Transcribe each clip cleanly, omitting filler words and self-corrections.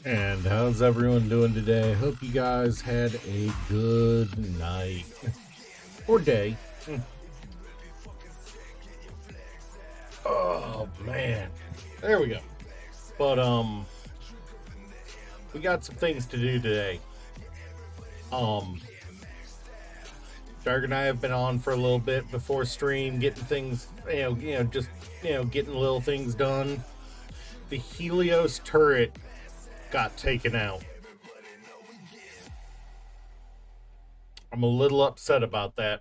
And how's everyone doing today? Hope you guys had a good night or day. Oh man. There we go. But we got some things to do today. Dark and I have been on for a little bit before stream, getting things, just getting little things done. The Helios turret got taken out. I'm a little upset about that.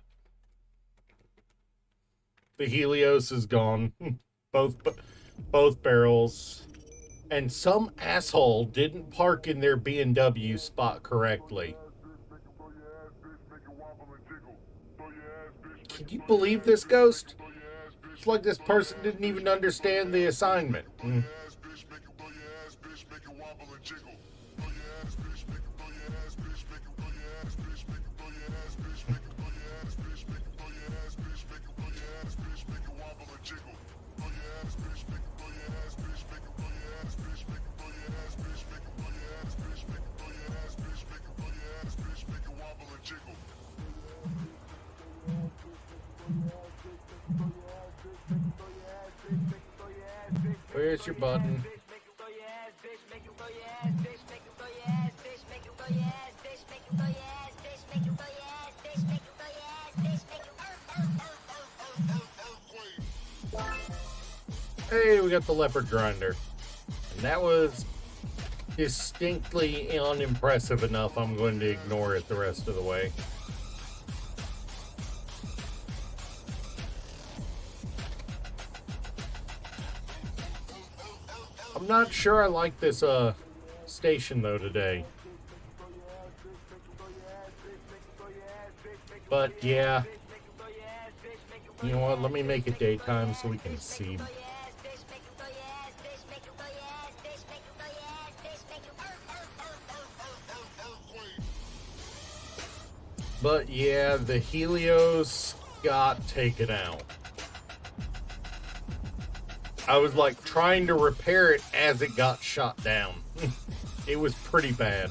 The Helios is gone. both barrels. And some asshole didn't park in their B&W spot correctly. Can you believe this, Ghost? It's like this person didn't even understand the assignment. Where's your button? Hey, we got the leopard grinder. And that was distinctly unimpressive enough. I'm going to ignore it the rest of the way. I'm not sure I like this station though today. But yeah. You know what? Let me make it daytime so we can see. But yeah, the Helios got taken out. I was like trying to repair it as it got shot down. It was pretty bad.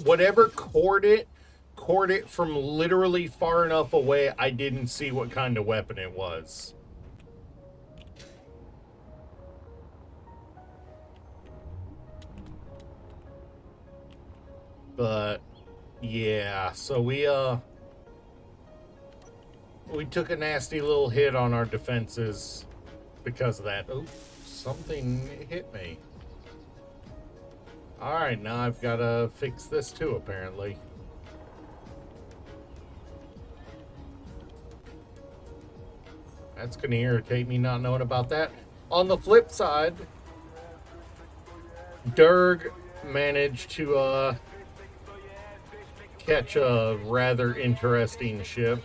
Whatever cored it from literally far enough away I didn't see what kind of weapon it was. But yeah, so we took a nasty little hit on our defenses because of that. Oh, something hit me. Alright, now I've got to fix this too, apparently. That's going to irritate me not knowing about that. On the flip side, Durg managed to catch a rather interesting ship.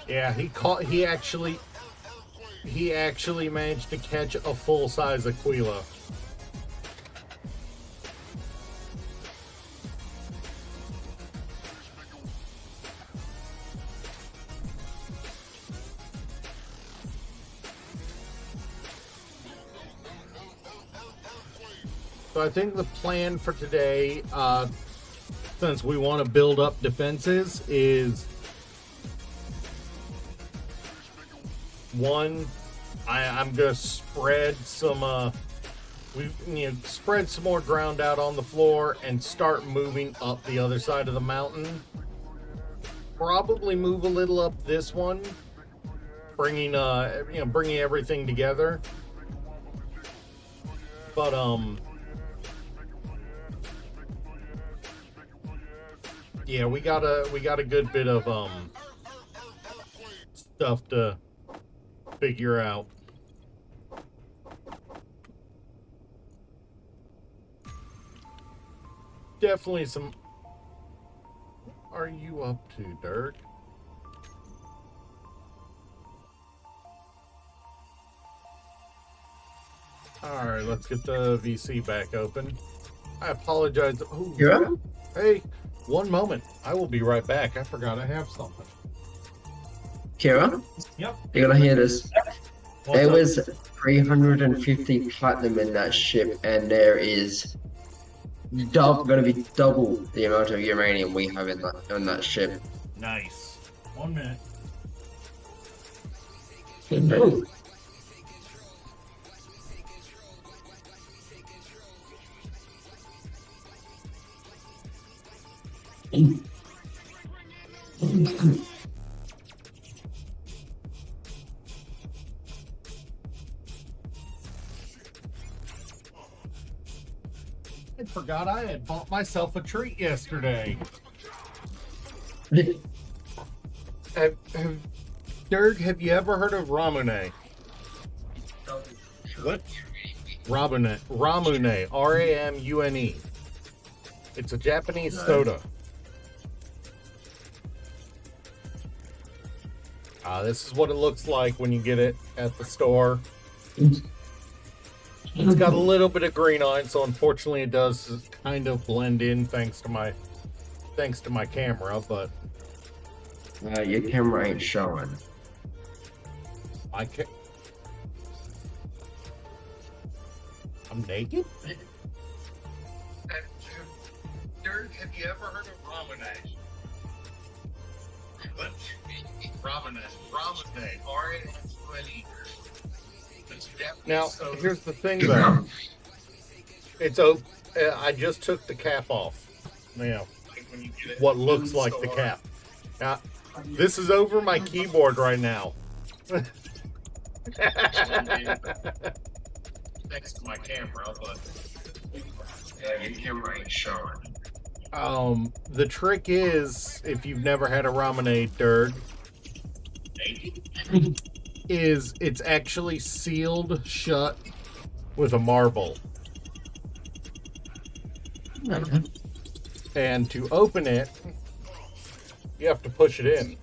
Yeah, he actually managed to catch a full-size Aquila. So I think the plan for today, since we want to build up defenses, is one, I'm gonna spread some spread some more ground out on the floor and start moving up the other side of the mountain. Probably move a little up this one, bringing everything together. But yeah, we got a good bit of stuff to figure out. Definitely some. What are you up to, Dirk? Alright, let's get the VC back open. I apologize. Oh, You're up? Hey, One moment. I will be right back. I forgot I have something. Kira, Yep. you gotta hear this. What's There up? was 350 platinum in that ship, and there is gonna be double the amount of uranium we have in that ship. Nice. 1 minute. I forgot I had bought myself a treat yesterday. Dirk, have you ever heard of Ramune? What? Ramune, Ramune. It's a Japanese soda. This is what it looks like when you get it at the store. It's got a little bit of green on it, so unfortunately it does kind of blend in thanks to my camera, but Your camera ain't showing. I can't. I'm naked? Dirk, have you ever heard of Ramune? What? Ramune, R-A-M-U-N-E. Now, here's the thing, though. I just took the cap off. Now, what looks like the cap. Now, this is over my keyboard right now. Next to my camera, but Your camera ain't showing. the trick is, if you've never had a Ramonade, Dirk, is it's actually sealed shut with a marble. And to open it, you have to push it in.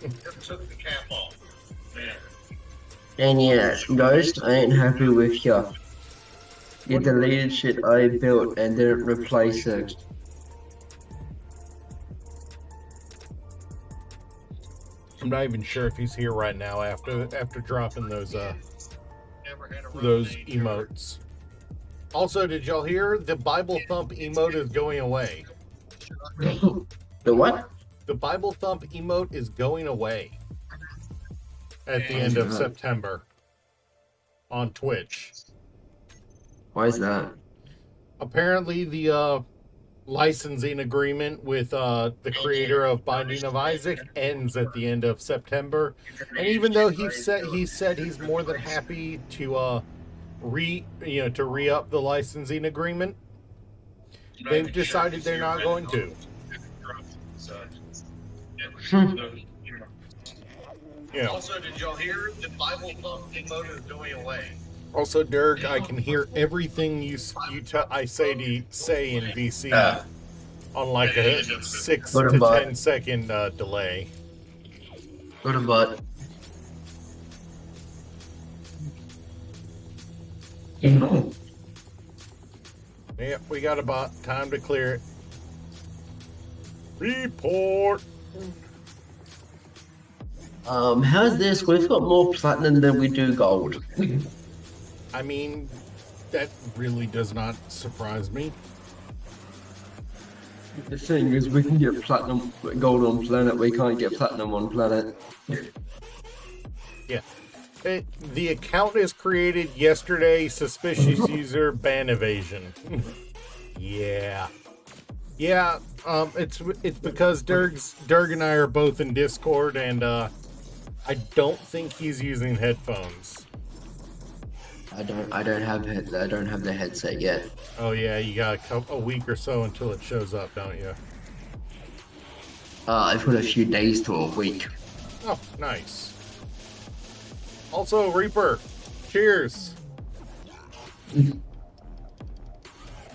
Just took the cap off. There. And yeah, Ghost, I ain't happy with you. You deleted shit I built and didn't replace it. I'm not even sure if he's here right now after dropping those emotes. Also, did y'all hear the Bible Thump emote is going away? The what? The Bible Thump emote is going away at the end of September on Twitch. Why is that? Apparently, the licensing agreement with the creator of Binding of Isaac ends at the end of September, and even though he said he's more than happy to re-up the licensing agreement, they've decided they're not going to. Yeah. Also, did y'all hear the Bible Thump emote is going away? Also, Dirk, I can hear everything I say in VC on like a 6 to 10 second delay. Go to butt. Yep, we got a bot. Time to clear it. Report. How's this? We've got more platinum than we do gold. I mean, that really does not surprise me. The thing is, we can get platinum, gold on planet. We can't get platinum on planet. Yeah. The account is created yesterday. Suspicious user ban evasion. Yeah. Yeah. It's because Derg and I are both in Discord, and I don't think he's using headphones. I don't have the headset yet. Oh yeah, you got a week or so until it shows up, don't you? I've got a few days to a week. Oh, nice. Also, Reaper, cheers.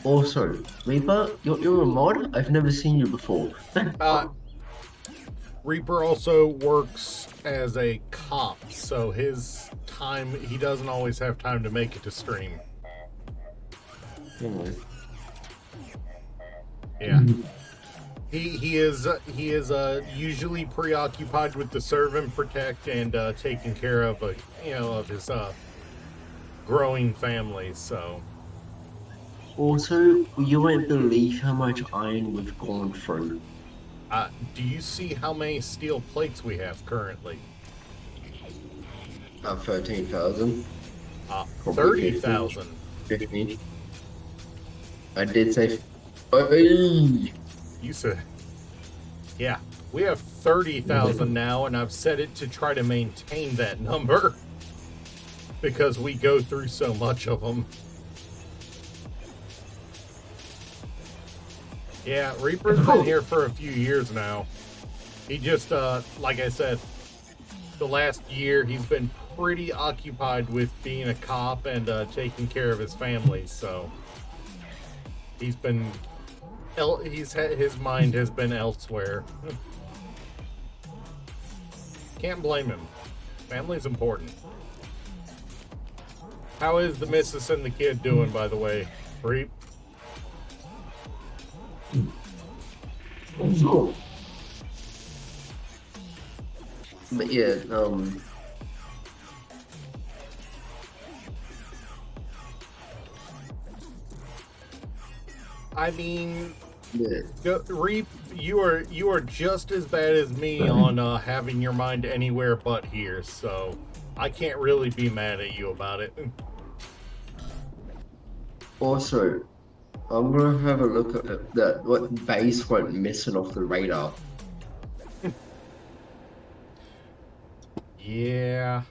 Also, Reaper, you're a mod? I've never seen you before. Reaper also works as a cop, so he doesn't always have time to make it to stream. Anyway. Yeah. He is usually preoccupied with the serve and protect and taking care of of his growing family. So Also, you won't believe how much iron we've gone through. do you see how many steel plates we have currently? 13,000, probably Thirty 15. thousand. 15. I did say. Hey! You said, yeah. We have 30,000 now, and I've set it to try to maintain that number because we go through so much of them. Yeah, Reaper's been here for a few years now. He just, like I said, the last year he's been pretty occupied with being a cop and taking care of his family. So he's been, his mind has been elsewhere. Can't blame him. Family's important. How is the missus and the kid doing, by the way, Reap? But yeah, I mean, yeah. Reap, you are just as bad as me on having your mind anywhere but here, so I can't really be mad at you about it. Also, I'm gonna have a look at that. What base went missing off the radar? Yeah,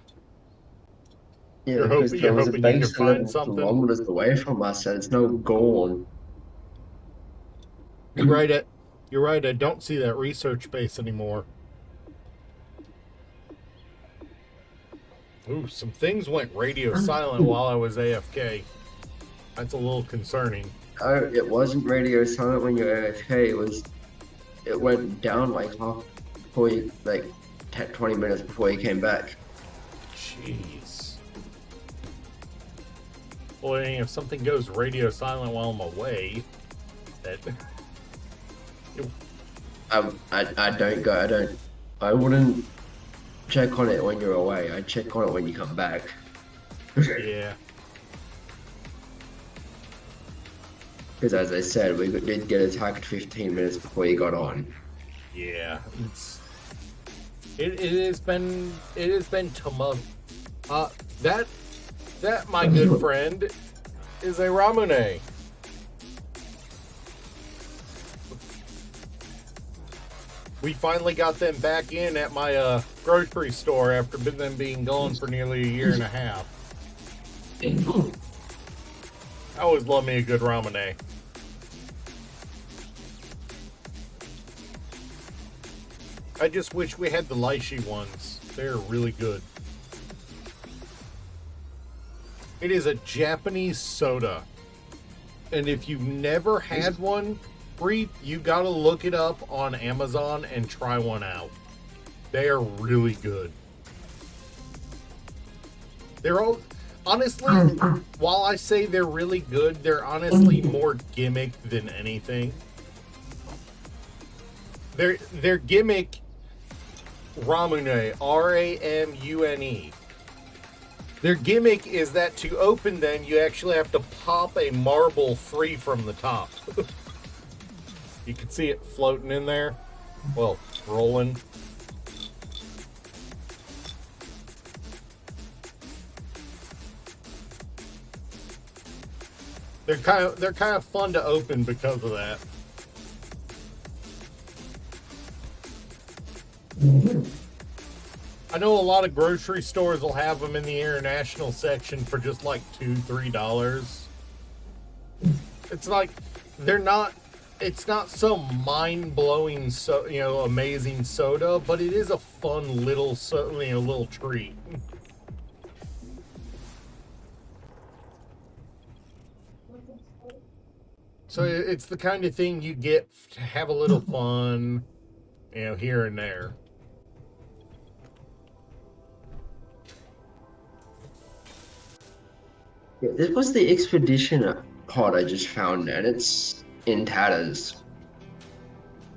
Yeah, because there you're was a hoping you can base find 11 something. kilometers away from us, and it's now gone. You're right. You're right. I don't see that research base anymore. Ooh, some things went radio silent while I was AFK. That's a little concerning. Oh, it wasn't radio silent when you were AFK. It went down like half before you, like 10, 20 minutes before you came back. Jeez. Boy, if something goes radio silent while I'm away, that. I wouldn't check on it when you're away. I check on it when you come back. Yeah. Because as I said, we did get attacked 15 minutes before you got on. Yeah. It has been tumult. That my good friend is a Ramune. We finally got them back in at my grocery store after them being gone for nearly a year and a half. I always love me a good Ramune. I just wish we had the lychee ones. They're really good. It is a Japanese soda. And if you've never had one, you gotta look it up on Amazon and try one out. They are really good. They're all, honestly, while I say they're really good, they're honestly more gimmick than anything. Their gimmick, Ramune, Ramune. Their gimmick is that to open them, you actually have to pop a marble free from the top. You can see it floating in there. Well, rolling. They're kind of fun to open because of that. I know a lot of grocery stores will have them in the international section for just like $2-3. It's like it's not so mind-blowing, amazing soda, but it is a fun little little treat. So it's the kind of thing you get to have a little fun, here and there. Yeah, this was the expedition pod I just found, and it's in tatters.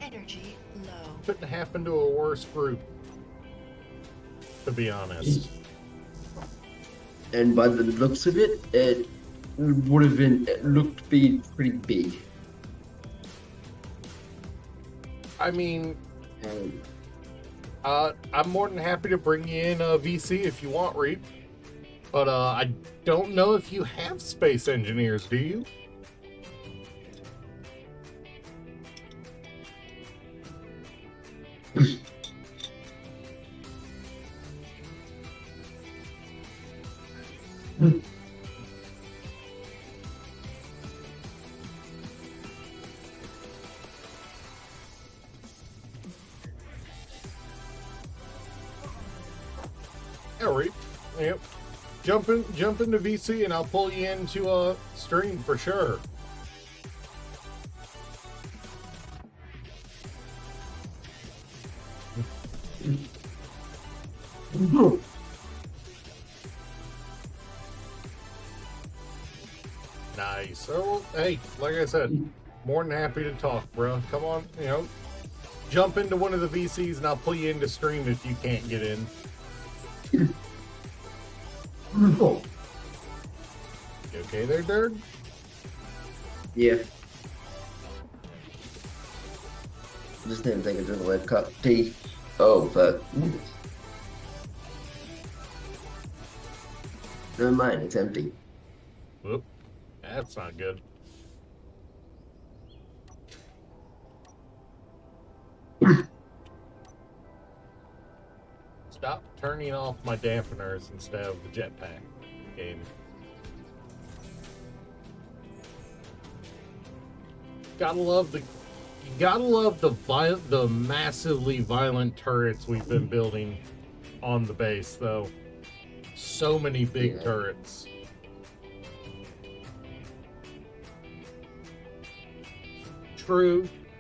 Energy low. Couldn't happen to a worse group, to be honest. And by the looks of it, it looked to be pretty big. I mean, Um, I'm more than happy to bring you in a VC if you want, Reap. But I don't know if you have space engineers, do you? Yeah, Reap. Yep. Jump into VC and I'll pull you into a stream for sure. Nice. So, hey, like I said, more than happy to talk, bro. Come on, jump into one of the VCs and I'll pull you into stream if you can't get in. You okay there, Dirk? yeah. Just didn't think it was a red cup of tea. Oh, but never mind, it's empty. Whoop. That's not good. Stop turning off my dampeners instead of the jetpack game. Gotta love the massively violent turrets we've been building on the base, though. So many big turrets.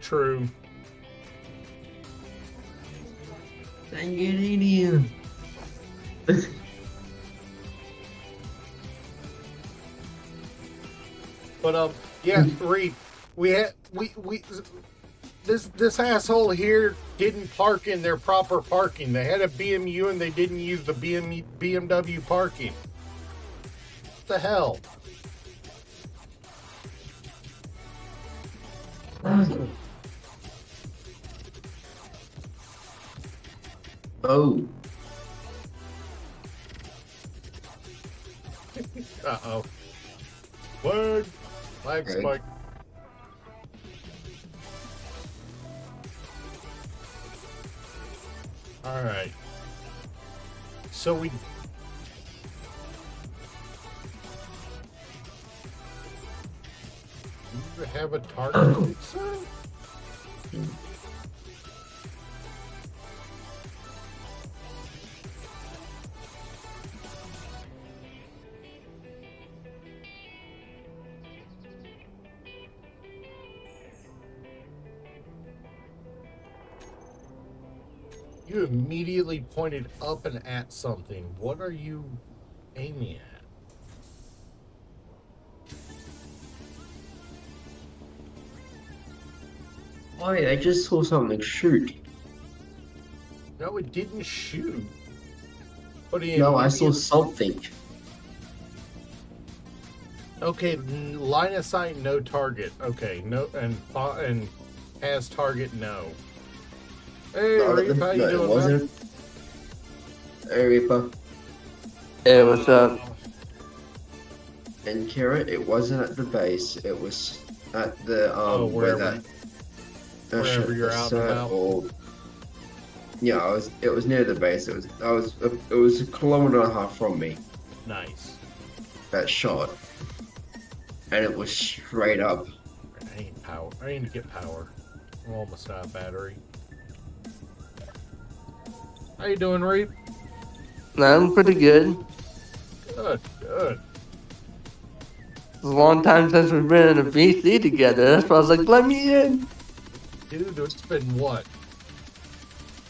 True. Dang it, Indian. But yeah, Reed, this asshole here didn't park in their proper parking. They had a BMU and they didn't use the BMW parking. What the hell? Oh. Uh-oh. Word. Flag Okay. spike. Alright. So we... Do you have a target, sir? You immediately pointed up and at something. What are you aiming at? Wait, I just saw something shoot. No, it didn't shoot. What do you No, I saw something. Okay, line of sight, no target. Okay, no, and has target, no. Hey, No, Reap, how you it doing, man? wasn't. Hey, Reaper. Hey, what's up? And Kira, it wasn't at the base. It was at the where wherever, that wherever you're out and about. circle. Yeah, it was near the base. It was a kilometer and a half from me. Nice. That shot, and it was straight up. I need power. I need to get power. I'm almost out of battery. How you doing, Reap? I'm pretty good. Good, good. It's a long time since we've been in a VC together. That's why I was like, let me in. Dude, it's been what?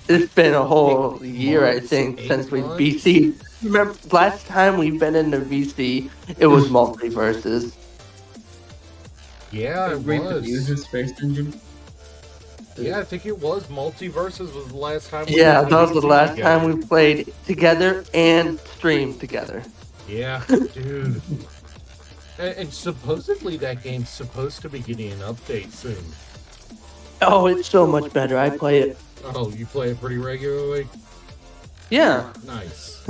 It's been a whole year, I Months, think, 8 since we months? VC. Remember, last time we've been in the VC, it was multiverses. Yeah, it Reap the User was. Space Engine. Yeah, I think it was. Multiverses was the last time. Yeah, did that was the VC last together. time we played together and streamed together. Yeah, dude. And supposedly that game's supposed to be getting an update soon. Oh, it's so much better. I play it. Oh, you play it pretty regularly? Yeah, Nice.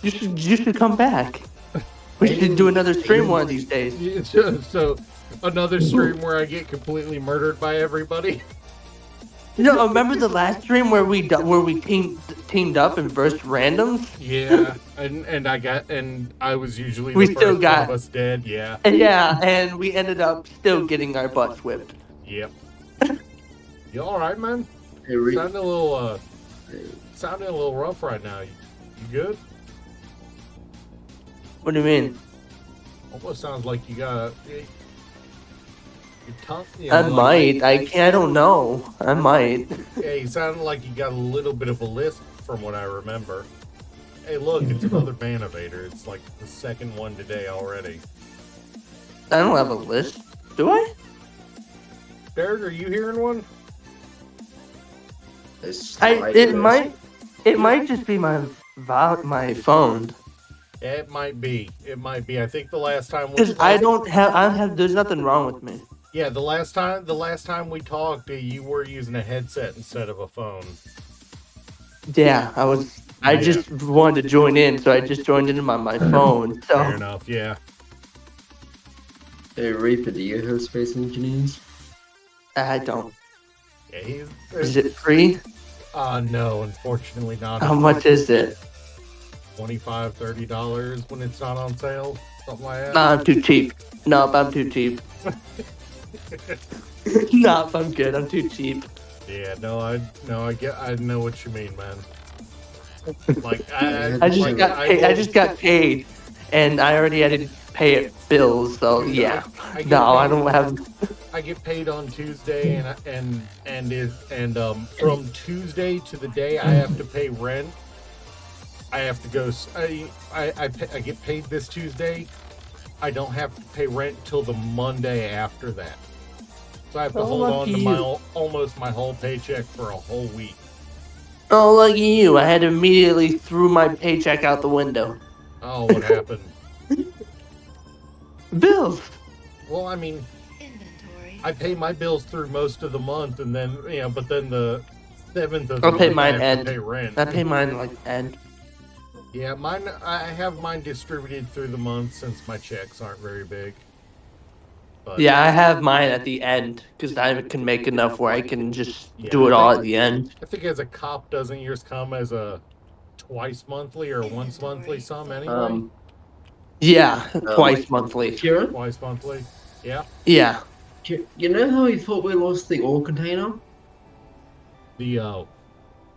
you should come back. We should do another stream one of these days. Yeah, so another stream where I get completely murdered by everybody. You know, remember the last stream where we teamed up and versed randoms? Yeah, and I was usually the We first still one got- of us dead. Yeah. Yeah, and we ended up still getting our butts whipped. Yep. You all right, man? Hey, Reap, Sounding a little rough right now. You good? What do you mean? Almost sounds like you got your tongue. You I know, might. I don't know. I might. Yeah, you sounded like you got a little bit of a lisp from what I remember. Hey, look, it's another Banivator. It's like the second one today already. I don't have a list. Do I? Derek, are you hearing one? It might just be my phone. It might be. It might be. I think the last time we Because there's nothing wrong with me. Yeah, the last time we talked, you were using a headset instead of a phone. Yeah, I just wanted to join in, so I just joined in on my phone. Fair So enough. Yeah. Hey, Reaper, do you have Space Engineers? I don't. Yeah. Is it free? No, unfortunately not. How much is it? $25, $30 when it's not on sale, something like that. Nah, I'm too cheap. Nope, I'm too cheap. Nope, I'm good. I'm too cheap. Yeah, I know what you mean, man. Like I just got paid, and I already had to pay bills. So yeah, I get no, I paid- don't have. I get paid on Tuesday, and from Tuesday to the day I have to pay rent. I have to go. I get paid this Tuesday. I don't have to pay rent till the Monday after that. So I have to Oh, hold on to lucky my you. almost my whole paycheck for a whole week. Oh, lucky you! I had to immediately threw my paycheck out the window. Oh, what happened? Bills. Well, I mean, Inventory. I pay my bills through most of the month, and then but then the 7th of the I'll pay month mine I have to end. pay rent. I pay mine like end. Yeah, mine. I have mine distributed through the month since my checks aren't very big. But Yeah, I have mine at the end because I can make enough where I can just Yeah, do it I all think- at the end. I think as a cop, doesn't yours come as a twice monthly or once monthly sum anyway? Yeah, twice monthly. Kieran, Twice monthly. Yeah. Yeah. you know how we thought we lost the ore container The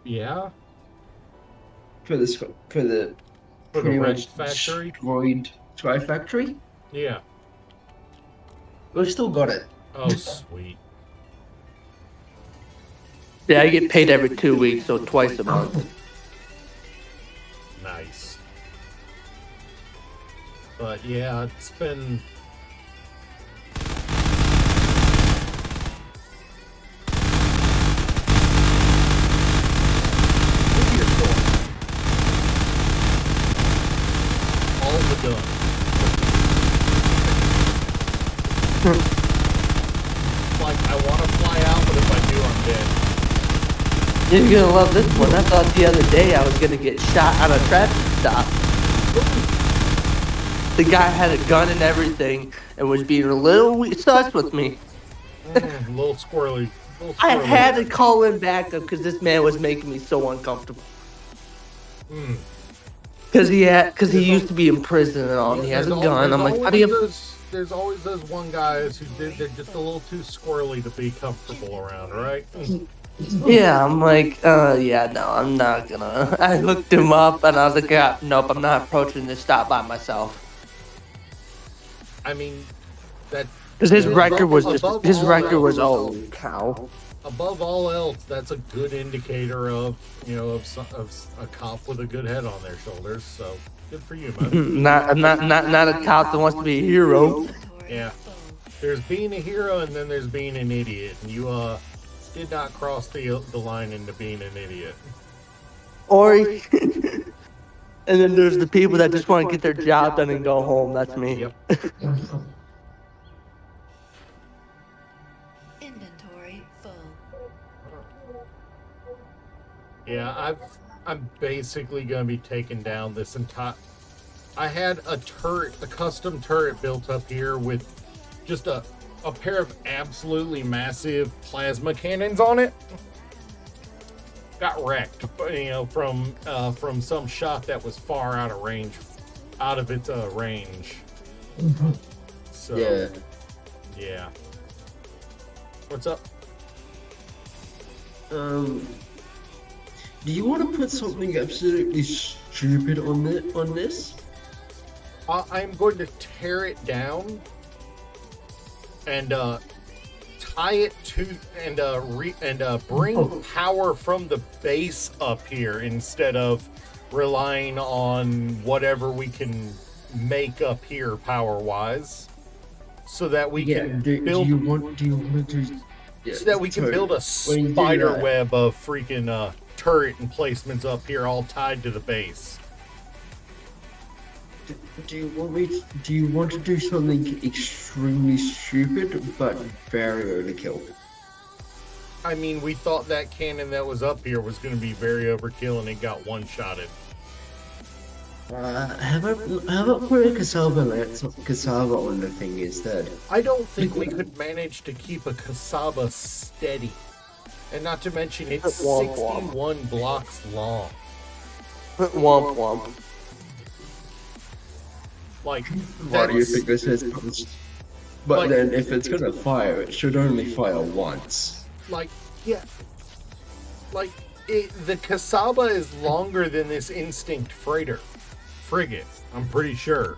yeah. for the For the pretty red much factory. destroyed Sky Factory? Yeah. We've still got it. Oh, sweet. Yeah, I get paid every 2 weeks, so twice a month. Nice. But yeah, it's been. Look at your store. All the done. Like, I want to fly out, but if I do, I'm dead. You're gonna love this one. I thought the other day I was gonna get shot at a traffic stop. The guy had a gun and everything and was being a little sus with me. A little squirrely. I had to call him back because this man was making me so uncomfortable. Mm. Because he used to be in prison and all, and he has a gun. I'm like, how do you? There's always those one guys who they're just a little too squirrely to be comfortable around, right? Yeah, I'm like, yeah, no, I'm not gonna. I looked him up and I was like, yeah, nope, I'm not approaching this stop by myself. I mean, that Because his Above- record was above his all record was else- oh cow. above all else, that's a good indicator of of a cop with a good head on their shoulders. So good for you, man. Not a cop that wants to be a hero. Inventory Yeah. full. There's being a hero, and then there's being an idiot. And you did not cross the line into being an idiot. Or, and then there's the people that just want to get their job done and go home. That's me. Yep. Inventory full. Yeah, I'm basically gonna be taking down this entire. I had a custom turret built up here with just a pair of absolutely massive plasma cannons on it. Got wrecked, from some shot that was far out of its range. So, yeah. What's up? Do you want to put something absolutely stupid on this? I'm going to tear it down and tie it to and bring power from the base up here instead of relying on whatever we can make up here power wise, so that we can build. Do you want to? Yeah, So that we can build a when you do spider that- web of freaking turret emplacements up here, all tied to the base. Do you want to do something extremely stupid but very overkill? I mean, we thought that cannon that was up here was going to be very overkill, and it got one-shotted. How about putting cassava on the thing instead? I don't think we could manage to keep a Kasaba steady. And not to mention, it's Womp womp. 61 blocks long. Womp womp. Like, Why do you that's- think this is? But Like- then, if it's gonna fire, it should only fire once. Like, yeah. Like, the Kasaba is longer than this Instinct frigate, I'm pretty sure.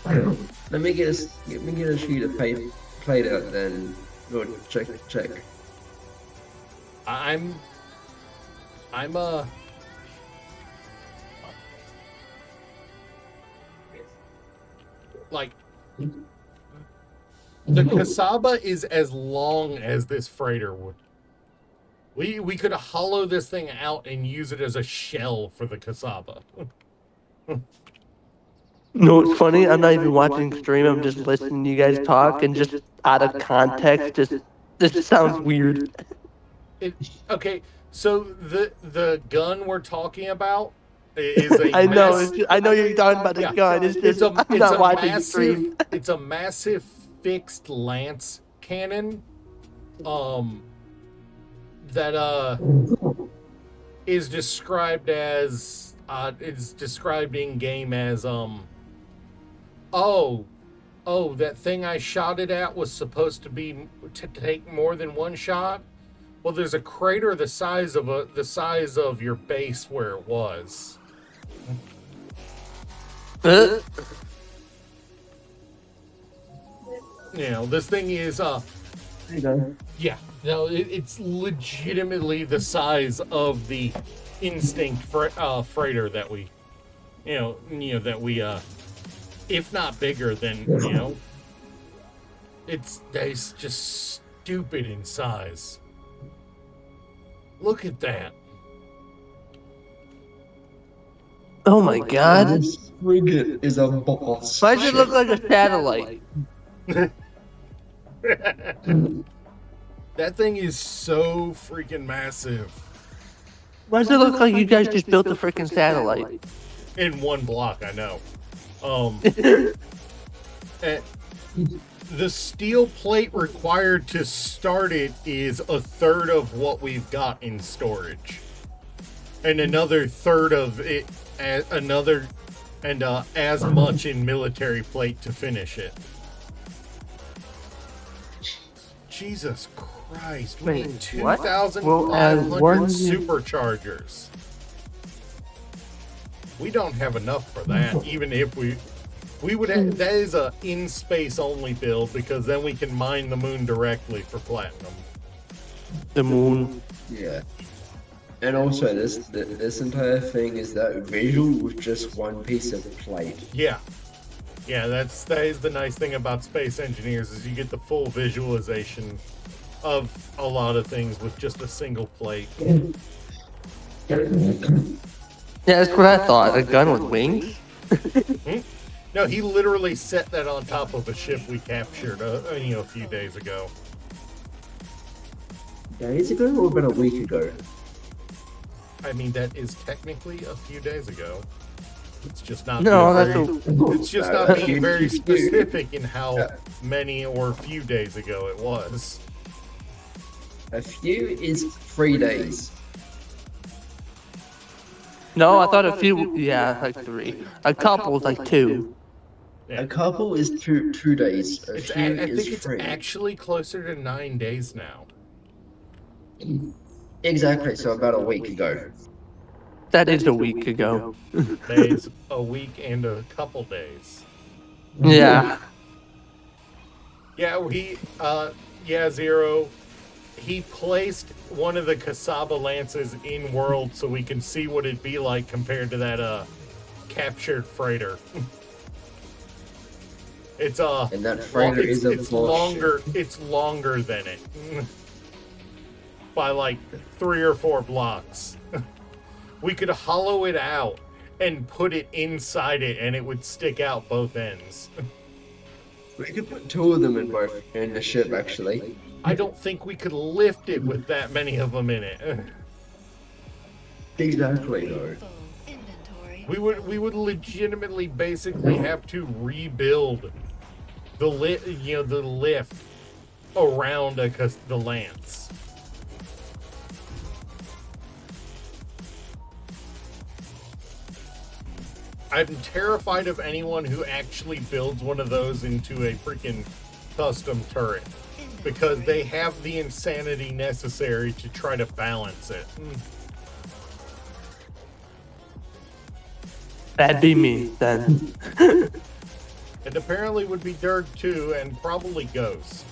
Let me get a sheet of paper, plate out, then go check. I'm like, the Kasaba is as long as this freighter would. We could hollow this thing out and use it as a shell for the Kasaba. No, it's funny. I'm not even watching stream. I'm just listening to you guys talk, and just out of context, this sounds weird. Okay, so the gun we're talking about is a I know. mass- I know you're talking about the Yeah. gun. It's just I'm not watching the stream. It's a massive fixed lance cannon. That is described as it's described in game as that thing I shot it at was supposed to be to take more than one shot. Well, there's a crater the size of your base where it was. You know, this thing is yeah, no, it's legitimately the size of the Instinct freighter that we, that we, if not bigger than, it's just stupid in size. Look at that. Oh my god! This frigate is a boss. Why does it look like a satellite? That thing is so freaking massive. Why does it look like you guys just built a freaking satellite? In one block, I know. And the steel plate required to start it is a third of what we've got in storage, and another third of it, as much in military plate to finish it. Jesus Christ! We Wait, need what? 2,500 Well, superchargers. We don't have enough for that. Even if we would have, that is a in space only build, because then we can mine the moon directly for platinum. The moon. Yeah. And also, this entire thing is that visual with just one piece of plate. Yeah, Yeah, that is the nice thing about Space Engineers is you get the full visualization of a lot of things with just a single plate. Yeah, that's what I thought. A gun with wings? No, he literally set that on top of a ship we captured, a few days ago. Days ago or about a week ago? I mean, that is technically a few days ago. It's just not. No, being that's very, it's just not being very You- specific in how many or few days ago it was. A few is 3 days. No, I thought a few. Yeah, like 3. A couple is like 2. Yeah. A couple is two days. A few I is think it's 3. actually closer to 9 days now. Exactly. So about a week ago. That is a week ago. Days, a week, and a couple days. Yeah. Yeah, Zero. He placed one of the Kasaba lances in world so we can see what it'd be like compared to that captured freighter. It's And that freighter is a it's bullshit. longer. It's longer than it by like 3 or 4 blocks. We could hollow it out and put it inside it, and it would stick out both ends. We could put 2 of them in the ship actually. I don't think we could lift it with that many of them in it. Exactly though. Full inventory. We would legitimately basically have to rebuild the lift around the lance. I'm terrified of anyone who actually builds one of those into a freaking custom turret because they have the insanity necessary to try to balance it. That'd be me then. It apparently would be Dirk too, and probably Ghost.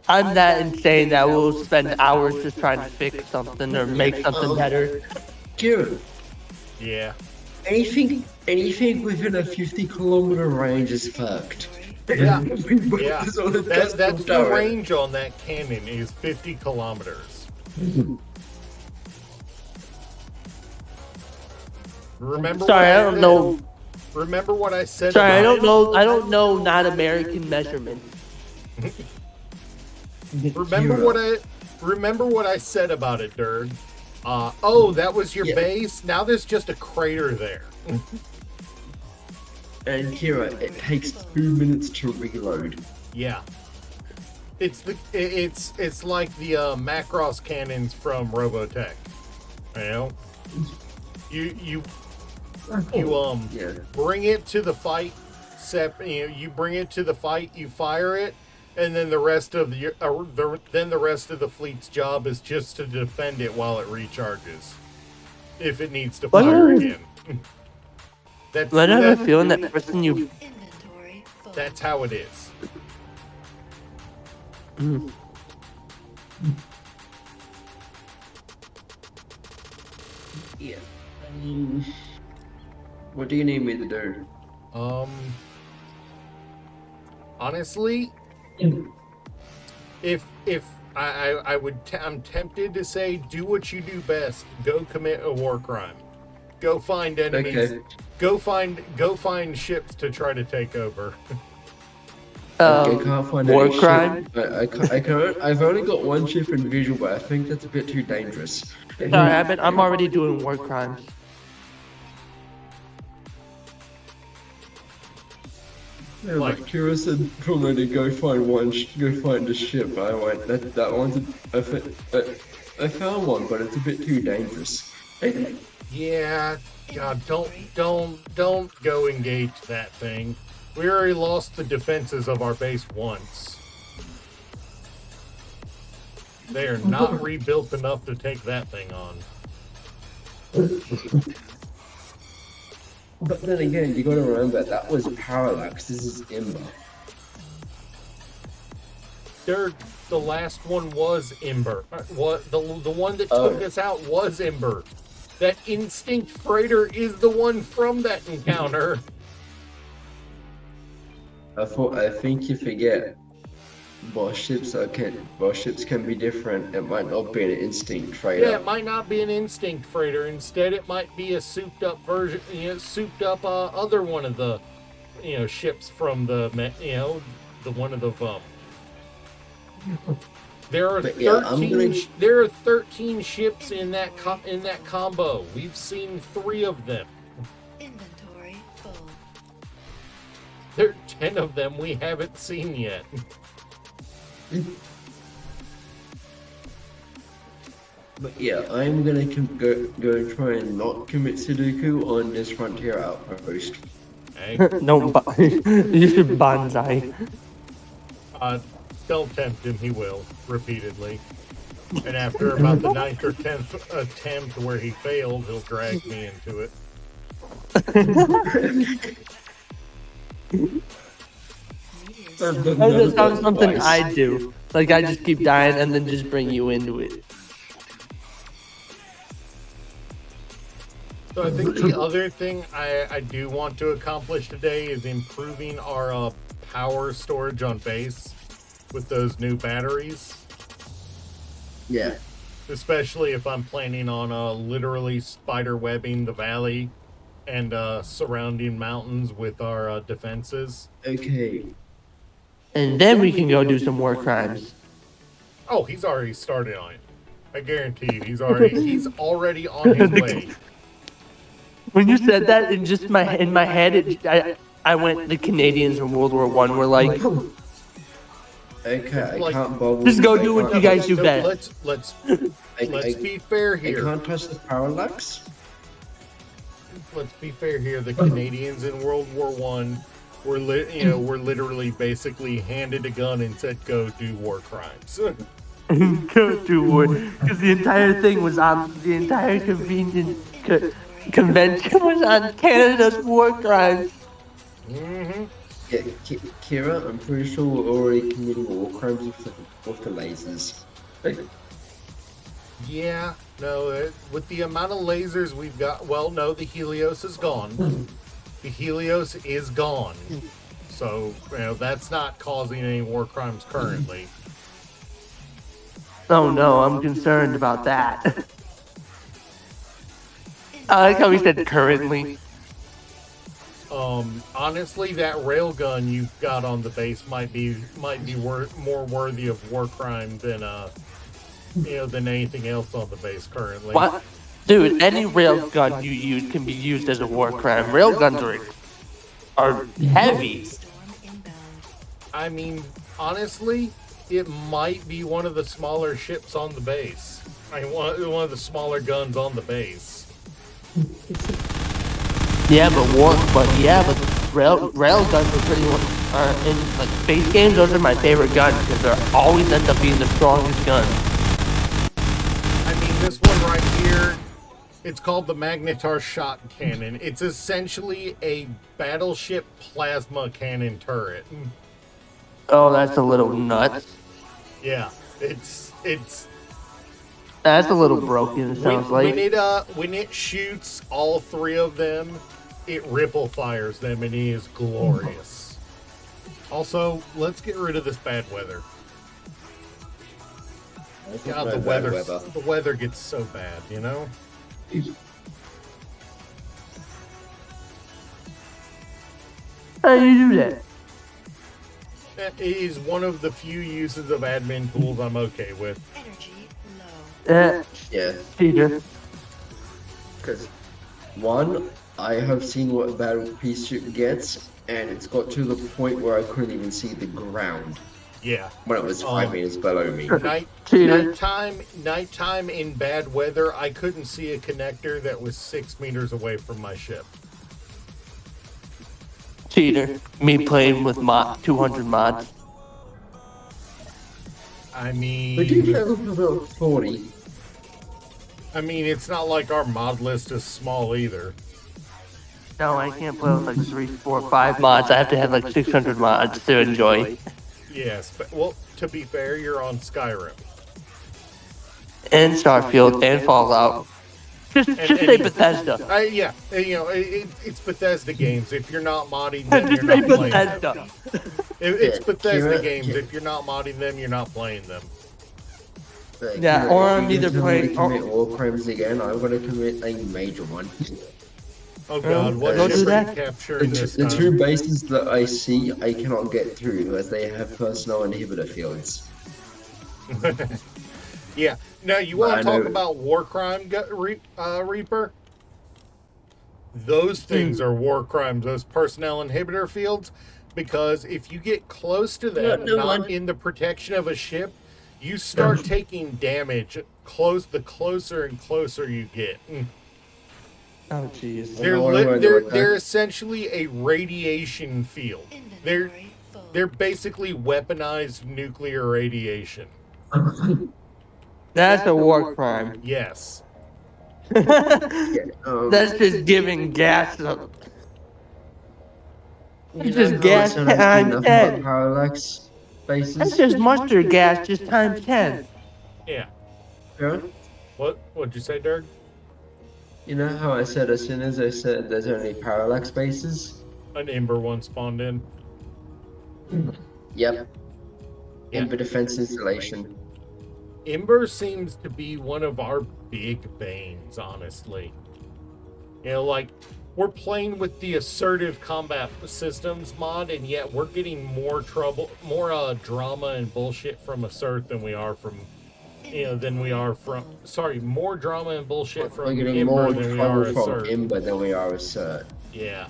I'm that insane that we'll spend hours just trying to fix something or make something better. Dude, Yeah. anything within a 50-kilometer range is fucked. Yeah. We put Yeah. this on a That's custom the turret. range on that cannon is 50 kilometers. Remember Sorry, what I don't know. Remember what I said Sorry, I about don't know. I don't know not American measurements. Remember what I said about it, Dirk. That was your Yeah. base? Now there's just a crater there. And Kira, it takes 2 minutes to reload. Yeah. It's like the Macross cannons from Robotech. You know? You Yeah. bring it to the fight, you bring it to the fight, you fire it, and then the rest of the rest of the fleet's job is just to defend it while it recharges. If it needs to fire again. That's I have a that- feeling that person you. Inventory full. that's how it is. Yeah. What do you need me to do? Honestly, if I would I'm tempted to say do what you do best. Go commit a war crime. Go find enemies. Okay. Go find ships to try to take over. I can't find war any ship. crime? I've only got 1 ship in visual, but I think that's a bit too dangerous. Sorry, I'm already doing war crimes. Yeah, like Kira said for me to go find a ship. I went that one's I found one, but it's a bit too dangerous. Yeah, God, don't go engage that thing. We already lost the defenses of our base once. They are not rebuilt enough to take that thing on. But then again, you gotta remember that was Parallax. This is Ember. The last one was Ember. What the one that took Oh. us out was Ember. That Instinct freighter is the one from that encounter. I think you forget. Boss ships can be different. It might not be an Instinct freighter. Yeah, it might not be an Instinct freighter. Instead, it might be a souped-up version, other one of the, ships from the, the one of the There are But yeah, 13. There are 13 ships in that combo. We've seen 3 of them. Inventory full. There are 10 of them we haven't seen yet. But yeah, I'm gonna go try and not commit Sudoku on this Frontier Outpost. Hey, No, you should bonsai. don't tempt him. He will repeatedly. And after about the 9th or 10th attempt where he failed, he'll drag me into it. That sounds something I do. Like I just keep dying and then just bring you into it. So I think the other thing I do want to accomplish today is improving our power storage on base with those new batteries. Yeah. Especially if I'm planning on literally spider webbing the valley and surrounding mountains with our defenses. Okay. And then we can go do some war crimes. Oh, he's already started on it. I guarantee you, he's already on his way. When you said that, in my head, I went. The Canadians in World War I were like, Okay, I Like, can't bubble. just go I do what can't- you guys do best. Let's I be fair I here. can't touch the parallax. Let's be fair here. The Canadians in World War One were were literally basically handed a gun and said, "Go do war crimes." Go do war, because the entire thing was on the entire convention was on Canada's war crimes. Mm-hmm. Yeah, Kira, I'm pretty sure we're already committing war crimes with the lasers. Yeah, no, with the amount of lasers we've got, well, no, the Helios is gone. The Helios is gone. So, that's not causing any war crimes currently. Oh no, I'm concerned about that. I like how he said currently. Honestly, that railgun you've got on the base might be more worthy of war crime than than anything else on the base currently. What? Dude, any railgun you use can be used as a war crime. Railguns are heavy. Storm inbound. I mean, honestly, it might be one of the smaller ships on the base. I mean, one of the smaller guns on the base. Yeah, but railguns are pretty in like space games. Those are my favorite guns because they always end up being the strongest guns. I mean, this one right here, it's called the Magnetar Shot Cannon. It's essentially a battleship plasma cannon turret. Oh, that's a little nuts. Yeah, it's That's a little broken. It sounds like. when it shoots all 3 of them, it ripple fires them, and it is glorious. Also, let's get rid of this bad weather. God, the weather gets so bad, How do you do that? That is one of the few uses of admin tools I'm okay with. Energy low. Yeah, Cheater. because one, I have seen what a battle piece ship gets, and it's got to the point where I couldn't even see the ground Yeah. when it was 5 meters below me. Cheater. Nighttime in bad weather, I couldn't see a connector that was 6 meters away from my ship. Cheater. Me playing with 200 mods. I But you mean, have about 40. it's not like our mod list is small either. No, I can't play with like 3, 4, 5 mods. I have to have like 600 mods to enjoy. Yes, but well, to be fair, you're on Skyrim. And Starfield and Fallout. Just And- say and- Bethesda. Yeah, it's Bethesda games. If you're not modding Just them, you're say not playing them. Bethesda. It's Yeah, Bethesda Kira- games. Kira- If you're not modding them, you're not playing them. Like, Yeah, you know, or if I'm you either tell me to playing- commit war crimes again, I'm gonna commit a major one. Oh god, what go ship do are that. you capturing this The time? two bases that I see, I cannot get through as they have personnel inhibitor fields. Yeah. Now you But want I to talk know- about war crime, Reaper? Those things are war crimes. Those personnel inhibitor fields, because if you get close to them, No, not one. in the protection of a ship, you start taking damage. The closer and closer you get. Oh jeez. They're know what I'm gonna do with that. they're essentially a radiation field. They're Inventory full. they're basically weaponized nuclear radiation. That's a war crime. Yes. Yeah, That's just giving gas. you It's know just how I gas said I see times nothing 10. but parallax bases? That's just mustard gas, just times 10. Yeah. Yeah? What'd you say, Dirk? You know how I said as soon as I said there's only parallax bases? An Ember one spawned in. Yep. Yeah. Ember defense installation. Ember seems to be one of our big banes, honestly. Like, we're playing with the assertive combat systems mod, and yet we're getting more drama and bullshit from Assert than we are from, more drama and bullshit We're from getting Ember more than we are trouble from Assert. Ember than we are Assert. Yeah.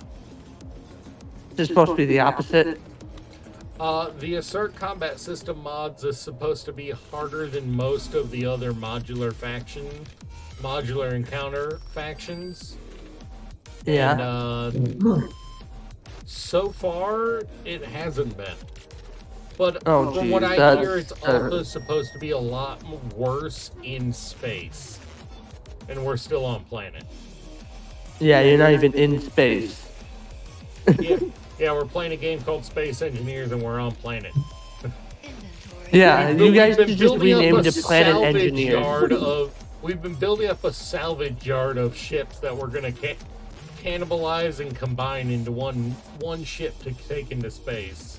It's supposed to be the opposite. The Assert combat system mods is supposed to be harder than most of the other modular encounter factions. Yeah. And, so far, it hasn't been. But Oh, from what geez, I that's- hear, it's also supposed to be a lot worse in space. And we're still on planet. Yeah, you're not even in space. Yeah, we're playing a game called Space Engineers and we're on planet. Inventory. Yeah, We've you guys been should just building up rename a it to Planet salvage Engineers. We've been building up a salvage yard of ships that we're gonna cannibalize and combine into one ship to take into space.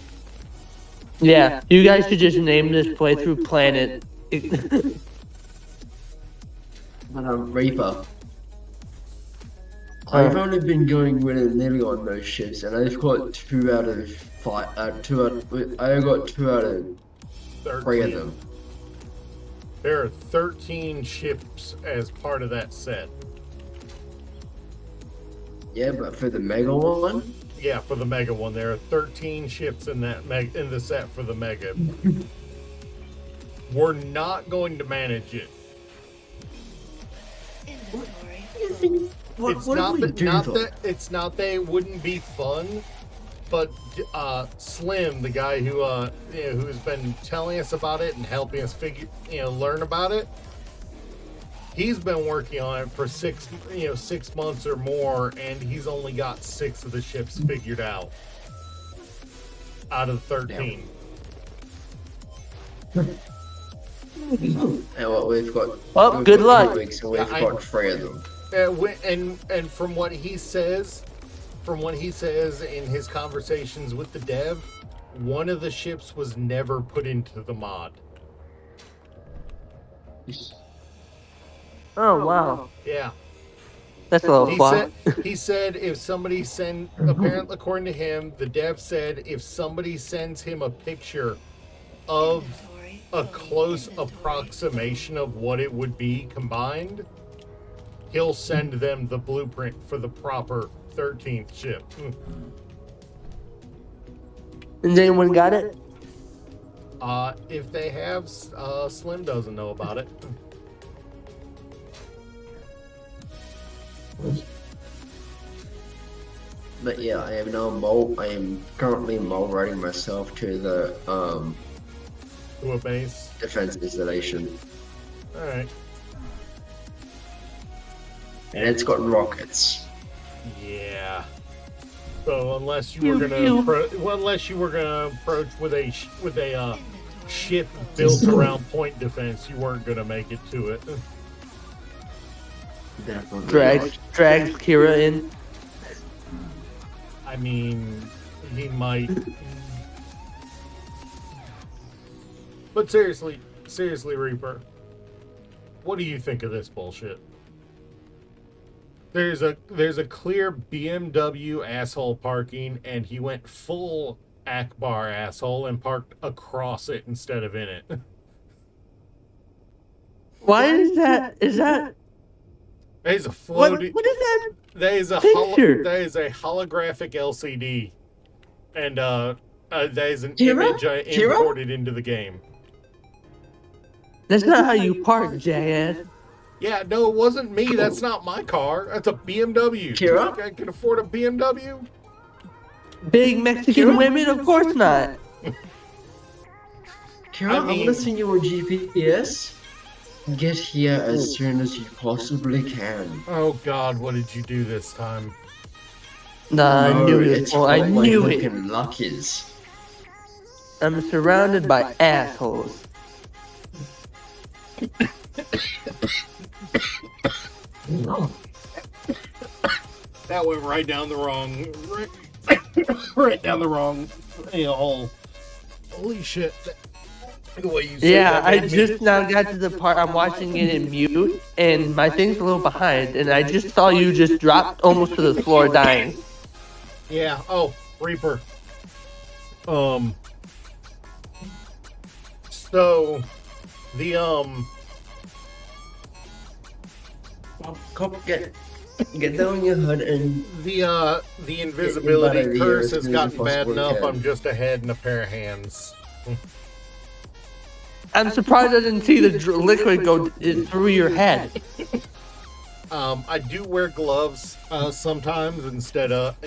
Yeah, you guys should just name this playthrough Planet. Reaper. I've only been going willy-nilly on those ships, and I've got 2 out of 5. I got 2 out of 3 of them. There are 13 ships as part of that set. Yeah, but for the Mega one, Yeah, for the Mega one, there are 13 ships in the set for the Mega. We're not going to manage it. Inventory full. what do we do though? It's not that it wouldn't be fun, but Slim, the guy who's been telling us about it and helping us learn about it, he's been working on it for 6 months or more, and he's only got 6 of the ships figured out of 13. And what we've got. Well, we've good got luck. 2 weeks, and we've Yeah, got 3 of them. And from what he says, in his conversations with the dev, one of the ships was never put into the mod. Oh wow, Yeah. that's a little fun. He said if somebody apparently according to him, the dev said if somebody sends him a picture of Inventory a full. close Inventory approximation of what it would be combined, he'll send them the blueprint for the proper 13th ship. Has anyone got it? If they have, Slim doesn't know about it. But yeah, I am currently mole riding myself to the To a base. defense installation, All right. and it's got rockets. Yeah. So unless you were gonna approach with a Inventory ship full. built around point defense, you weren't gonna make it to it. Definitely. drags Kira in. I mean, he might. But seriously, Reaper, what do you think of this bullshit? There's a clear BMW asshole parking, and he went full Akbar asshole and parked across it instead of in it. Why is that? Is that That is a what? floating. What is that? That is a Picture. that is a holographic LCD, and that is an Kira? image I Kira? imported into the game. That's not how you park, jackass. Yeah, no, it wasn't me. That's not my car. That's a BMW. Do you Kira? think I can afford a BMW? Big Mexican women? Of course not. Kira, I I'm mean- gonna send you a GPS. Get here as soon as you possibly can. Oh God, what did you do this time? Nah, I No, knew it. it's Well, I what my knew it. fucking luck is. I'm surrounded by assholes. That went right down the wrong, right down the wrong hole. Holy shit! The way you said Yeah, that I made me- just now got to the part I'm watching it in mute, and my thing's a little behind, and I just saw you just drop almost to the floor dying. Yeah. Oh, Reaper. So, the Come get down on your hood and the Get invisibility everybody curse here has as gotten soon as bad possible enough. can. I'm just a head and a pair of hands. I'm surprised I didn't see the liquid go through your head. I do wear gloves sometimes instead of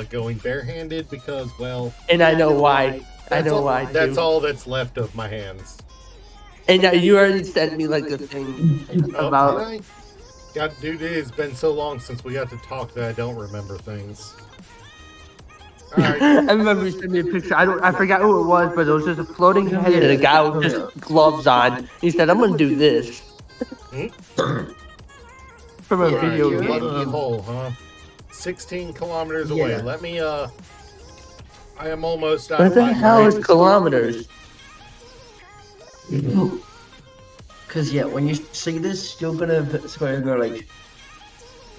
going barehanded because, well, And I know why. I that's know all, why, That's too. all that's left of my hands. And now you already sent me like the thing Oh, about. did I? God, dude, it has been so long since we got to talk that I don't remember things. All right. I remember you sent me a picture. I forgot who it was, but it was just a floating head and a guy with just gloves on. He said, "I'm gonna do this." From a Yeah, video you're game. Lucky hole, huh? 16 kilometers away. Yeah. Let me, I am almost out What of the my hell is brain. kilometers? Cause yeah, when you see this, you're gonna go like,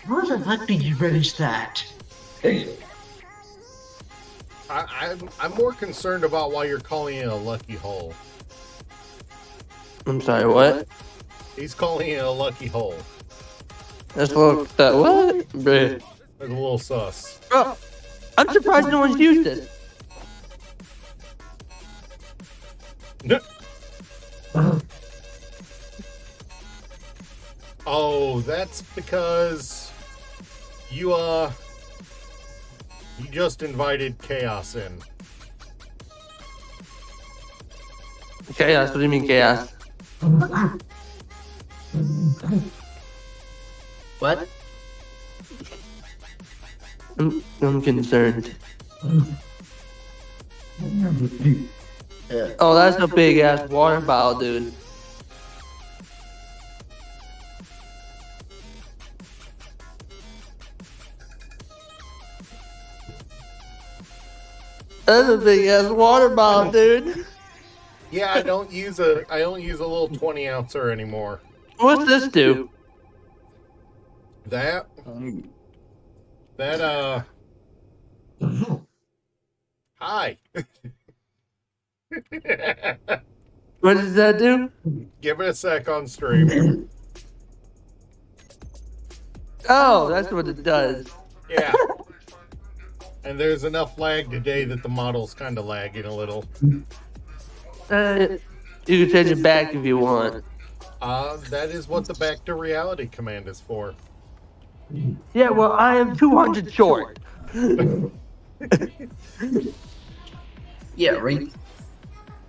how the fuck did you manage that? I'm more concerned about why you're calling it a lucky hole. I'm sorry, what? He's calling it a lucky hole. That's a little. What? Bruh. It's a little sus. Bro, I'm surprised no one's used this. Oh, that's because you just invited chaos in. Chaos? What do you mean chaos? What? I'm concerned. Yeah. Oh, that's a big ass water bottle, dude. That's a big ass water bottle, dude. Yeah, I don't use a little 20 ouncer anymore. What's this do? That hi. What does that do? Give it a sec on stream. Oh, that's what it does. Yeah. And there's enough lag today that the model's kind of lagging a little. You can change it back if you want. That is what the back to reality command is for. Yeah, well, I am 200 short. Yeah, right.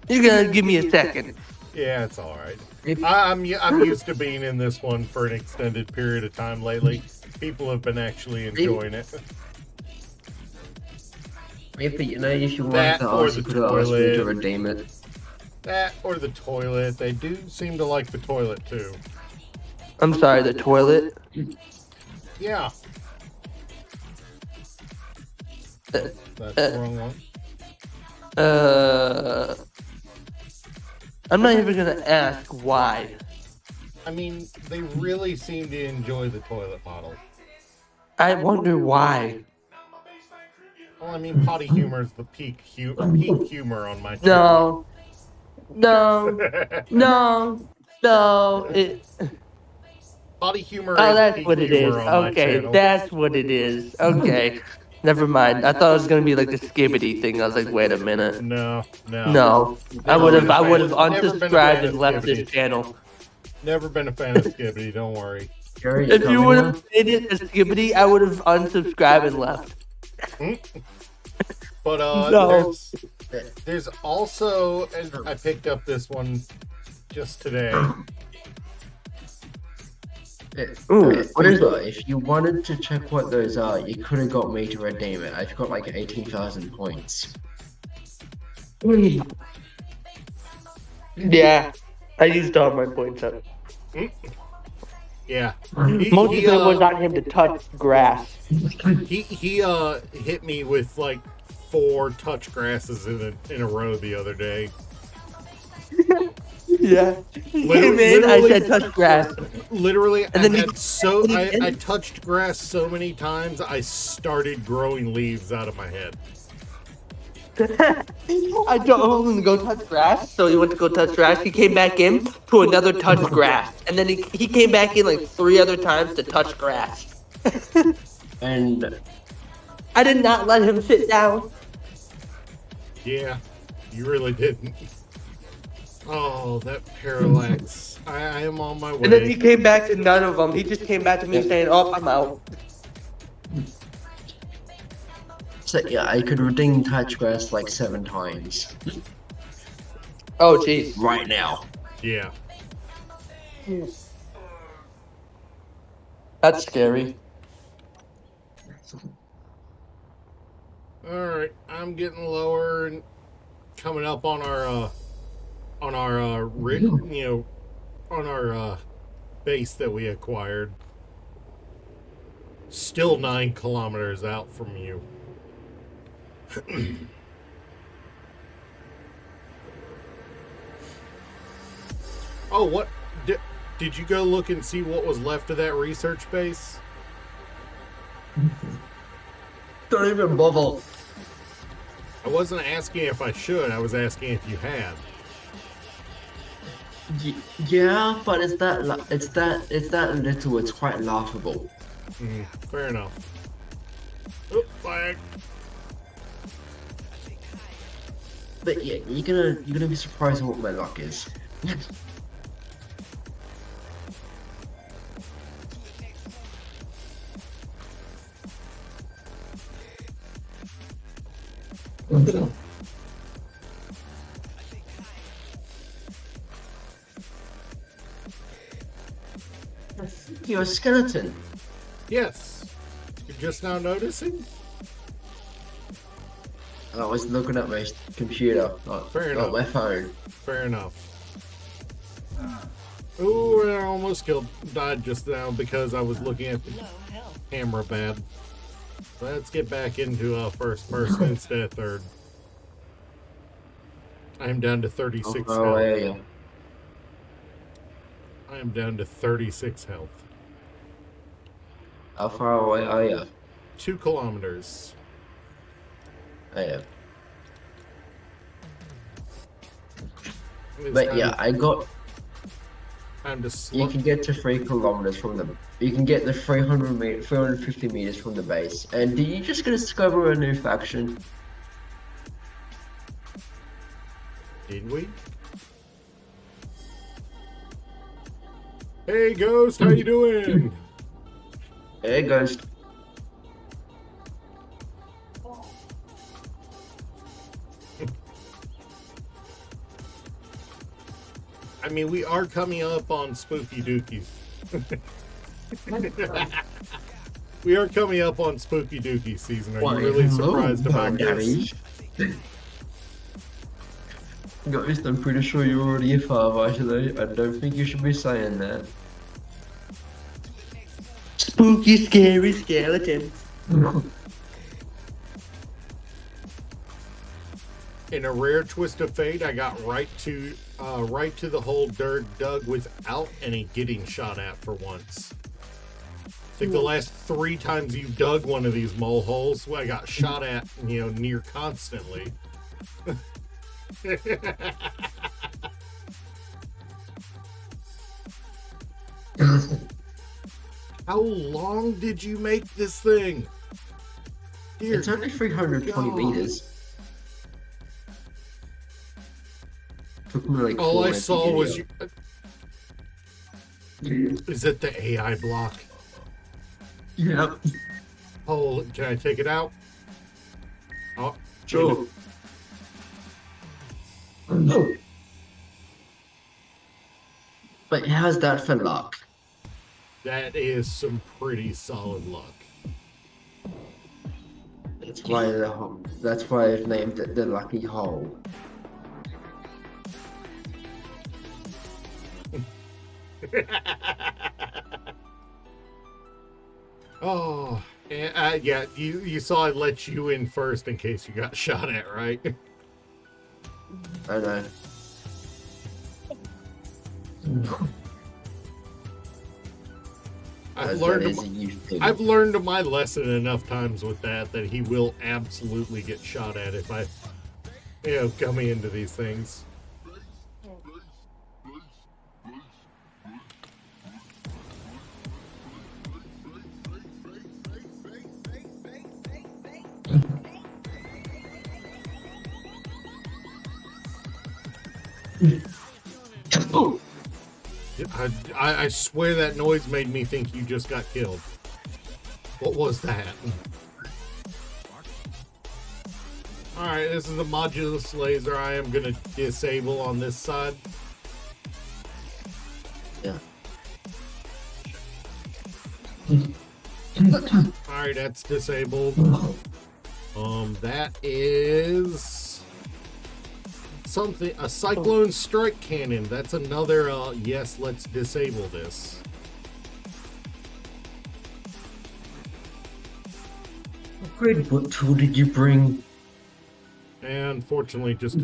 You're gonna give me a second. Yeah, it's all right. If- I'm used to being in this one for an extended period of time lately. People have been actually enjoying it. Maybe, you know, if you want That to or ask, the you could ask me to toilet. redeem it. That or the toilet. They do seem to like the toilet too. I'm sorry, the toilet. Yeah. Uh, That's the wrong one. I'm not even gonna ask why. I mean, they really seem to enjoy the toilet model. I wonder why. Well, I mean, potty humor is the peak humor on my channel. No, no. Potty humor Oh, is that's peak what it is. humor on my Okay, channel. that's what it is. Okay, never mind. I thought it was gonna be like the skibbity thing. I was like, wait a minute. No. No, I Never would have. been a I fan- would have never been a unsubscribed fan and of left this Skibbity. channel. Never been a fan of Skibbity, don't worry. Gary, If you coming would now? have made it a skibbity, I would have unsubscribed and left. But No. there's also, and I picked up this one just today. Ooh, what is Uber, if you wanted to check what those are, you could have got me to redeem it. I've got like 18,000 points. Yeah, I used all my points up. Yeah. Most of it was on him to touch grass. He hit me with like 4 touch grasses in a row the other day. Yeah. He came in, I Literally- said touch grass. Literally, And then I touched grass so many times I started growing leaves out of my head. I told him to go touch grass, so he went to go touch grass. He came back in to another touch grass. And then he came back in like 3 other times to touch grass. And I did not let him sit down. Yeah, you really didn't. Oh, that parallax. I am on my way. And then he came back to none of them. He just came back to me saying, oh, I'm out. so yeah, I could redeem touch grass like 7 times Oh, jeez. right now. Yeah. That's scary. Alright, I'm getting lower and coming up on our base that we acquired. Still 9 kilometers out from you. Oh, what? Did you go look and see what was left of that research base? Don't even bother. I wasn't asking if I should, I was asking if you had. Yeah, but it's that little. It's quite laughable. Fair enough. Oh, flag. But yeah, you're gonna be surprised at what my luck is. You're a skeleton. Yes. You're just now noticing? I was looking at my computer, Fair not enough. my phone. Fair enough. Ooh, I almost died just now because I was looking at the Low health. camera bad. Let's get back into first person instead of third. I am down to 36 Oh, health. yeah. I am down to 36 health. How far away are you? 2 kilometers. I am. It's But time- yeah, I got. time to You slow. can get to 3 kilometers from the. You can get the 350 meters from the base. And did you just discover a new faction? Did we? Hey, Ghost, how you doing? There it goes. I mean, we are coming up on Spooky Dookies. We are coming up on Spooky Dookie season. Are you really surprised about this? Ghost, I'm pretty sure you're already a father today. I don't think you should be saying that. Spooky, scary skeleton. In a rare twist of fate, I got right to the hole Dirk dug without any getting shot at for once. I think the last 3 times you dug one of these mole holes, I got shot at, near constantly. How long did you make this thing? Dear It's only 320 God. meters. Took me like All 4 I minutes to saw get was here. Is it the AI block? Yep. Oh, can I take it out? Oh, Sure. Oh. But how's that for luck? that is some pretty solid luck. That's why I've named it the Lucky Hole. Oh, and, yeah, you saw I let you in first in case you got shot at, right? I know. I've That learned is a huge thing. I've learned my lesson enough times with that he will absolutely get shot at if I, coming into these things. Oh, I swear that noise made me think you just got killed. What was that? Alright, this is a modulus laser I am going to disable on this side. yeah. Alright, that's disabled. That is something, a cyclone strike cannon. That's another, yes, let's disable this. What tool did you bring? And fortunately, just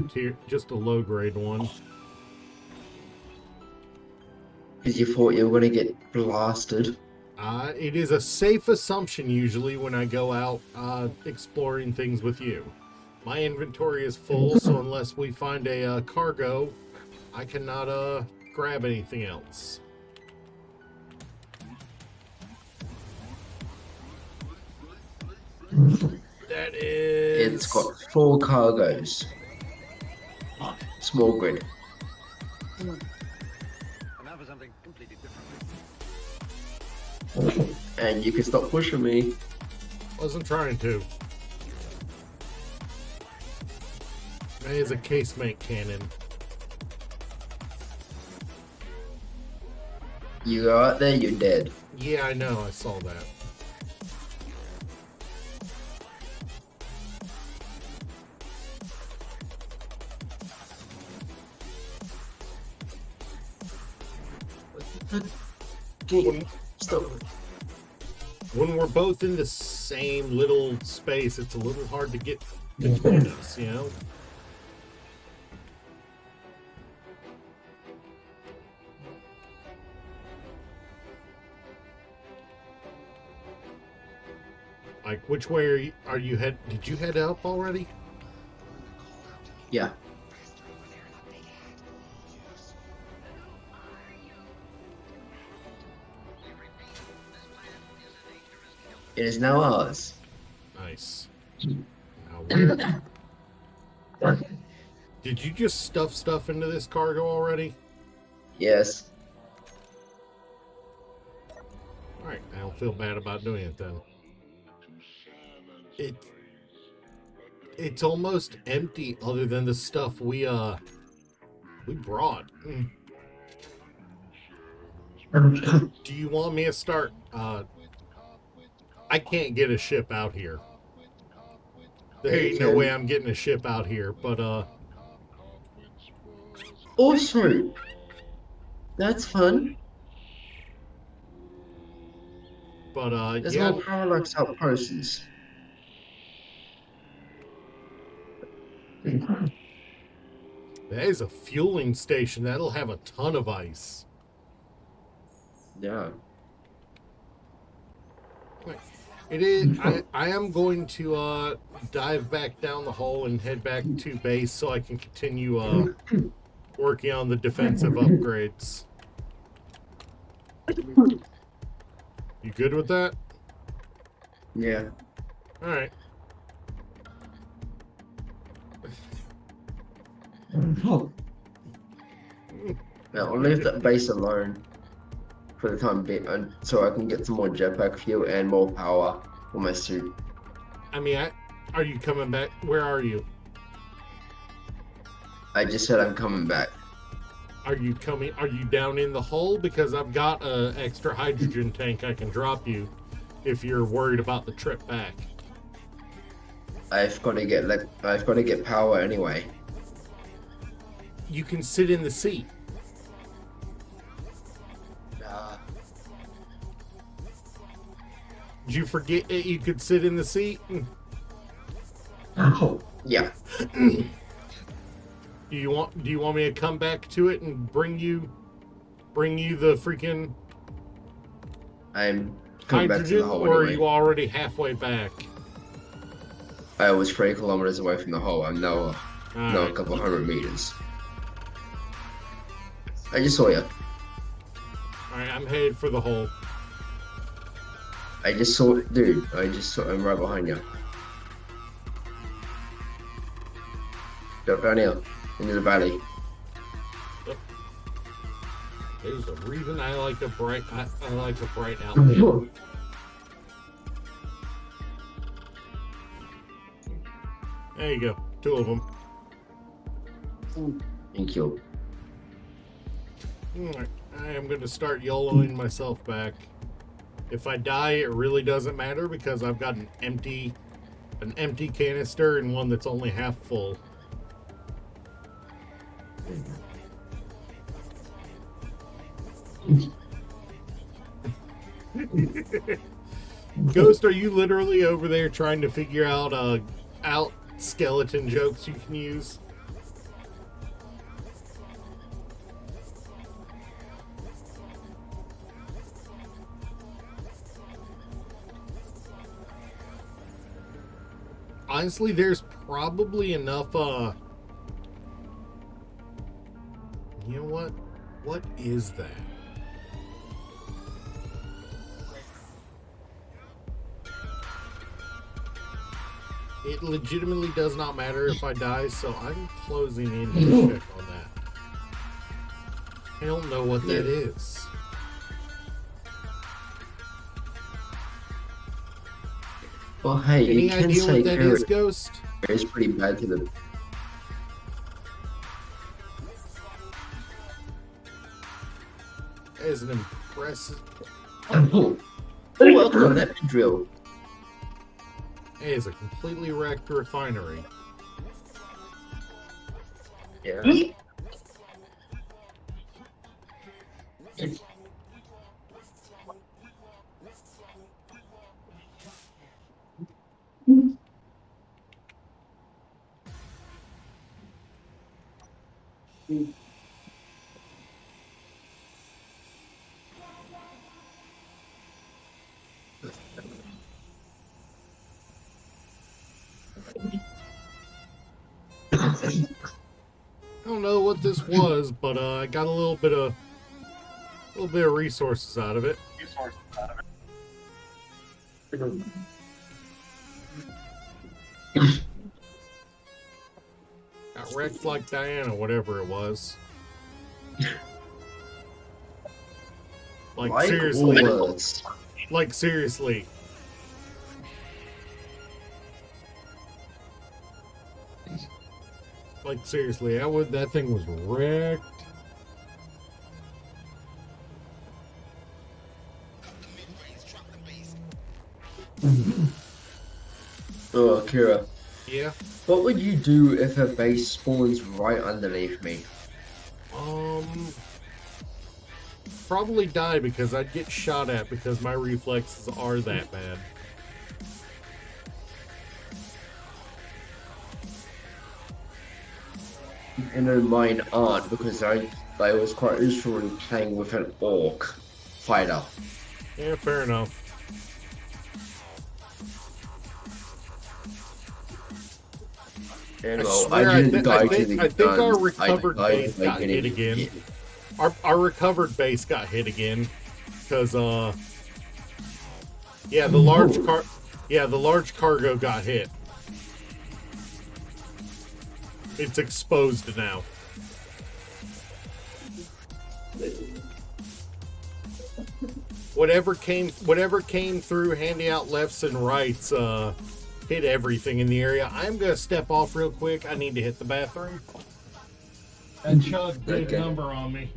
a low grade one. Because you thought you were gonna get blasted. It is a safe assumption usually when I go out exploring things with you. My inventory is full, so unless we find a cargo, I cannot grab anything else. That is... It's got 4 cargoes. Small grid. And now for something completely different. And you can stop pushing me. Wasn't trying to. That is a casemate cannon. You go out there, you're dead. Yeah, I know. I saw that. Stop. When we're both in the same little space, it's a little hard to get between us, you know? Like, which way are you head? Did you head up already? Yeah. It is now ours. Nice. Now where? Did you just stuff stuff into this cargo already? Yes. Alright, I don't feel bad about doing it then. It's almost empty other than the stuff we brought. Do you want me to start I can't get a ship out here. There ain't no way I'm getting a ship out here, but Also, that's fun. But There's yeah, more parallax outposts. that is a fueling station. That'll have a ton of ice. Yeah. It is. I am going to dive back down the hole and head back to base so I can continue working on the defensive upgrades. You good with that? Yeah. All right. Now I'll leave that base alone for the time being, so I can get some more jetpack fuel and more power for my suit. I mean, are you coming back? Where are you? I just said I'm coming back. Are you coming? Are you down in the hole? Because I've got a extra hydrogen tank I can drop you if you're worried about the trip back. I've got to get power anyway. You can sit in the seat. Did you forget that you could sit in the seat? Oh, yeah. Do you want me to come back to it and bring you the freaking I'm coming back to the hydrogen, hole or are anyway. you already halfway back? I was 3 kilometers away from the hole. I'm now a Alright. couple hundred meters. I just saw you. Alright, I'm headed for the hole. I just saw, dude. I'm right behind you. Drop down here into the valley. There's a reason I like a bright outfit. There you go, 2 of them. Thank you. Alright, I am going to start YOLOing myself back. If I die, it really doesn't matter because I've got an empty canister and one that's only half full. Ghost, are you literally over there trying to figure out skeleton jokes you can use? Honestly, there's probably enough, you know what? What is that? It legitimately does not matter if I die, so I'm closing in to check on that. I don't know what that is. Well, hey, Any you can idea say what that courier is, Ghost? is pretty bad to them. That is an impressive. Oh, welcome, that drill. It is a completely wrecked refinery. Yeah. I don't know what this was, but I got a little bit of resources out of it. Got wrecked like Diana, whatever it was. Like seriously, Words. like seriously. Like seriously, that thing was wrecked. Oh, Kira. Yeah. What would you do if a base spawns right underneath me? probably die because I'd get shot at because my reflexes are that bad. And then mine aren't because I was quite useful in playing with an orc fighter. Yeah, fair enough. And I well, swear, I didn't die to the I think our guns. recovered I died base by got hit getting again. hit. Our recovered base got hit again because yeah, the large cargo got hit. It's exposed now. Whatever came through handing out lefts and rights hit everything in the area. I'm gonna step off real quick. I need to hit the bathroom. That chug big Okay. number on me.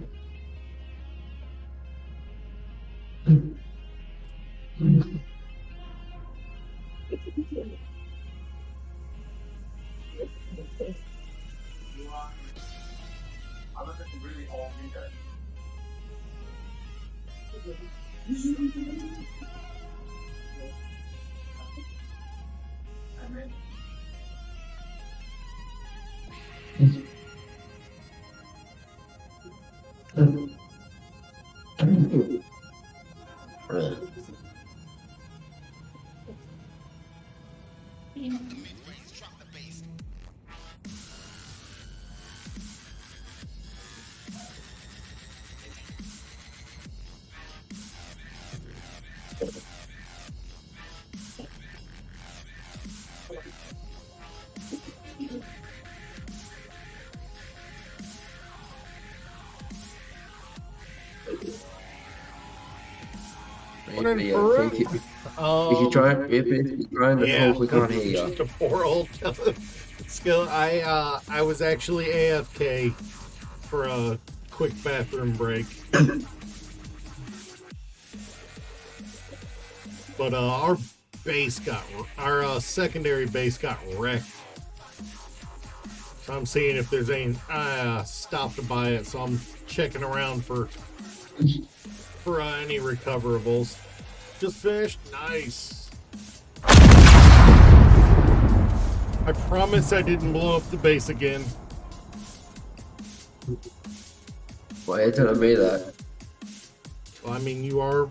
Maybe, if you try to Yeah, talk, we can't hear you. the poor old skill. I was actually AFK for a quick bathroom break. But our secondary base got wrecked. So I'm seeing if there's any stopped to buy it. So I'm checking around for any recoverables. Just finished. Nice. I promise I didn't blow up the base again. Why are you telling me that? Well, I mean, you are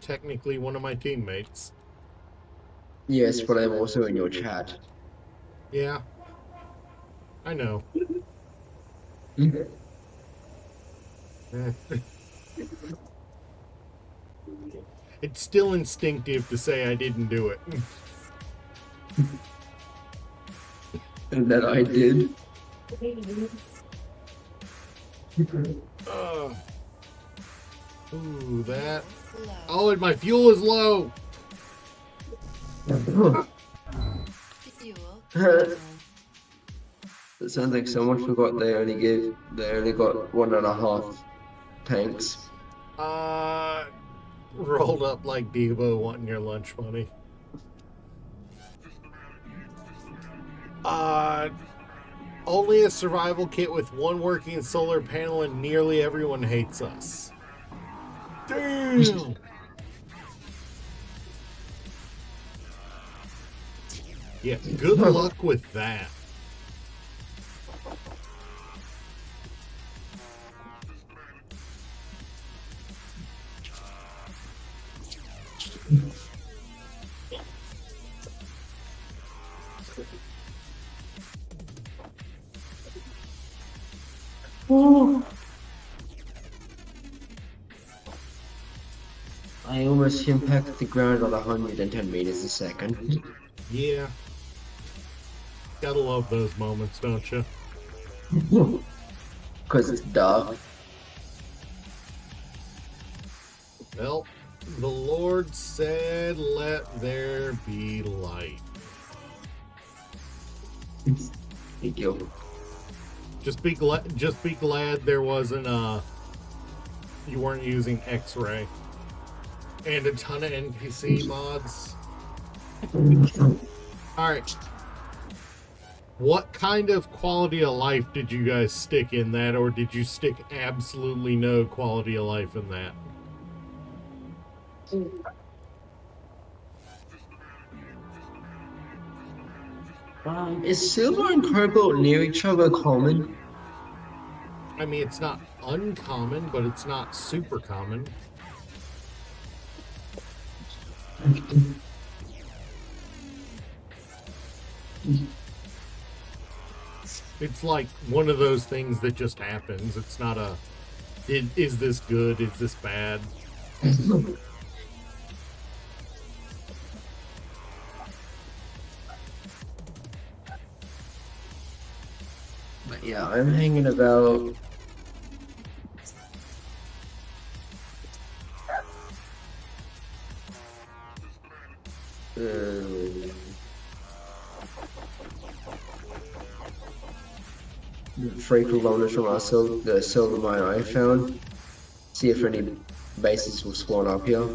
technically one of my teammates. Yes, but I'm also in your chat. Yeah, I know. It's still instinctive to say I didn't do it. And that I did. Ooh, that. Slow. Oh, and my fuel is low. Fuel. It sounds like someone forgot they only got 1.5 tanks. Rolled up like Debo wanting your lunch money. Only a survival kit with one working solar panel and nearly everyone hates us. Damn! Yeah, good luck with that. I almost impacted the ground at 110 meters a second. Yeah. Gotta love those moments, don't you? Because it's dark. Well, the Lord said, "Let there be light." Thank you. Just be glad there wasn't you weren't using X-ray and a ton of NPC mods. All right, What kind of quality of life did you guys stick in that, or did you stick absolutely no quality of life in that? Is silver and cobalt near each other common? I mean, it's not uncommon, but it's not super common. It's like one of those things that just happens. It's not a, is this good? Is this bad? But yeah, I'm hanging about. Um, 3 kilometers from the silver mine I found. See if any bases will spawn up here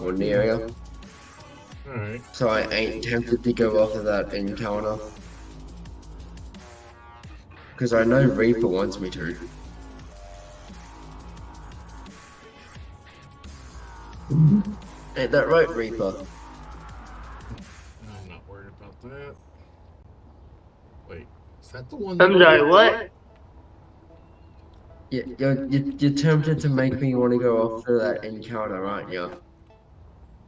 or near here. Alright. So I ain't tempted to go off of that encounter. Because I know Reaper wants me to. Ain't that right, Reaper? I'm not worried about that. Wait, is that the one? I'm sorry, what? You're tempted to make me want to go after that encounter, aren't you?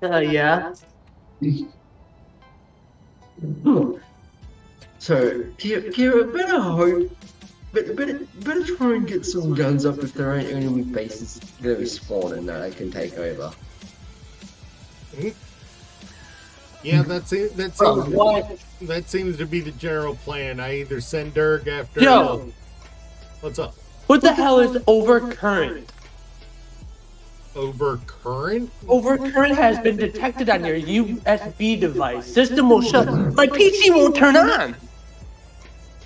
Yeah. So, Kira, better hope. Better try and get some guns up if there ain't enemy bases gonna be spawning that I can take over. Yeah, that's it. That seems to be the general plan. I either send Dirk after. Yo! What's up? What the hell is overcurrent? Overcurrent? Overcurrent has been detected on your USB device. System will shut. My PC won't turn on.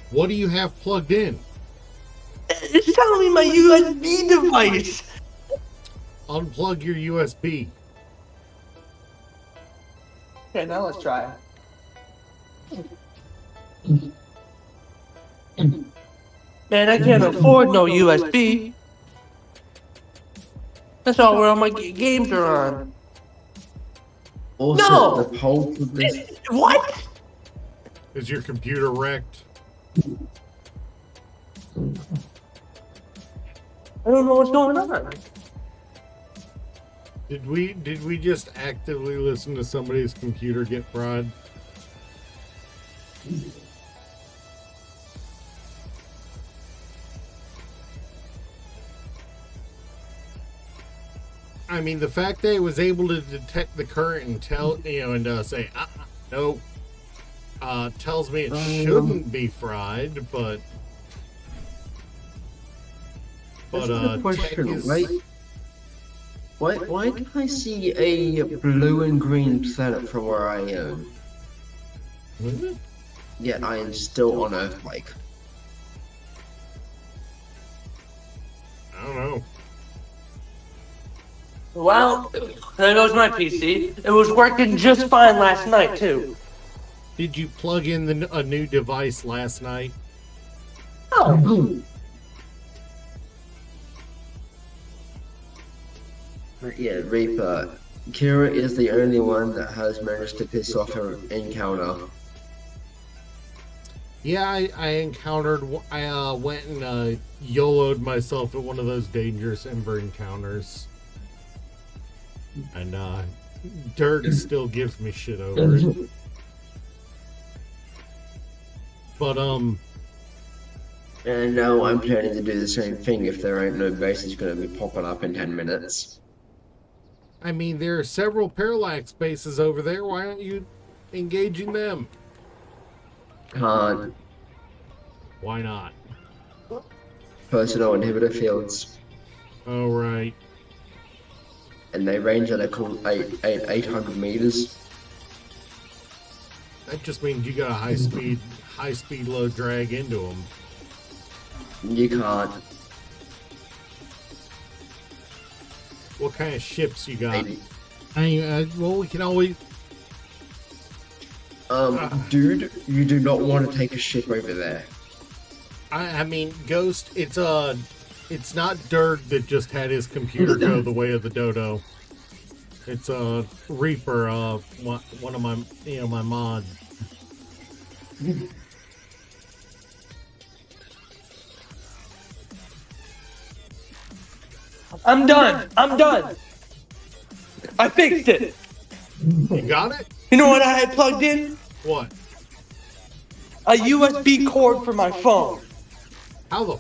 What do you have plugged in? It's telling me my USB device. Unplug your USB. Okay, now let's try. Man, I can't afford no USB. That's all where all my games are on. Also, No! the poll for this. What? Is your computer wrecked? I don't know what's going on. Did we just actively listen to somebody's computer get fried? I mean, the fact that it was able to detect the current and tell, and say, no, tells me it shouldn't be fried, but That's the tech question, is, right? Why can I see a blue and green planet from where I am? Yet I am still on Earth, like. I don't know. Well, there goes my PC. It was working just fine last night, too. Did you plug in a new device last night? Oh. But yeah, Reaper. Kira is the only one that has managed to piss off her encounter. Yeah, I encountered. I went and YOLO'd myself at one of those dangerous Ember encounters, and Dirk still gives me shit over it. But And now I'm planning to do the same thing if there ain't no bases gonna be popping up in 10 minutes. I mean, there are several parallax bases over there. Why aren't you engaging them? Can't. Why not? Personal inhibitor fields. Oh, right. And they range at a cool 800 meters. That just means you got a high speed, low drag into them. You can't. What kind of ships you got? Maybe. Well, we can always. Dude, you do not want to take a ship over there. I mean, Ghost, it's not Dirk that just had his computer go the way of the dodo. It's Reaper, one of my my mods. I'm done. I'm done. I fixed it. You got it? You know what I had plugged in? What? A USB cord for my phone. How the?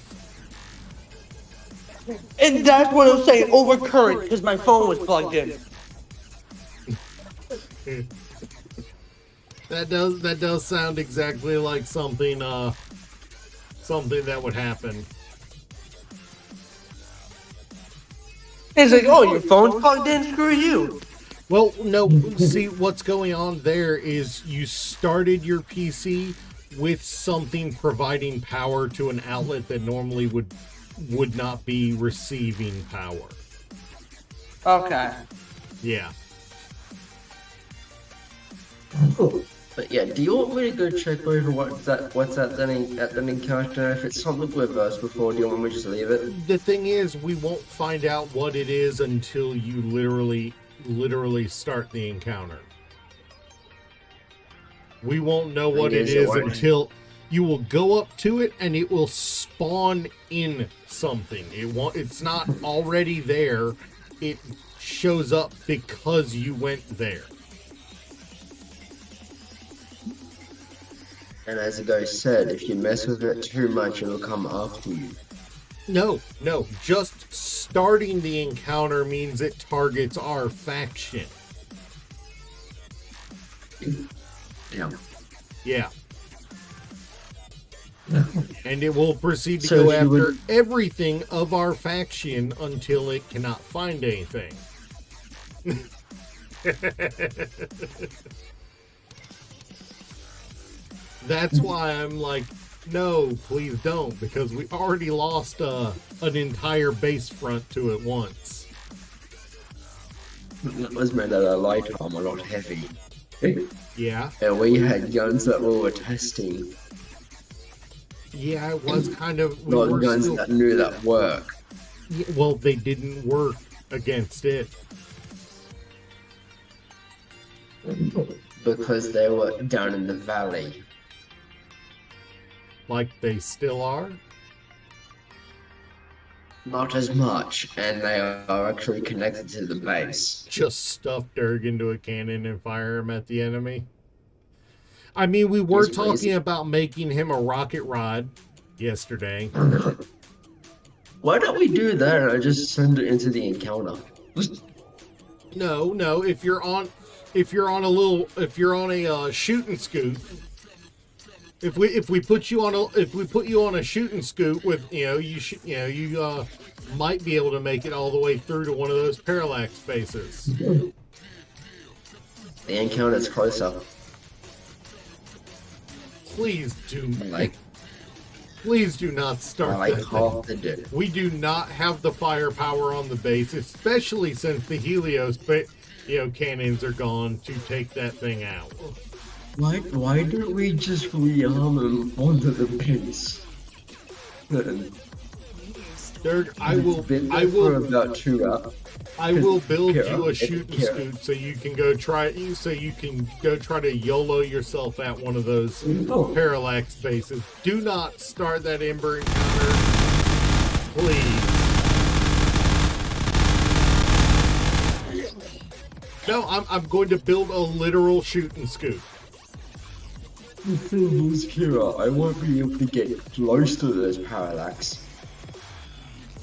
And that's what I was saying, overcurrent, because my phone was plugged in. That does sound exactly like something something that would happen. It's like, oh, your phone's plugged in, screw you. Well, no, see, what's going on there is you started your PC with something providing power to an outlet that normally would not be receiving power. Okay. Yeah. But yeah, do you want me to go check over what's that at the encounter? If it's something we've versed before, do you want me to just leave it? The thing is, we won't find out what it is until you literally start the encounter. We won't know what it is until you will go up to it and it will spawn in something. It's not already there. It shows up because you went there. And as the ghost said, if you mess with it too much, it'll come after you. No. Just starting the encounter means it targets our faction. Yeah. Yeah. And it will proceed to So go if you after everything of our faction until it cannot find anything. That's why I'm like, no, please don't, because we already lost an entire base front to it once. It was made out of light armor, not heavy. Yeah, And we had guns that we were testing, yeah, it was kind of. We not were guns still, that knew that work. well, they didn't work against it. Because they were down in the valley. Like they still are. Not as much, and they are actually connected to the base. Just stuff Durg into a cannon and fire him at the enemy. I mean, we were He's talking crazy. about making him a rocket rod yesterday. Why don't we do that and I just send it into the encounter? No. If you're on a shooting scoot, if we put you on a shooting scoot with you might be able to make it all the way through to one of those parallax bases. The encounter's closer. Please do Like, not start like that half thing. the day. We do not have the firepower on the base, especially since the Helios cannons are gone to take that thing out. Why don't we just rearm them onto the base? Dirk, I Been there for about 2 hours. I will build Kira, you a it's shooting Kira. scoot so you can go try to YOLO yourself at one of those parallax bases. Do not start that Ember encounter, please. No, I'm going to build a literal shooting scoot. The thing is, Kira, I won't be able to get close to those parallax.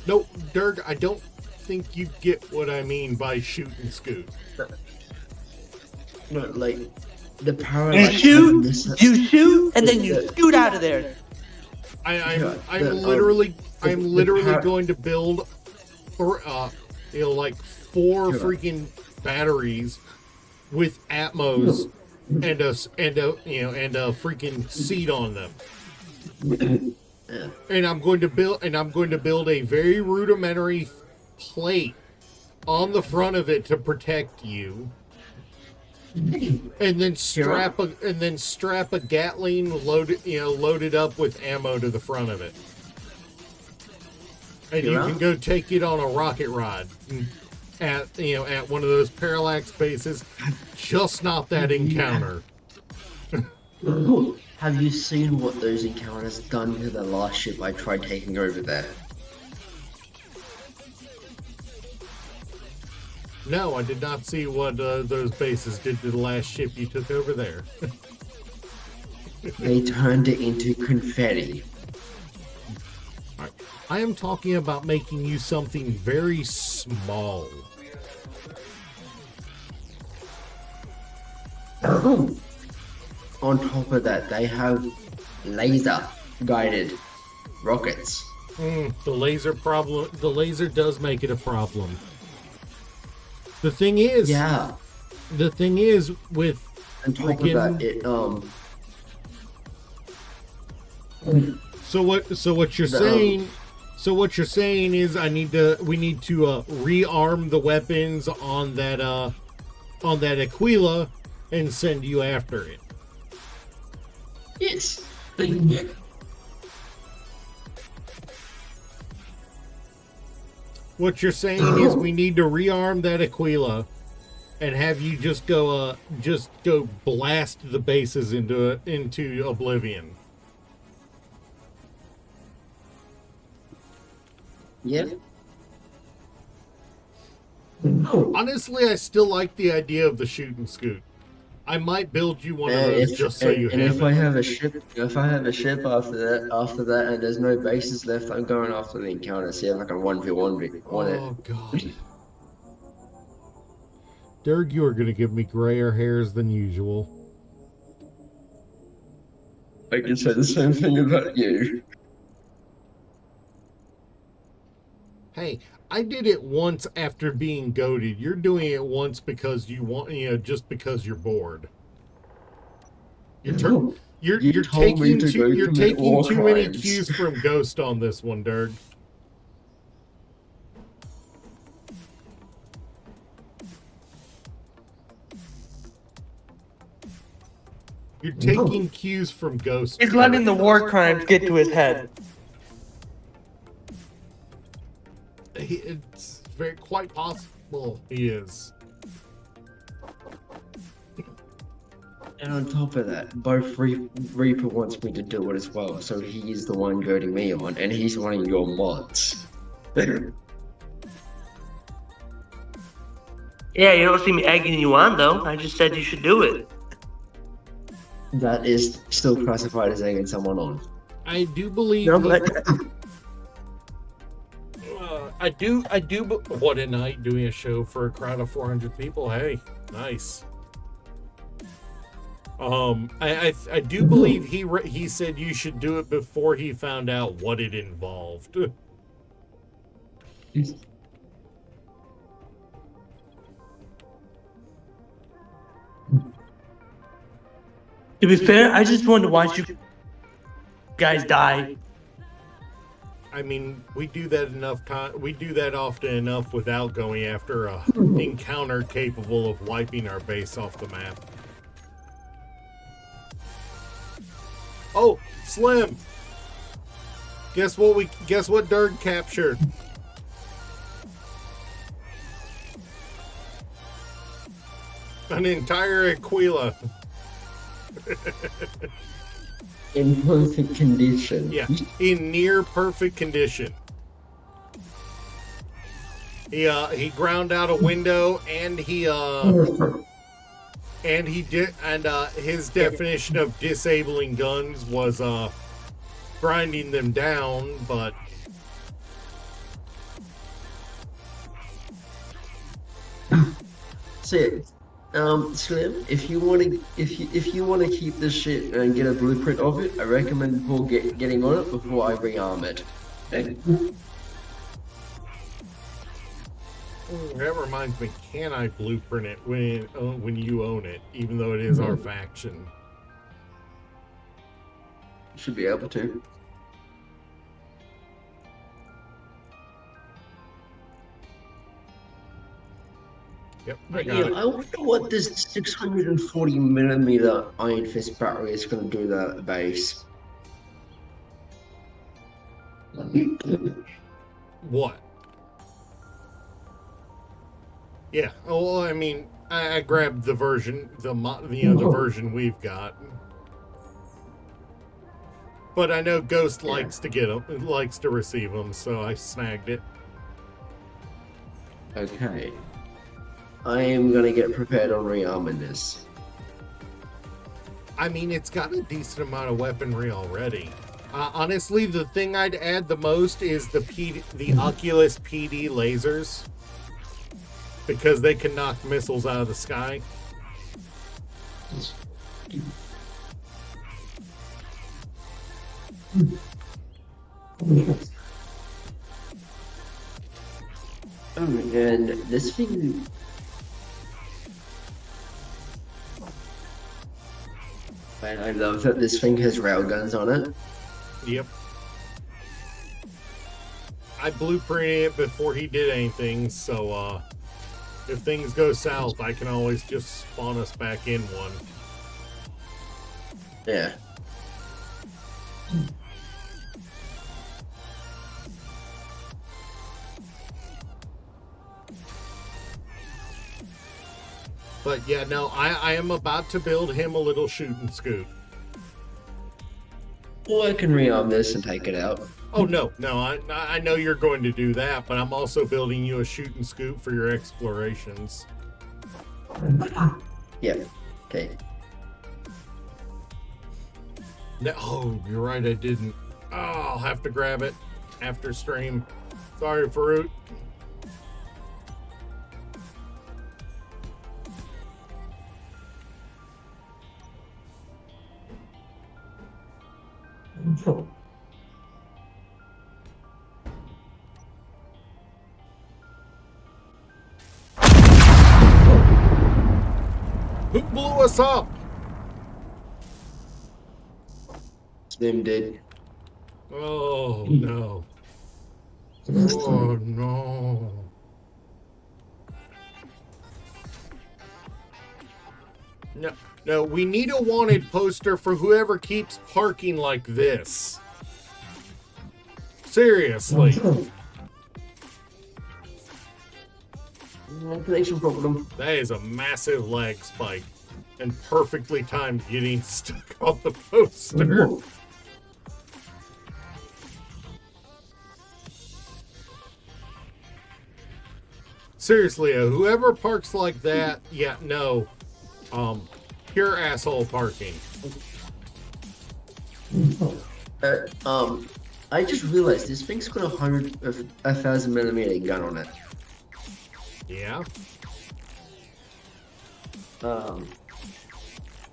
No, Dirk, I don't think you get what I mean by shooting scoot. No, like, the You parallax... shoot, and then you scoot out of there. I'm literally the going to build four Sure. freaking batteries with Atmos and a freaking seat on them. Yeah. And I'm going to build a very rudimentary plate on the front of it to protect you. and then strap a Gatling loaded up with ammo to the front of it, and you Hero? can go take it on a rocket rod at one of those parallax bases. Just not that encounter. Have you seen what those encounters done to the last ship I tried taking over there? No, I did not see what those bases did to the last ship you took over there. They turned it into confetti. I am talking about making you something very small. On top of that, they have laser guided rockets. The laser does make it a problem. The thing is, Yeah. with On top of that, it so what you're saying. So what you're saying is we need to rearm the weapons on that Aquila and send you after it. yes. What you're saying is we need to rearm that Aquila and have you just go blast the bases into oblivion. Yep. Honestly, I still like the idea of the shoot and scoot. I might build you one of those just so you have if it. I have a ship, after that, and there's no bases left, I'm going after the encounter. See if I can 1v1 Oh god. Derg, you are gonna give me grayer hairs than usual. I can say the same thing about you. Hey, I did it once after being goaded. You're doing it once because you want, just because you're bored. You're You told me to go commit taking war too many crimes. cues from Ghost on this one, Derg. You're taking cues from Ghost. He's letting the war crimes get to his head. It's very quite possible he is. And on top of that, both Reaper wants me to do it as well, so he is the one goading me on, and he's one of your mods. Yeah, you don't see me egging you on though. I just said you should do it. That is still classified as egging someone on. I do believe. No, but I do. What a night doing a show for a crowd of 400 people. Hey, nice. I do believe he said you should do it before he found out what it involved. to be fair, I just wanted to watch you guys die. I mean, we do that enough time. We do that often enough without going after a encounter capable of wiping our base off the map. Oh, Slim. Guess what Dirk captured? An entire Aquila. In perfect condition. Yeah, in near perfect condition. He ground out a window and his definition of disabling guns was grinding them down, but So, Slim, if you want to keep this shit and get a blueprint of it, I recommend getting on it before I rearm it. that reminds me, can I blueprint it when you own it, even though it is our faction? Should be able to. Yep, I But got yeah, it. I wonder what this 640 millimeter Iron Fist battery is going to do to the base. What? Yeah. Oh, well, I mean, I grabbed the version, the version we've got. But I know Ghost Yeah. likes to get them, likes to receive them, so I snagged it. Okay. I am going to get prepared on rearming this. I mean, it's got a decent amount of weaponry already. Honestly, the thing I'd add the most is the Oculus PD lasers, because they can knock missiles out of the sky. And this thing. And I love that this thing has railguns on it. Yep. I blueprinted it before he did anything, so if things go south, I can always just spawn us back in one. Yeah. But yeah, no, I am about to build him a little shooting scoop. Or I can rearm this and take it out. Oh no, I know you're going to do that, but I'm also building you a shooting scoop for your explorations. Yeah. Okay. No, oh, you're right, I didn't. Oh, I'll have to grab it after stream. Sorry, Farouk. Who blew us up? Slim did. Oh no. Oh no. No, no, we need a wanted poster for whoever keeps parking like this. Seriously. Connection problem. That is a massive lag spike and perfectly timed getting stuck on the poster. Seriously, whoever parks like that, yeah, no. Pure asshole parking. I just realized this thing's got a 1,000 millimeter gun on it. Yeah.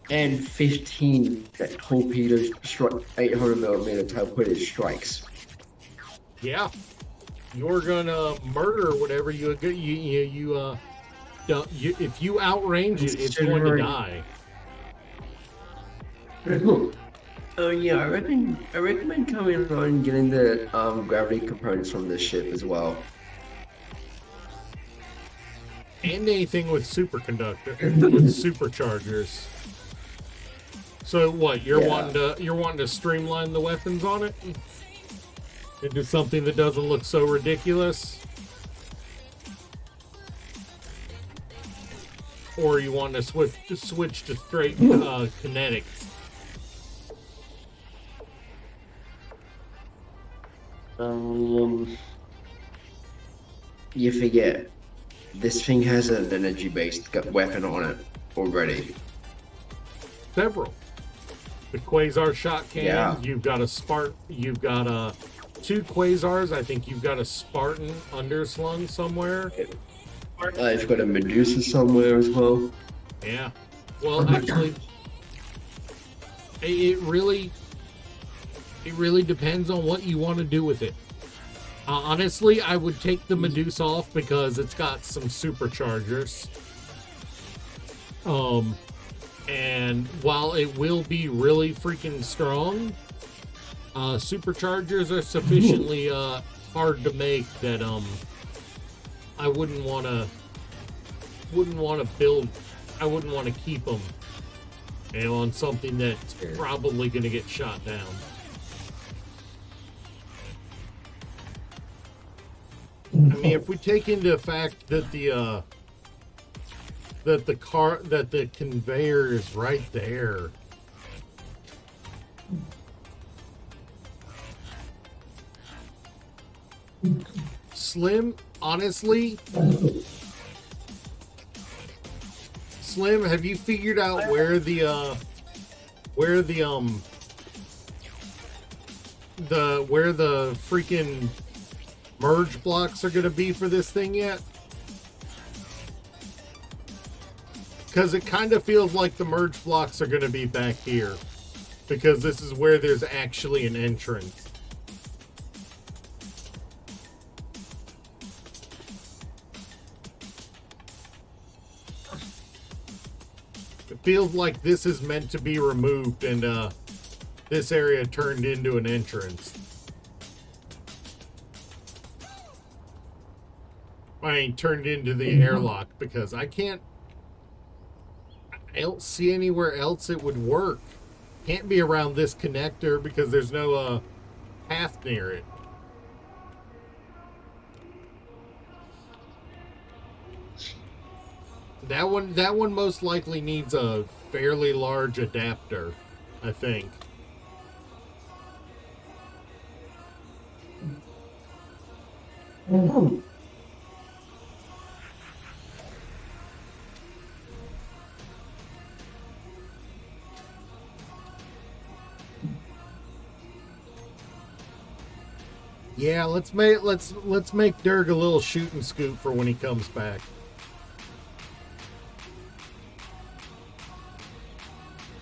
And 15 that torpedoes, 800 millimeter torpedo strikes. Yeah. You're gonna murder whatever if you outrange it, it's going to die. Oh yeah, I recommend coming on and getting the gravity components from this ship as well. And anything with with superchargers. So what, you're wanting to streamline the weapons on it? Into something that doesn't look so ridiculous? Or you want to switch to straight kinetics? You forget, this thing has an energy-based weapon on it already. Several. The Quasar shot cannon. Yeah. You've got two Quasars. I think you've got a Spartan underslung somewhere. I've got a Medusa somewhere as well. Yeah. Well, actually, it really depends on what you want to do with it. Honestly, I would take the Medusa off because it's got some superchargers. And while it will be really freaking strong, superchargers are sufficiently hard to make that I wouldn't want to wouldn't want to build. I wouldn't want to keep them, on something that's probably going to get shot down. I mean, if we take into effect that the conveyor is right there. Slim, honestly, Slim, have you figured out where the freaking merge blocks are gonna be for this thing yet? Because it kind of feels like the merge blocks are gonna be back here, because this is where there's actually an entrance. It feels like this is meant to be removed and this area turned into an entrance. I mean, turned into the airlock, because I don't see anywhere else it would work. Can't be around this connector because there's no path near it. That one most likely needs a fairly large adapter, I think. Yeah, let's make Durg a little shoot and scoot for when he comes back.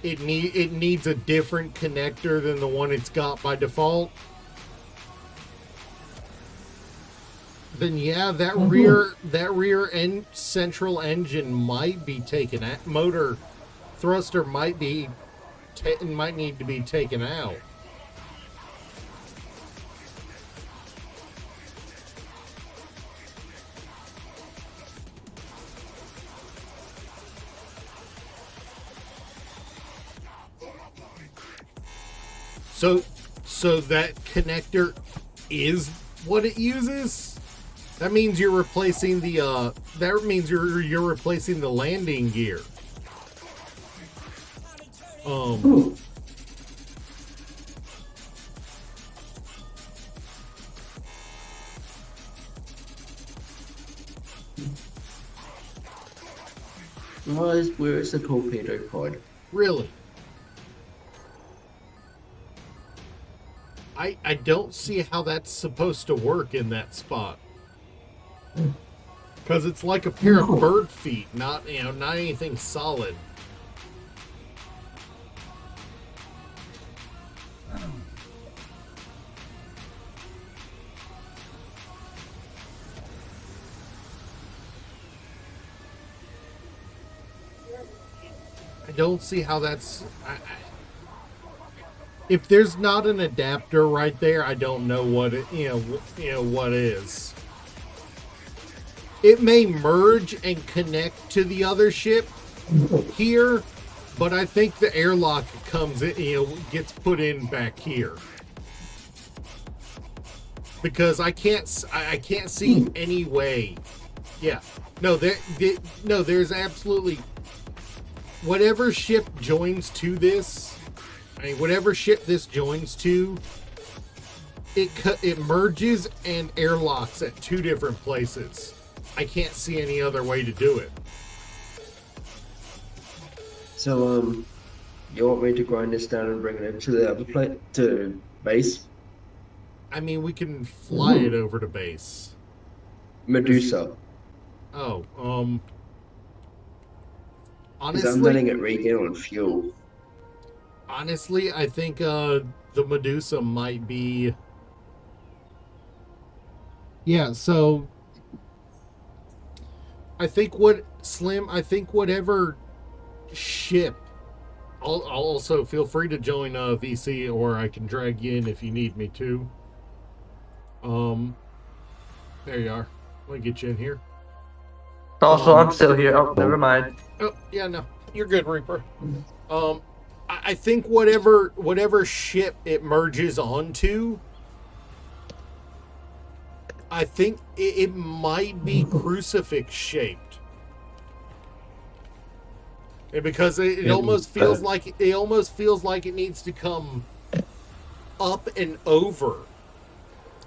It needs a different connector than the one it's got by default. Then yeah, that rear end central engine might be taken out. Motor thruster might need to be taken out. So that connector is what it uses? That means you're replacing the you're replacing the landing gear. Where's the torpedo pod? Really? I don't see how that's supposed to work in that spot. Because it's like a pair of bird feet, not anything solid. I don't see how that's... if there's not an adapter right there, I don't know what it, what is. It may merge and connect to the other ship here, but I think the airlock comes in, gets put in back here. Because I can't see any way. Yeah. No, there's absolutely... whatever ship joins to this, whatever ship this joins to, it merges and airlocks at two different places. I can't see any other way to do it. So, you want me to grind this down and bring it to the other to base? I mean, we can fly it over to base. Medusa. Oh, Because honestly, I'm letting it regain on fuel. honestly, I think the Medusa might be... Yeah, so I think whatever ship, I'll also feel free to join VC, or I can drag you in if you need me to. There you are. Let me get you in here. Also, I'm still here. Oh, never mind. Oh, yeah, no, you're good, Reaper. I think whatever ship it merges onto, I think it might be crucifix shaped. And because it almost feels like it needs to come up and over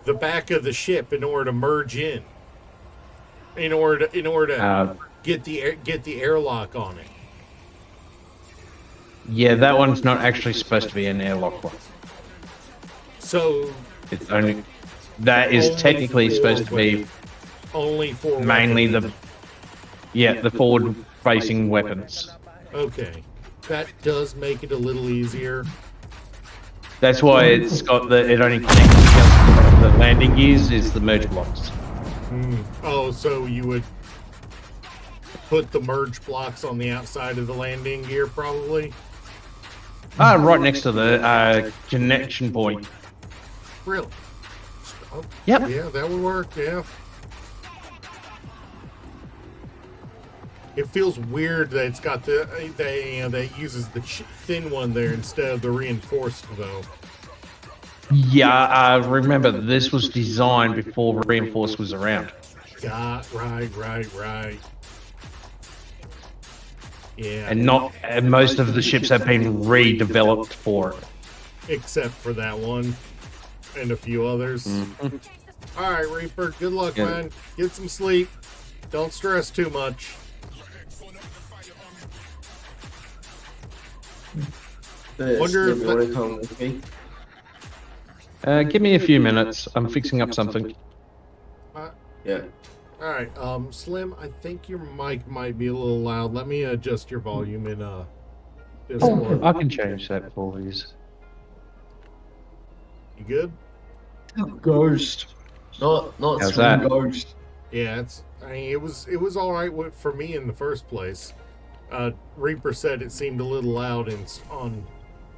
the back of the ship in order to merge in order to get the airlock on it. Yeah, that one's not actually supposed to be an airlock one. So It's only that is Only technically for supposed to be only for mainly weapons. the forward-facing weapons. Okay, that does make it a little easier. That's why it's got it only connects the landing gears is the merge blocks. Oh, so you would put the merge blocks on the outside of the landing gear, probably? Right next to the connection point. Really? Oh, Yep. yeah, that would work, yeah. It feels weird that it's got that uses the thin one there instead of the reinforced, though. Yeah, remember this was designed before reinforced was around. Right. Yeah. And most of the ships have been redeveloped for it. Except for that one and a few others. All right, Reaper, good luck, Yeah. man. Get some sleep. Don't stress too much. Wonder if you that- want to come with me? Give me a few minutes. I'm fixing up something. Yeah. All right, Slim, I think your mic might be a little loud. Let me adjust your volume in Discord. I can change that for you. You good? Ghost. Not How's Slim that? Ghost. Yeah, it was all right for me in the first place. Reaper said it seemed a little loud on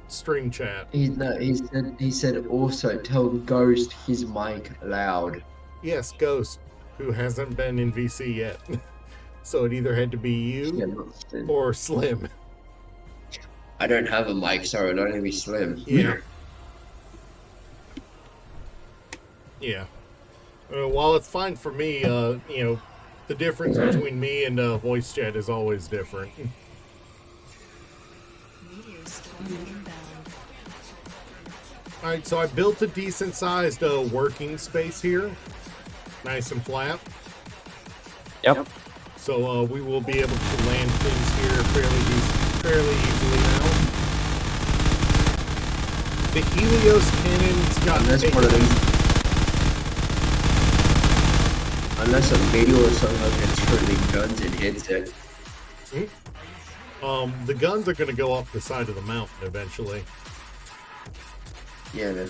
stream chat. He said also tell Ghost his mic loud. Yes, Ghost, who hasn't been in VC yet. So it either had to be Yeah, you not Slim. or Slim. I don't have a mic, so it'll only be Slim. Yeah. Yeah. While it's fine for me, the difference between me and voice chat is always different. Meteor storm inbound. All right, so I built a decent sized working space here, nice and flat. Yep. So we will be able to land things here fairly easily now. The Helios cannons got Unless taken- one of them. Unless a meteor somehow gets through the guns and hits it. The guns are going to go up the side of the mountain eventually. Yeah, then.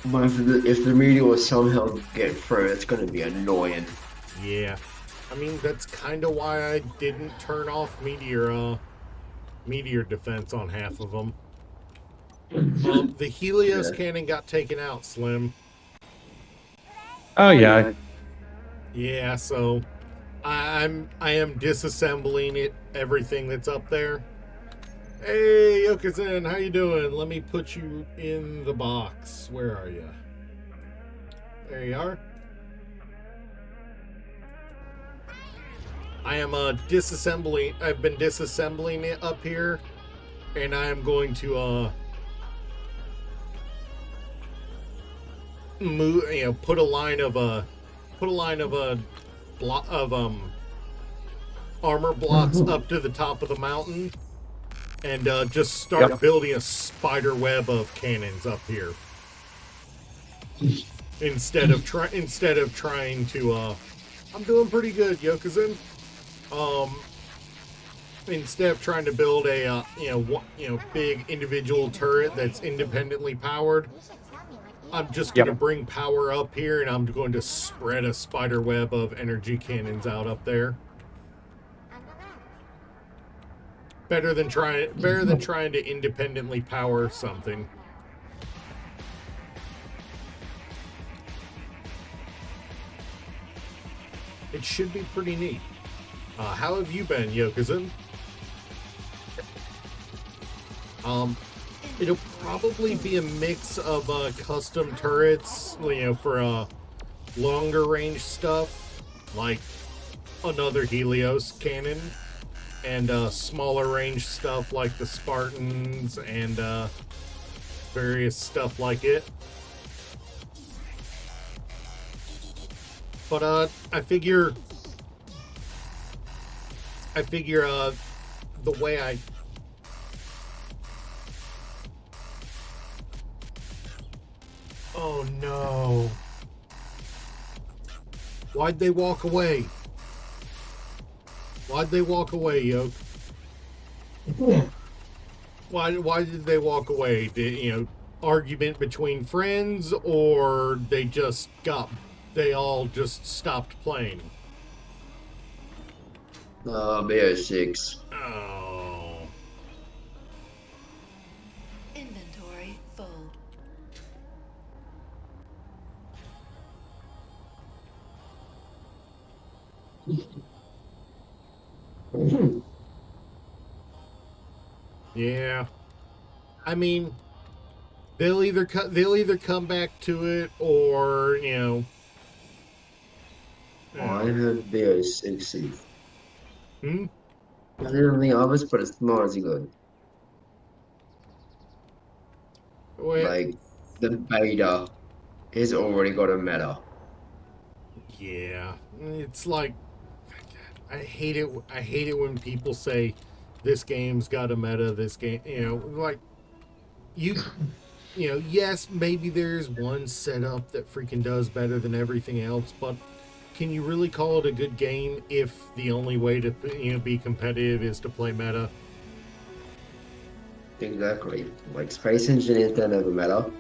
But if the meteor somehow get through, it's gonna be annoying. Yeah, I mean that's kind of why I didn't turn off meteor defense on half of them. The Helios Yeah. cannon got taken out, Slim. Oh yeah. Yeah, so I am disassembling everything that's up there. Hey, Yokozun, how you doing? Let me put you in the box. Where are you? There you are. I am disassembling. I've been disassembling it up here, and I am going to move. Put a line of armor blocks up to the top of the mountain, and just start building a spider web of cannons up here. Instead of trying to, I'm doing pretty good, Yokozun. Instead of trying to build a big individual turret that's independently powered, I'm just going to bring power up here, and I'm going to spread a spider web of energy cannons out up there. Better than trying to independently power something. It should be pretty neat. How have you been, Yokozun? It'll probably be a mix of custom turrets, for longer range stuff, like another Helios cannon, and smaller range stuff like the Spartans and various stuff like it. But I figure the way I Oh no. Why'd they walk away? Why'd they walk away, Yoke? Why did they walk away? Did, argument between friends, or they all just stopped playing? BO6. Oh. Inventory full. Yeah. I mean, they'll either come back to it, or I heard BO6. Hmm? I didn't think I was, but it's not as good. Wait, Like, the beta has already got a meta. yeah, it's like I hate it. I hate it when people say this game's got a meta. This game, like yes, maybe there's one setup that freaking does better than everything else, but can you really call it a good game if the only way to be competitive is to play meta? Exactly. Like, Space Engineers don't have a meta.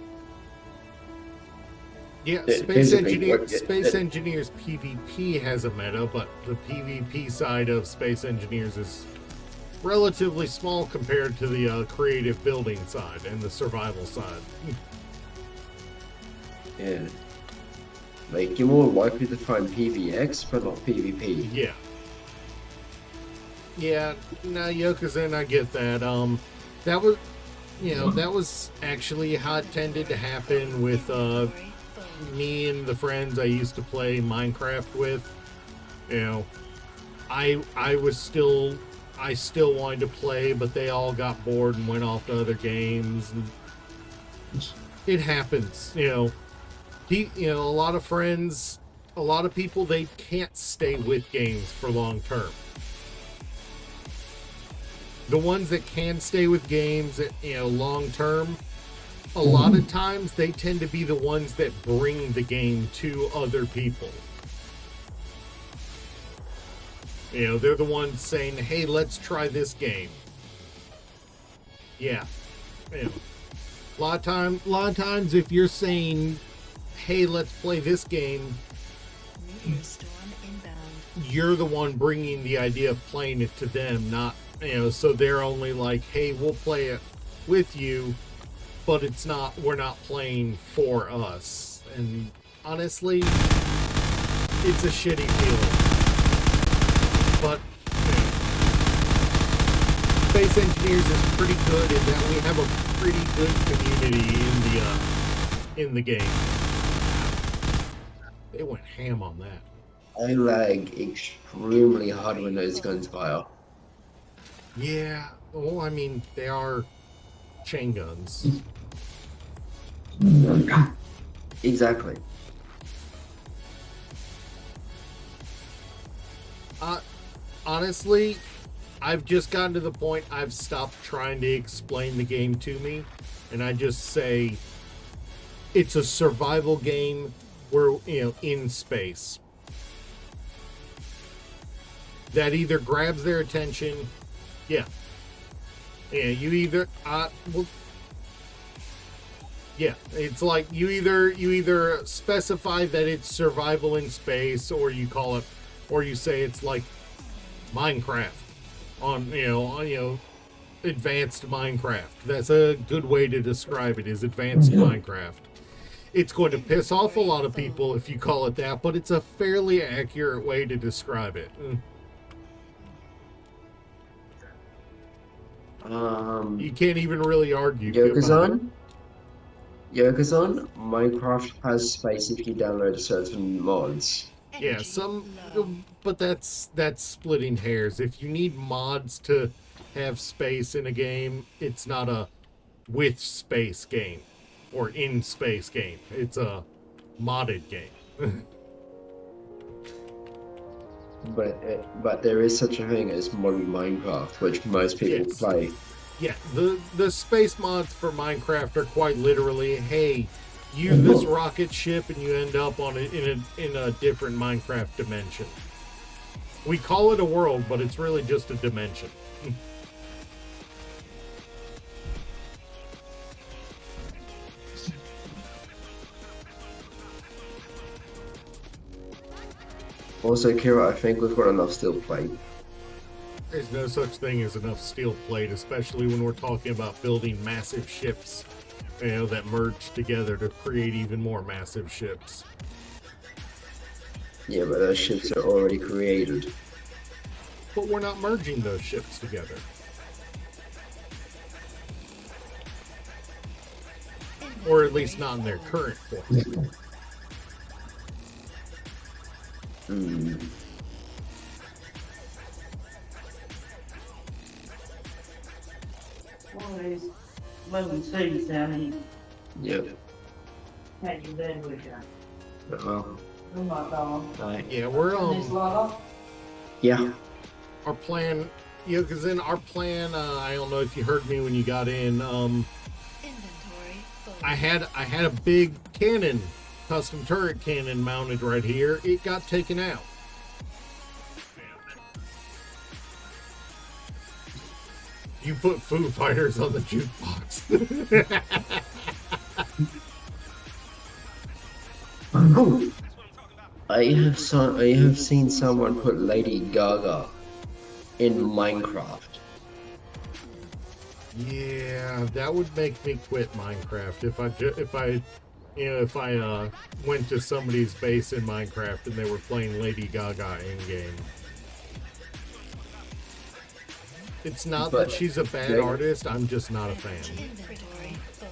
Yeah, Here's the thing, Space Engineers PvP has a meta, but the PvP side of Space Engineers is relatively small compared to the creative building side and the survival side. Yeah. Like, you're more likely to find PvX, but not PvP. Yeah. Yeah, no, Yokozun, I get that. That was actually how it tended to happen with Inventory full. me and the friends I used to play Minecraft with. I still wanted to play, but they all got bored and went off to other games. And it happens, a lot of friends, a lot of people, they can't stay with games for long term. The ones that can stay with games, long term, a lot of times they tend to be the ones that bring the game to other people. They're the ones saying, hey, let's try this game. Yeah. A lot of times if you're saying, hey, let's play this game, Meteor storm inbound. you're the one bringing the idea of playing it to them, not, so they're only like, hey, we'll play it with you, but we're not playing for us. And honestly, it's a shitty feeling. But Space Engineers is pretty good in that we have a pretty good community in the game. They went ham on that. I lag extremely hard when those guns fire. Yeah, well, I mean, they are chain guns. Exactly. Honestly, I've just gotten to the point I've stopped trying to explain the game to me, and I just say it's a survival game where, in space. That either grabs their attention, yeah, you either, yeah, it's like you either specify that it's survival in space, or you call it, or you say it's like Minecraft on advanced Minecraft. That's a good way to describe it, is advanced Minecraft. It's going to piss off a lot of people if you call it that, but it's a fairly accurate way to describe it. You can't even really argue about it. Yokozan, Minecraft has space if you download certain mods. Yeah, Energy some, low. but that's splitting hairs. If you need mods to have space in a game, it's not a with space game or in space game. It's a modded game. But there is such a thing as modern Minecraft, which most people Yes. play. Yeah, the space mods for Minecraft are quite literally, hey, use this rocket ship and you end up on it in a different Minecraft dimension. We call it a world, but it's really just a dimension. Also, Kira, I think we've got enough steel plate. There's no such thing as enough steel plate, especially when we're talking about building massive ships, that merge together to create even more massive ships. Yeah, but those ships are already created. But we're not merging those ships together. Or at least not in their current form. Hmm. One of these moving seats down here. Yep. Had you been with you? Oh. Oh my God. Yeah, we're Turn this light off? Yeah. our plan, because in our plan, I don't know if you heard me when you got in. Inventory full. I had a big cannon, custom turret cannon mounted right here. It got taken out. You put Foo Fighters on the jukebox. I have seen someone put Lady Gaga in Minecraft. Yeah, that would make me quit Minecraft if I went to somebody's base in Minecraft and they were playing Lady Gaga in game. It's not But that she's a bad they- artist. I'm just not a fan. Inventory full.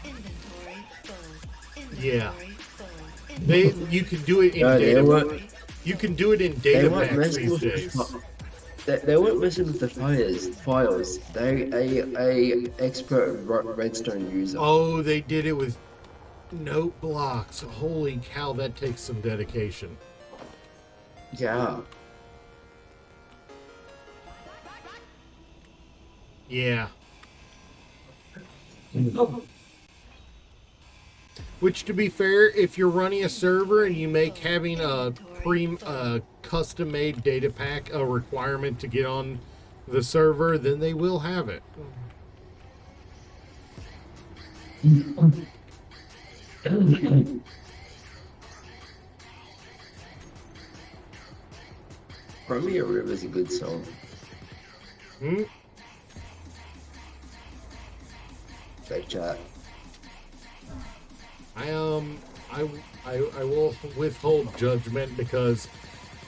Inventory full. Yeah. Inventory full. You can do it in No, they data. weren't. You can do it in They data weren't packs messing these with the days. they weren't messing with the files. They a expert redstone user. Oh, they did it with note blocks. Holy cow, that takes some dedication. Yeah. Yeah. Which, to be fair, if you're running a server and you make having a custom-made data pack a requirement to get on the server, then they will have it. Romeo River is a good song. Hmm? Fake chat. I will withhold judgment because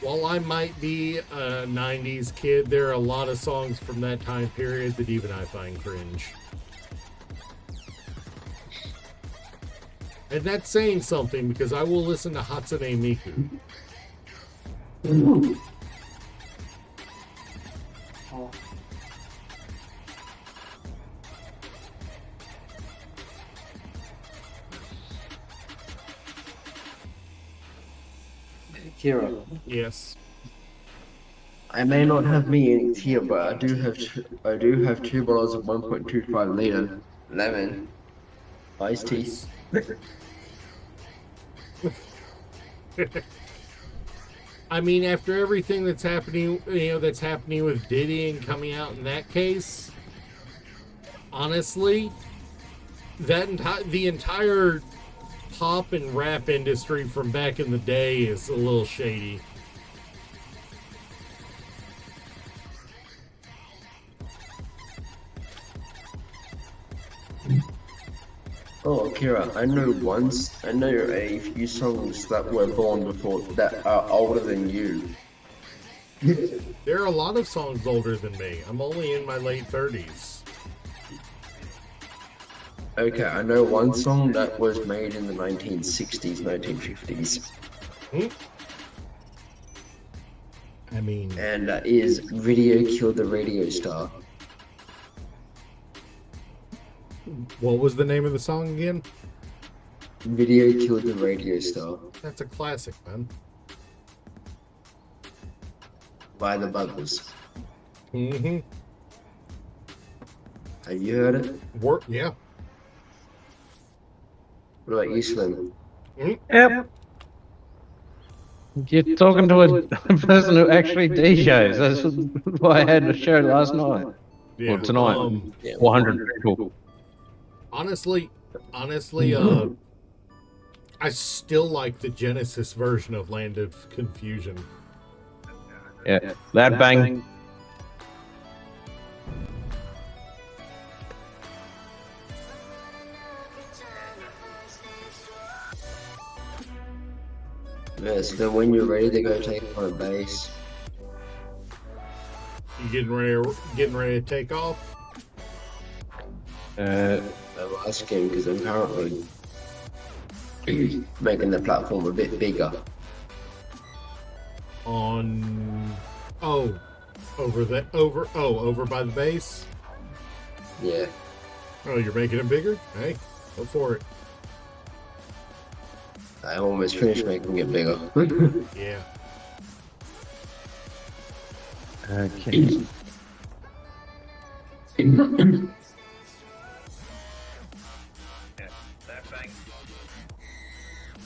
while I might be a 90s kid, there are a lot of songs from that time period that even I find cringe. And that's saying something because I will listen to Hatsune Miku. Kira, Yes. I may not have me in here, but I do have two bottles of 1.25 liter lemon iced tea. I mean, after everything that's happening, that's happening with Diddy and coming out in that case, honestly, the entire pop and rap industry from back in the day is a little shady. Oh, Kira, I know a few songs that were born before that are older than you. There are a lot of songs older than me. I'm only in my late 30s. Okay, I know one song that was made in the 1960s, 1950s, I mean, and that is Video Killed the Radio Star. what was the name of the song again? Video Killed the Radio Star That's a classic, man. by the Buggles. Mm-hmm. Have you heard it? Yeah. What about you, Slim? Yep. You're talking to a person who actually DJs. That's why I had a show last night. Yeah. Well, tonight. Yeah, 400 people. Honestly, I still like the Genesis version of Land of Confusion. Yeah. Loud bang. Yeah, so when you're ready to go take on a base, You getting ready to take off? I'm asking because I'm currently making the platform a bit bigger. On over by the base. Yeah. Oh, you're making it bigger? Hey, go for it. I almost finished making it bigger. Yeah. Okay.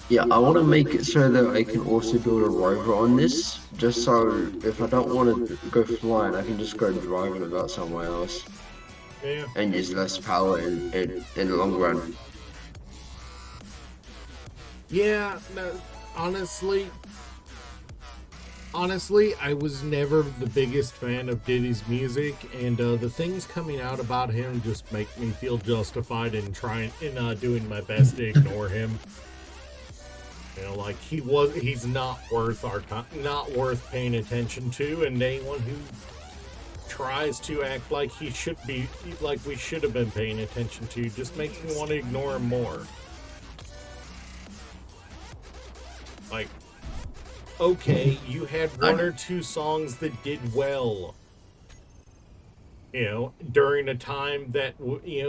Yeah, I want to make it so that I can also build a rover on this, just so if I don't want to go flying, I can just go driving about somewhere else Yeah. and use less power in the long run. Yeah, no, honestly, I was never the biggest fan of Diddy's music, and the things coming out about him just make me feel justified in doing my best to ignore him. You know, like he's not worth our time, not worth paying attention to, and anyone who tries to act like he should be, like we should have been paying attention to, just makes me want to ignore him more. Like, okay, you had one or two songs that did well, you know, during a time that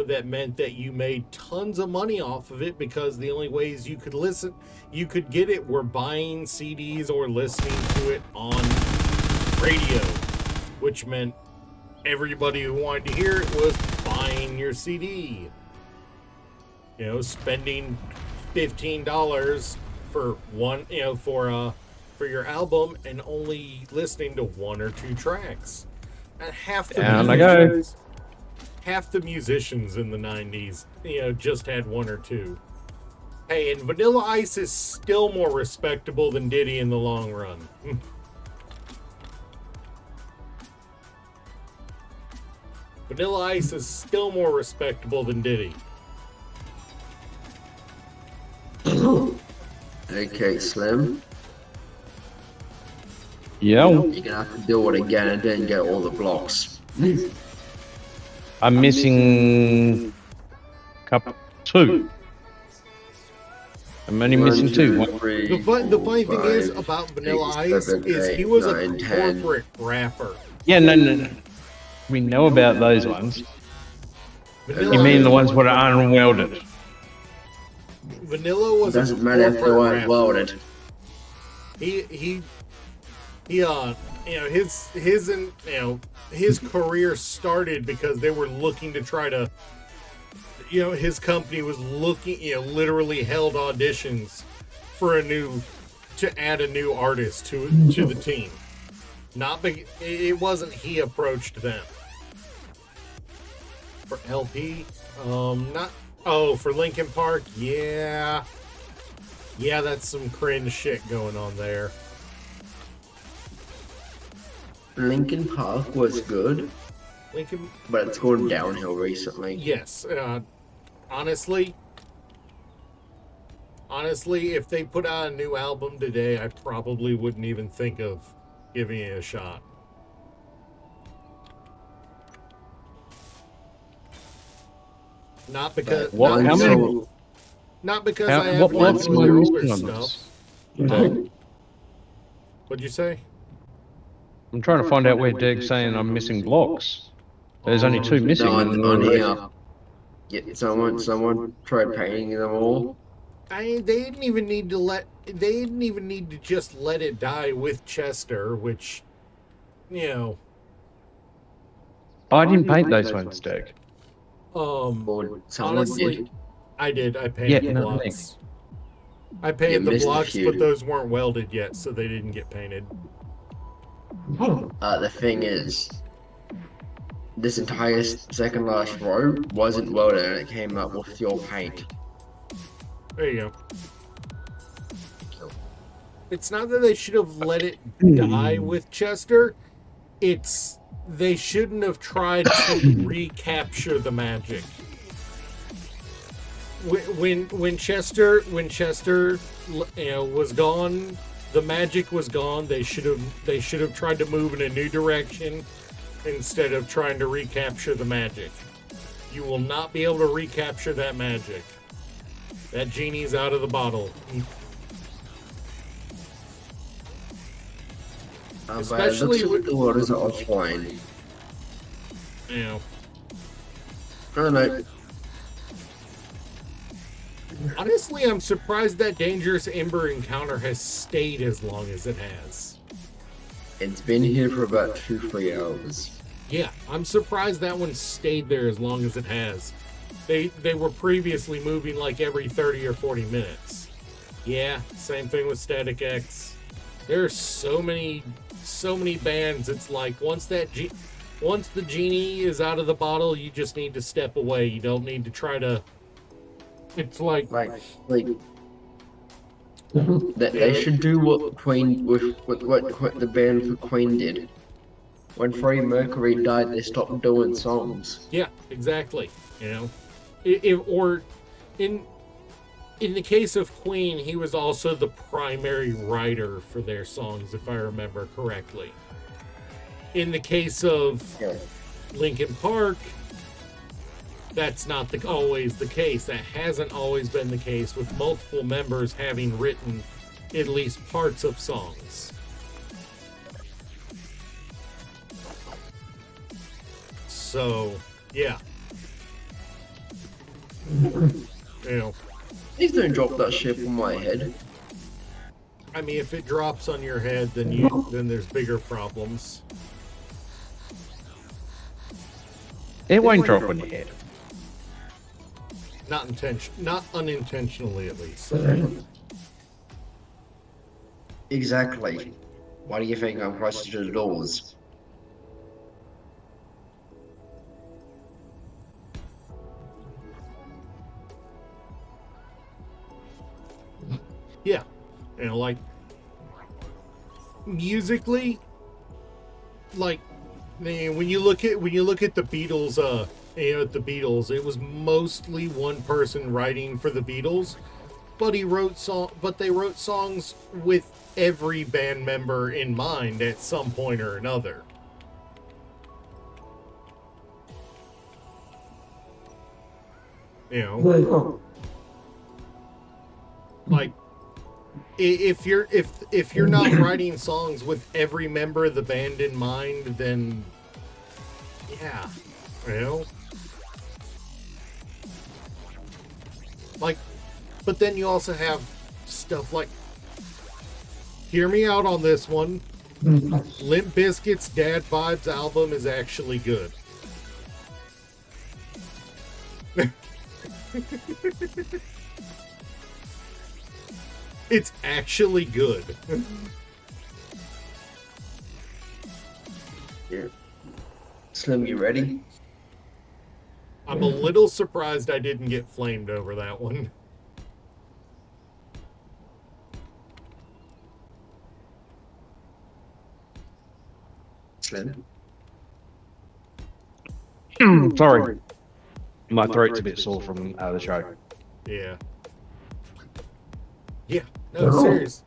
that meant that you made tons of money off of it, because the only ways you could get it were buying CDs or listening to it on radio, which meant everybody who wanted to hear it was buying your CD. You know, spending $15 for one, for your album, and only listening to one or two tracks. And half the musicians in the 90s, just had one or two. Hey, and Vanilla Ice is still more respectable than Diddy in the long run. Vanilla Ice is still more respectable than Diddy. Okay, Slim, Yeah. you're gonna have to do it again and then get all the blocks. I'm missing two. I'm only missing two. One- The funny thing is about Vanilla Ice is he was a corporate rapper. Yeah, no. We know about those ones. Vanilla You mean the Ice- ones that are unwelded? Vanilla was Doesn't a matter if they corporate weren't rapper. welded. His career started because they were looking to try to, his company was looking, literally held auditions for to add a new artist to the team. It wasn't he approached them. For LP, for Linkin Park, yeah, that's some cringe shit going on there. Linkin Park was good, Linkin, but it's gone downhill recently. yes, honestly, if they put out a new album today, I probably wouldn't even think of giving it a shot. Not because What? not How because, many? not because How, I have what one blocks of am I their older missing on stuff. this? Derg? What'd you say? I'm trying to find out where Derg's saying I'm missing blocks. There's only two missing. No, and they're on all red. here. Yeah, someone tried painting them all. They didn't even need to just let it die with Chester, which, you know, I didn't paint those ones, Derg. Or someone honestly, did. I did. I painted Yeah, the no, blocks. I painted You the missed a blocks, few. but those weren't welded yet, so they didn't get painted. The thing is, this entire second last row wasn't welded and it came up with your paint. There you go. It's not that they should have let it die with Chester. It's they shouldn't have tried to recapture the magic. When Chester was gone, the magic was gone. They should have tried to move in a new direction instead of trying to recapture the magic. You will not be able to recapture that magic. That genie's out of the bottle. But it Especially looks like the waters are offline. You know, I don't know. honestly, I'm surprised that Dangerous Ember encounter has stayed as long as it has. It's been here for about 2-3 hours. Yeah, I'm surprised that one stayed there as long as it has. They were previously moving like every 30 or 40 minutes. Yeah, same thing with Static X. There are so many bands. It's like once the genie is out of the bottle, you just need to step away. You don't need to try to. It's like They should do what Queen with what the band for Queen did. When Freddie Mercury died, they stopped doing songs. yeah, exactly. You know, or in the case of Queen, he was also the primary writer for their songs, if I remember correctly. In the case of Yeah. Linkin Park, that's not always the case. That hasn't always been the case, with multiple members having written at least parts of songs. So, yeah. You know, Please don't drop that ship on my head. I mean, if it drops on your head, then there's bigger problems. It won't drop on your head. Not unintentionally, at least. Exactly. Why do you think I'm closer to the doors? Yeah, you know, like musically, like when you look at the Beatles, at the Beatles, it was mostly one person writing for the Beatles, but they wrote songs with every band member in mind at some point or another. You know, like if you're not writing songs with every member of the band in mind, then yeah, you know, like, but then you also have stuff like, hear me out on this one, Limp Bizkit's Dad Vibes album is actually good. It's actually good. Yeah. Slim, you ready? I'm a little surprised I didn't get flamed over that one. Slim? Sorry. My throat's a bit sore from the show. Yeah. Yeah. No, serious.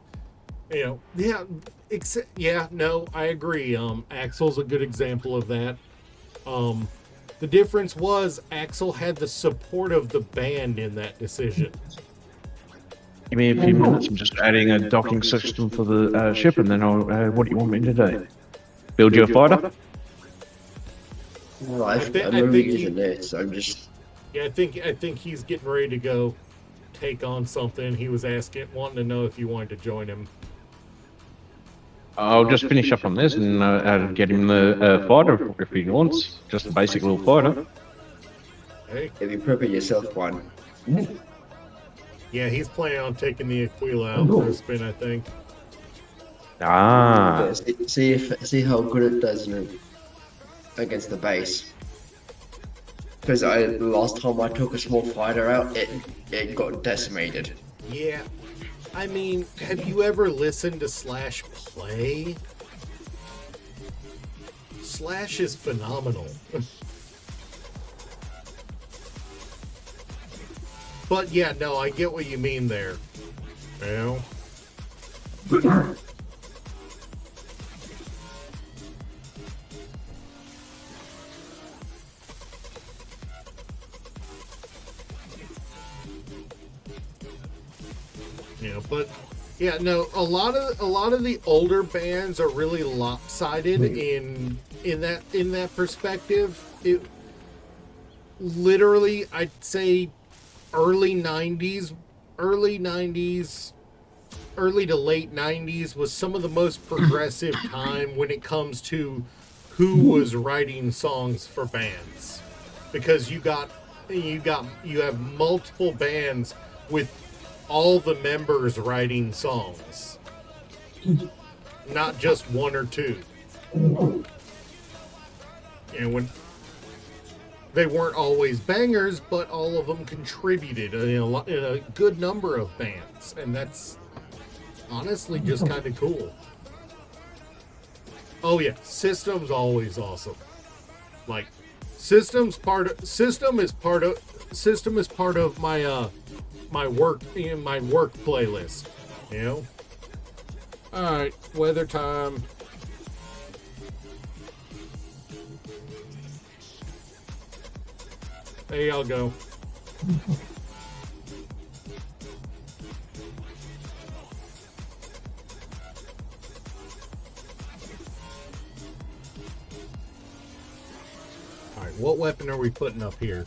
You know, yeah. Yeah, no, I agree. Axel's a good example of that. The difference was Axel had the support of the band in that decision. Give me a few minutes. I'm just adding a docking system for the ship, and then I'll. What do you want me to do? Build you a fighter? Well, I I'm think already he- using it, so I'm just. Yeah, I think he's getting ready to go take on something. He was wanting to know if you wanted to join him. I'll just finish up on this and get him the fighter if he wants. Just a basic little fighter. Hey, If you prepare yourself one. yeah, he's planning on taking the Aquila out for a spin, I think. Ah. Yeah, see how good it does against the base. Because last time I took a small fighter out, it got decimated. Yeah, I mean, have you ever listened to Slash play? Slash is phenomenal. But yeah, no, I get what you mean there. You know? Yeah, but yeah, no, a lot of the older bands are really lopsided in that perspective. It literally, I'd say early to late 90s was some of the most progressive time when it comes to who was writing songs for bands, because you have multiple bands with all the members writing songs, not just one or two. And when they weren't always bangers, but all of them contributed in a good number of bands, and that's honestly just kind of cool. Oh yeah, System's always awesome. Like, System is part of my my work playlist. You know. All right, weather time. There y'all go. Alright, what weapon are we putting up here?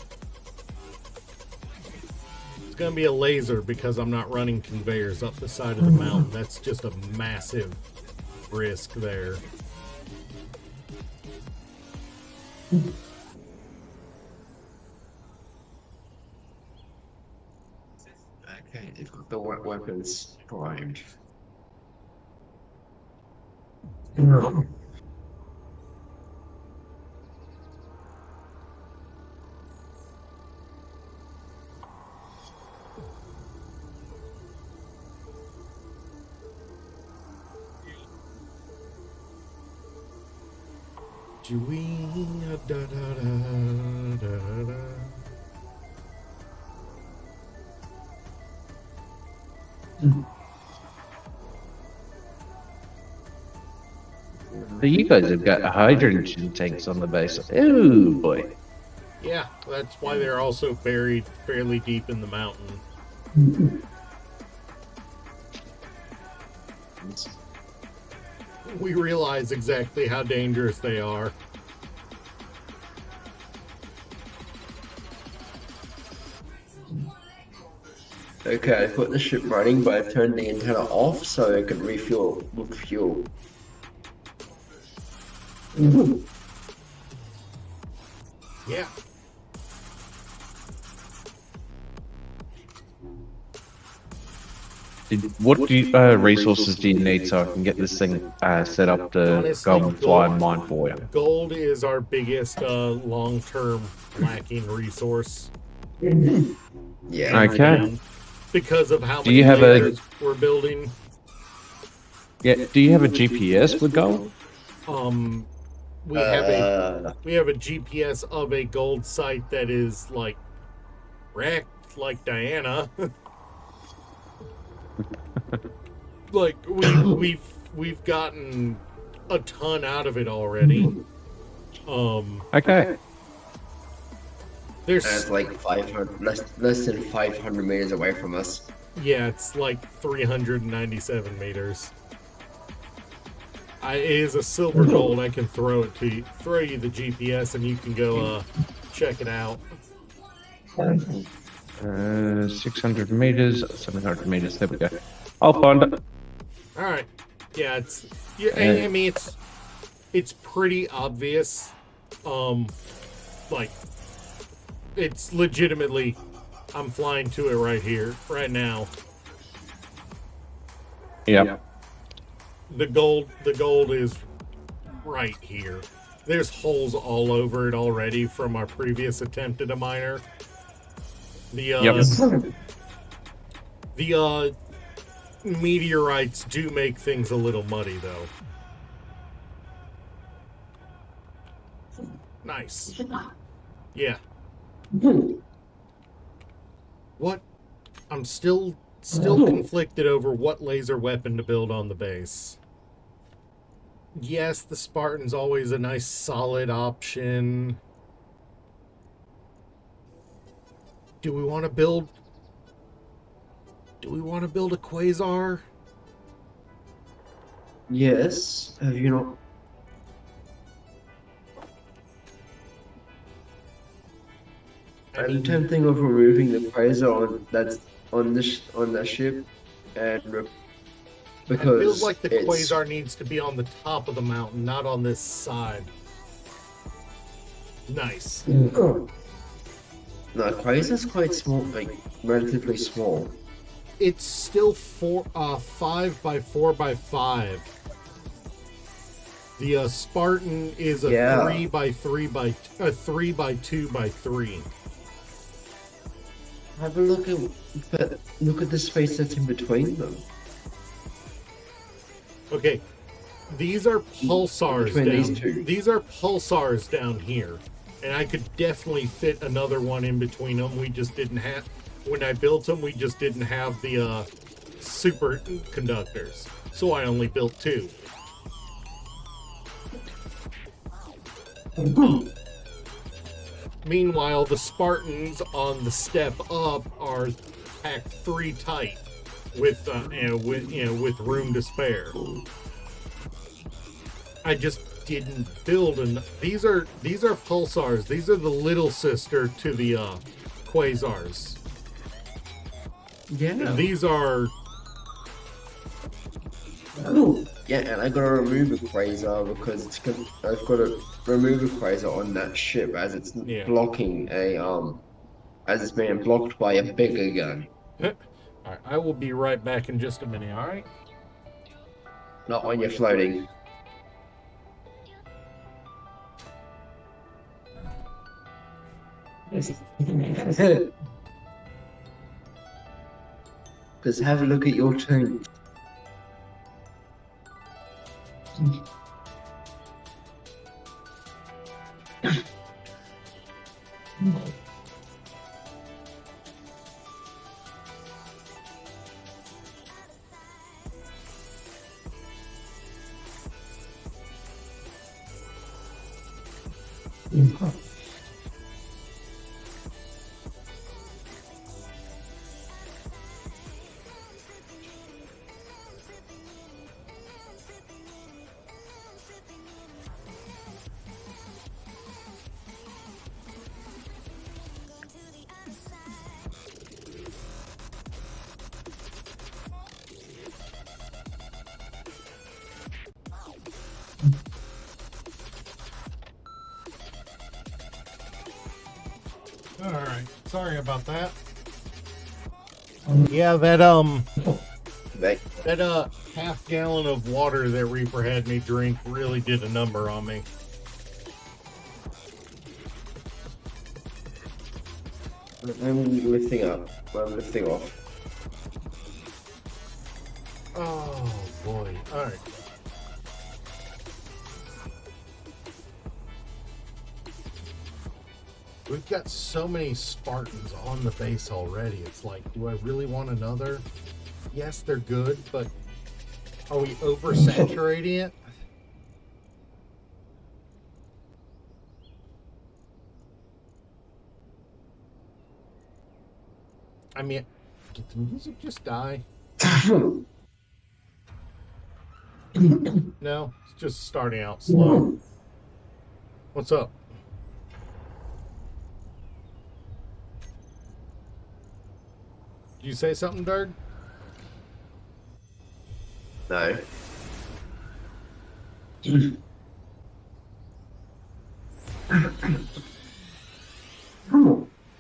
It's gonna be a laser because I'm not running conveyors up the side of the mountain. That's just a massive risk there. Okay, they've got the weapons primed. Da, da, da, da, da. So you guys have got hydrogen tanks on the base. Oh boy. Yeah, that's why they're also buried fairly deep in the mountain. We realize exactly how dangerous they are. Okay, I put the ship running, but I've turned the antenna off so it can refuel with fuel. Yeah. What resources do you need so I can get this thing set up to Honestly, go and fly gold- and mine for you? Gold is our biggest long-term lacking resource. Yeah. Okay. Because of how Do many you have a- layers we're building. Yeah. Do you have a GPS with gold? We have a GPS of a gold site that is like wrecked like Diana. Like we've gotten a ton out of it already. Okay. There's and it's like 500, less than 500 meters away from us. yeah, it's like 397 meters. It is a silver gold. I can throw it to you, throw you the GPS, and you can go check it out. 600 meters, 700 meters. There we go. I'll find it. All right. Yeah, it's. Yeah, I mean, it's pretty obvious. Like, it's legitimately. I'm flying to it right here, right now. Yeah. The gold is right here. There's holes all over it already from our previous attempt at a miner. The meteorites do make things a little muddy, though. Nice. Yeah. What? I'm still conflicted over what laser weapon to build on the base. Yes, the Spartan's always a nice solid option. Do we want to build a quasar? Yes. Have you not? I'm tempting of removing the quasar that's on the ship, and It because feels like the it's- quasar needs to be on the top of the mountain, not on this side. Nice. No, quasar's quite small, like relatively small. It's still 5 by 4 by 5. The Spartan is a Yeah. 3 by 2 by 3. Have a look at the space that's in between them. Okay, these are pulsars Between down. these two. These are pulsars down here, and I could definitely fit another one in between them. We just didn't have when I built them. We just didn't have the superconductors, so I only built 2. Meanwhile, the Spartans on the step up are packed 3 tight with with room to spare. I just didn't build these are pulsars. These are the little sister to the quasars. Yeah. And these are Yeah, and I gotta remove a quasar because I've got to remove a quasar on that ship as it's Yeah. blocking as it's being blocked by a bigger gun. All right, I will be right back in just a minute. All right. Not when you're floating. Just have a look at your tune. All right. Sorry about that. Yeah, that Like, that half gallon of water that Reaper had me drink really did a number on me. I'm lifting up. I'm lifting off. Oh boy. All right. We've got so many Spartans on the base already. It's like, do I really want another? Yes, they're good, but are we oversaturating it? I mean, did the music just die? No, it's just starting out slow. What's up? Did you say something, Dirk? No.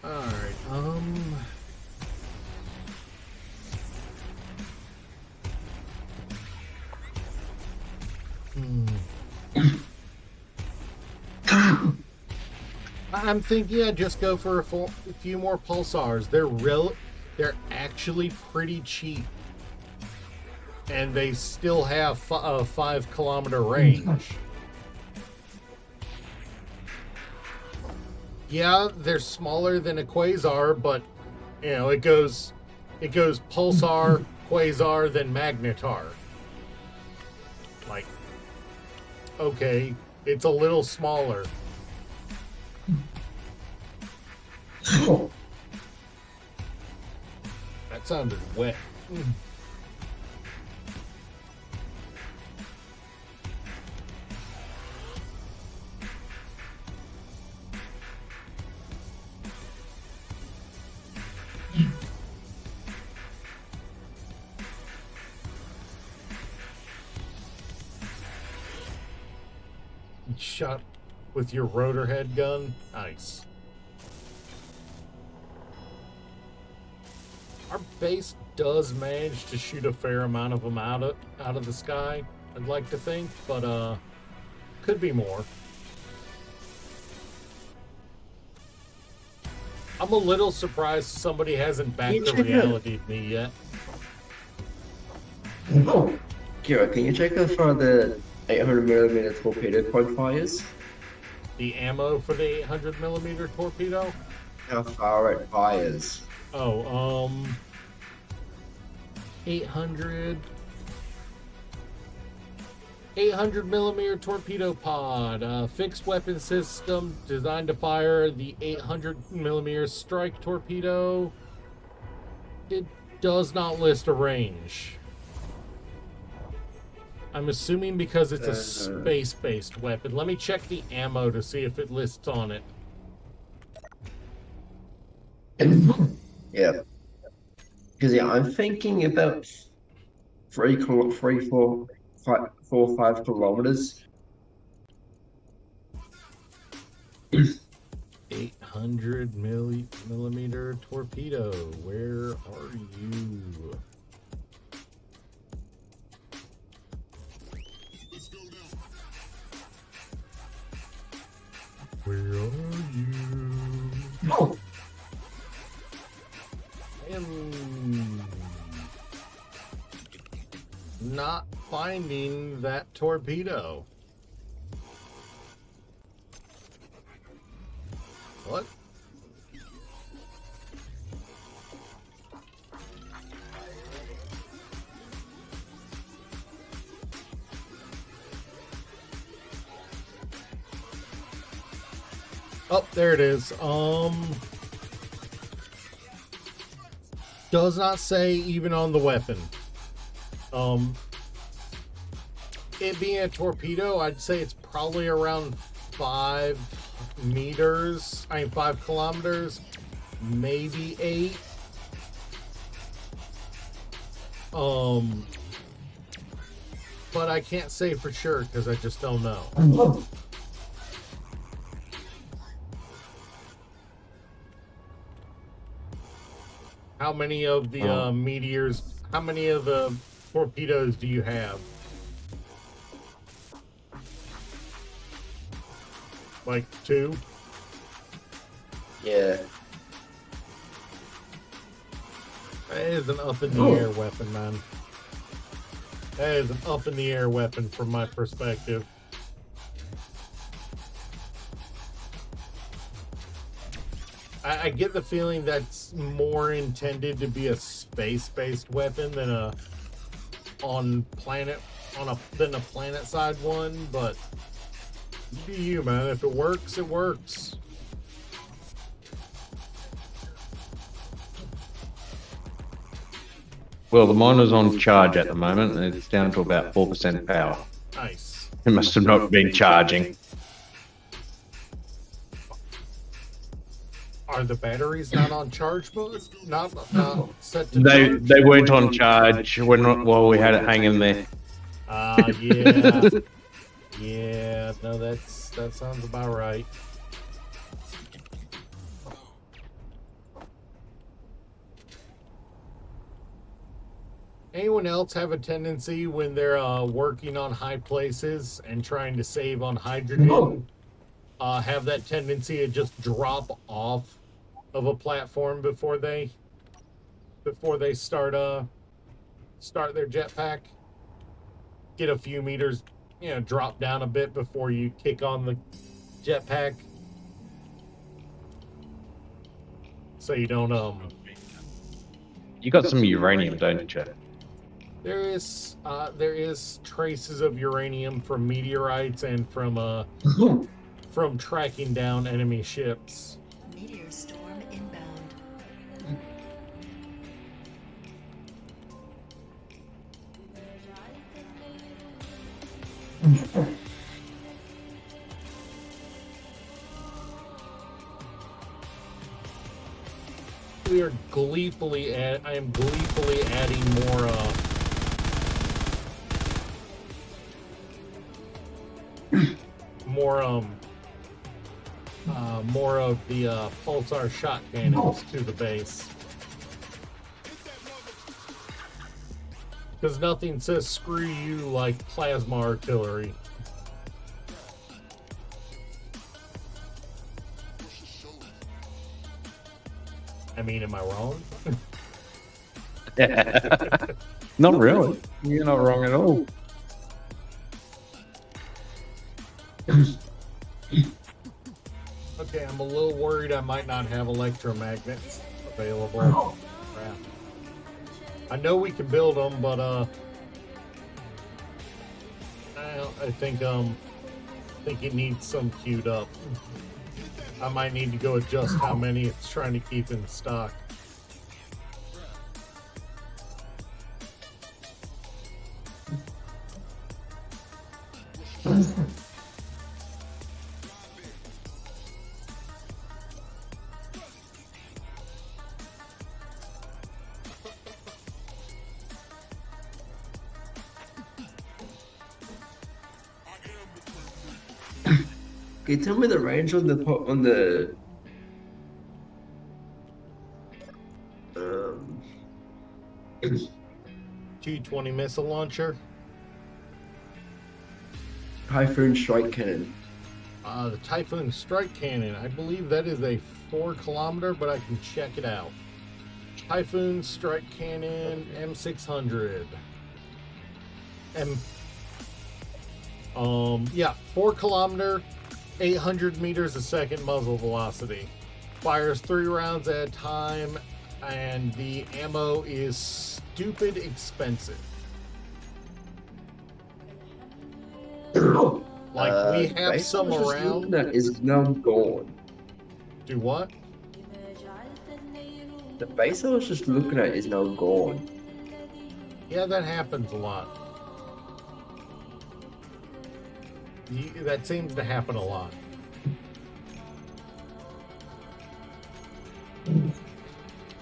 Alright, I'm thinking I'd just go for a few more pulsars. They're actually pretty cheap. And they still have a 5 kilometer range. Yeah, they're smaller than a quasar, but you know, it goes pulsar, quasar, then magnetar. Like, okay, it's a little smaller. That sounded wet. Shot with your rotor head gun. Nice. Our base does manage to shoot a fair amount of them out of the sky, I'd like to think, but could be more. I'm a little surprised somebody hasn't backed the reality of me yet. Kira, can you check out for the 800mm torpedo pod fires? The ammo for the 800mm torpedo? How far it fires? Oh, 800mm torpedo pod, fixed weapon system designed to fire the 800mm strike torpedo. It does not list a range. I'm assuming because it's a space-based weapon. Let me check the ammo to see if it lists on it. Yeah. Because I'm thinking about 4 or 5 kilometers. 800mm torpedo. Where are you? Where are you? Oh. I am not finding that torpedo. What? Oh, there it is. Does not say even on the weapon. It being a torpedo, I'd say it's probably around 5 meters. 5 kilometers, maybe 8. But I can't say for sure because I just don't know. How many of the meteors, how many of the torpedoes do you have? Like 2? Yeah. That is an up in the air weapon, man. That is an up in the air weapon from my perspective. I get the feeling that's more intended to be a space-based weapon than a planet side one, but you do you, man. If it works, it works. Well, the miner's on charge at the moment, and it's down to about 4% power. Nice. It must have not been charging. Are the batteries not on charge mode? Not set to They charge? they weren't on charge while we had it hanging there. Yeah. Yeah, no, that sounds about right. Anyone else have a tendency when they're working on high places and trying to save on hydrogen, have that tendency to just drop off of a platform before they start their jetpack? Get a few meters, drop down a bit before you kick on the jetpack, so you don't You got some uranium, don't you? There is traces of uranium from meteorites and from tracking down enemy ships. Meteor storm inbound. I am gleefully adding more of the pulsar shot cannons to the base. Because nothing says screw you like plasma artillery. I mean, am I wrong? Not really. You're not wrong at all. Okay, I'm a little worried I might not have electromagnets available. Crap. I know we can build them, but I think it needs some queued up. I might need to go adjust how many it's trying to keep in stock. Can you tell me the range on the 220 missile launcher. Typhoon Strike Cannon? The Typhoon Strike Cannon. I believe that is a 4-kilometer, but I can check it out. Typhoon Strike Cannon M600. Yeah, 4-kilometer, 800 meters a second muzzle velocity. Fires 3 rounds at a time, and the ammo is stupid expensive. Like, we have base some I was just around. looking at is now gone. Do what? The base I was just looking at is now gone. Yeah, that happens a lot. That seems to happen a lot.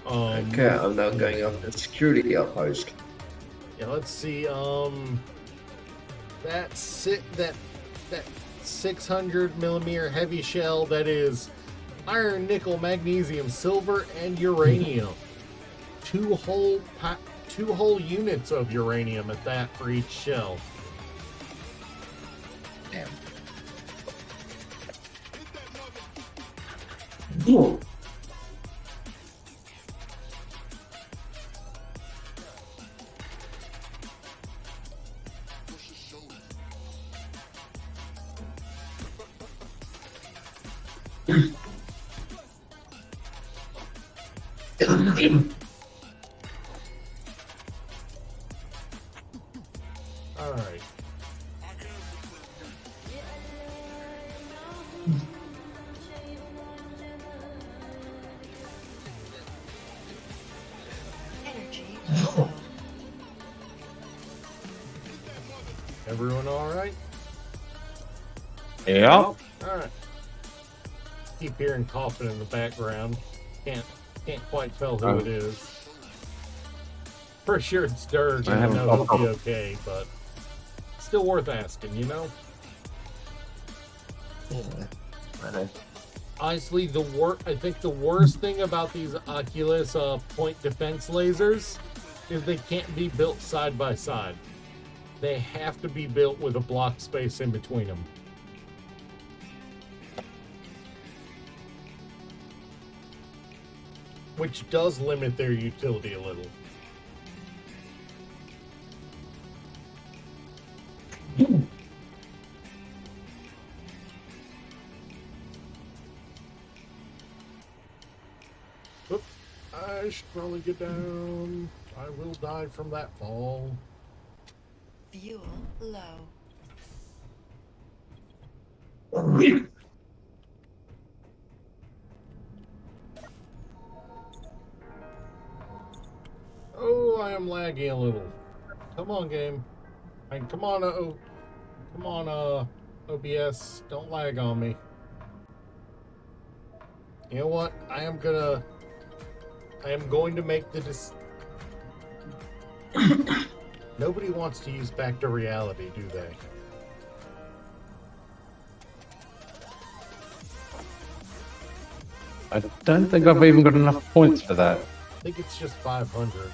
Okay, I'm now going up the security outpost. Yeah, let's see. That 600 millimeter heavy shell, that is iron, nickel, magnesium, silver, and uranium. Two whole units of uranium at that for each shell. Damn. All right. Energy low. Everyone all right? Yeah. All right. Keep hearing coughing in the background. Can't quite tell who it is. Pretty sure it's Dirge, I and I haven't know he'll coughed. be okay, but still worth asking, you know? Honestly, I think the worst thing about these Oculus point defense lasers is they can't be built side by side. They have to be built with a block space in between them. Which does limit their utility a little. Oop, I should probably get down. I will die from that fall. Fuel low. Oh, I am lagging a little. Come on, game. Come on, OBS. Don't lag on me. You know what? I am going to make the Nobody wants to use back to reality, do they? I don't think I've even got enough points for that. I think it's just 500.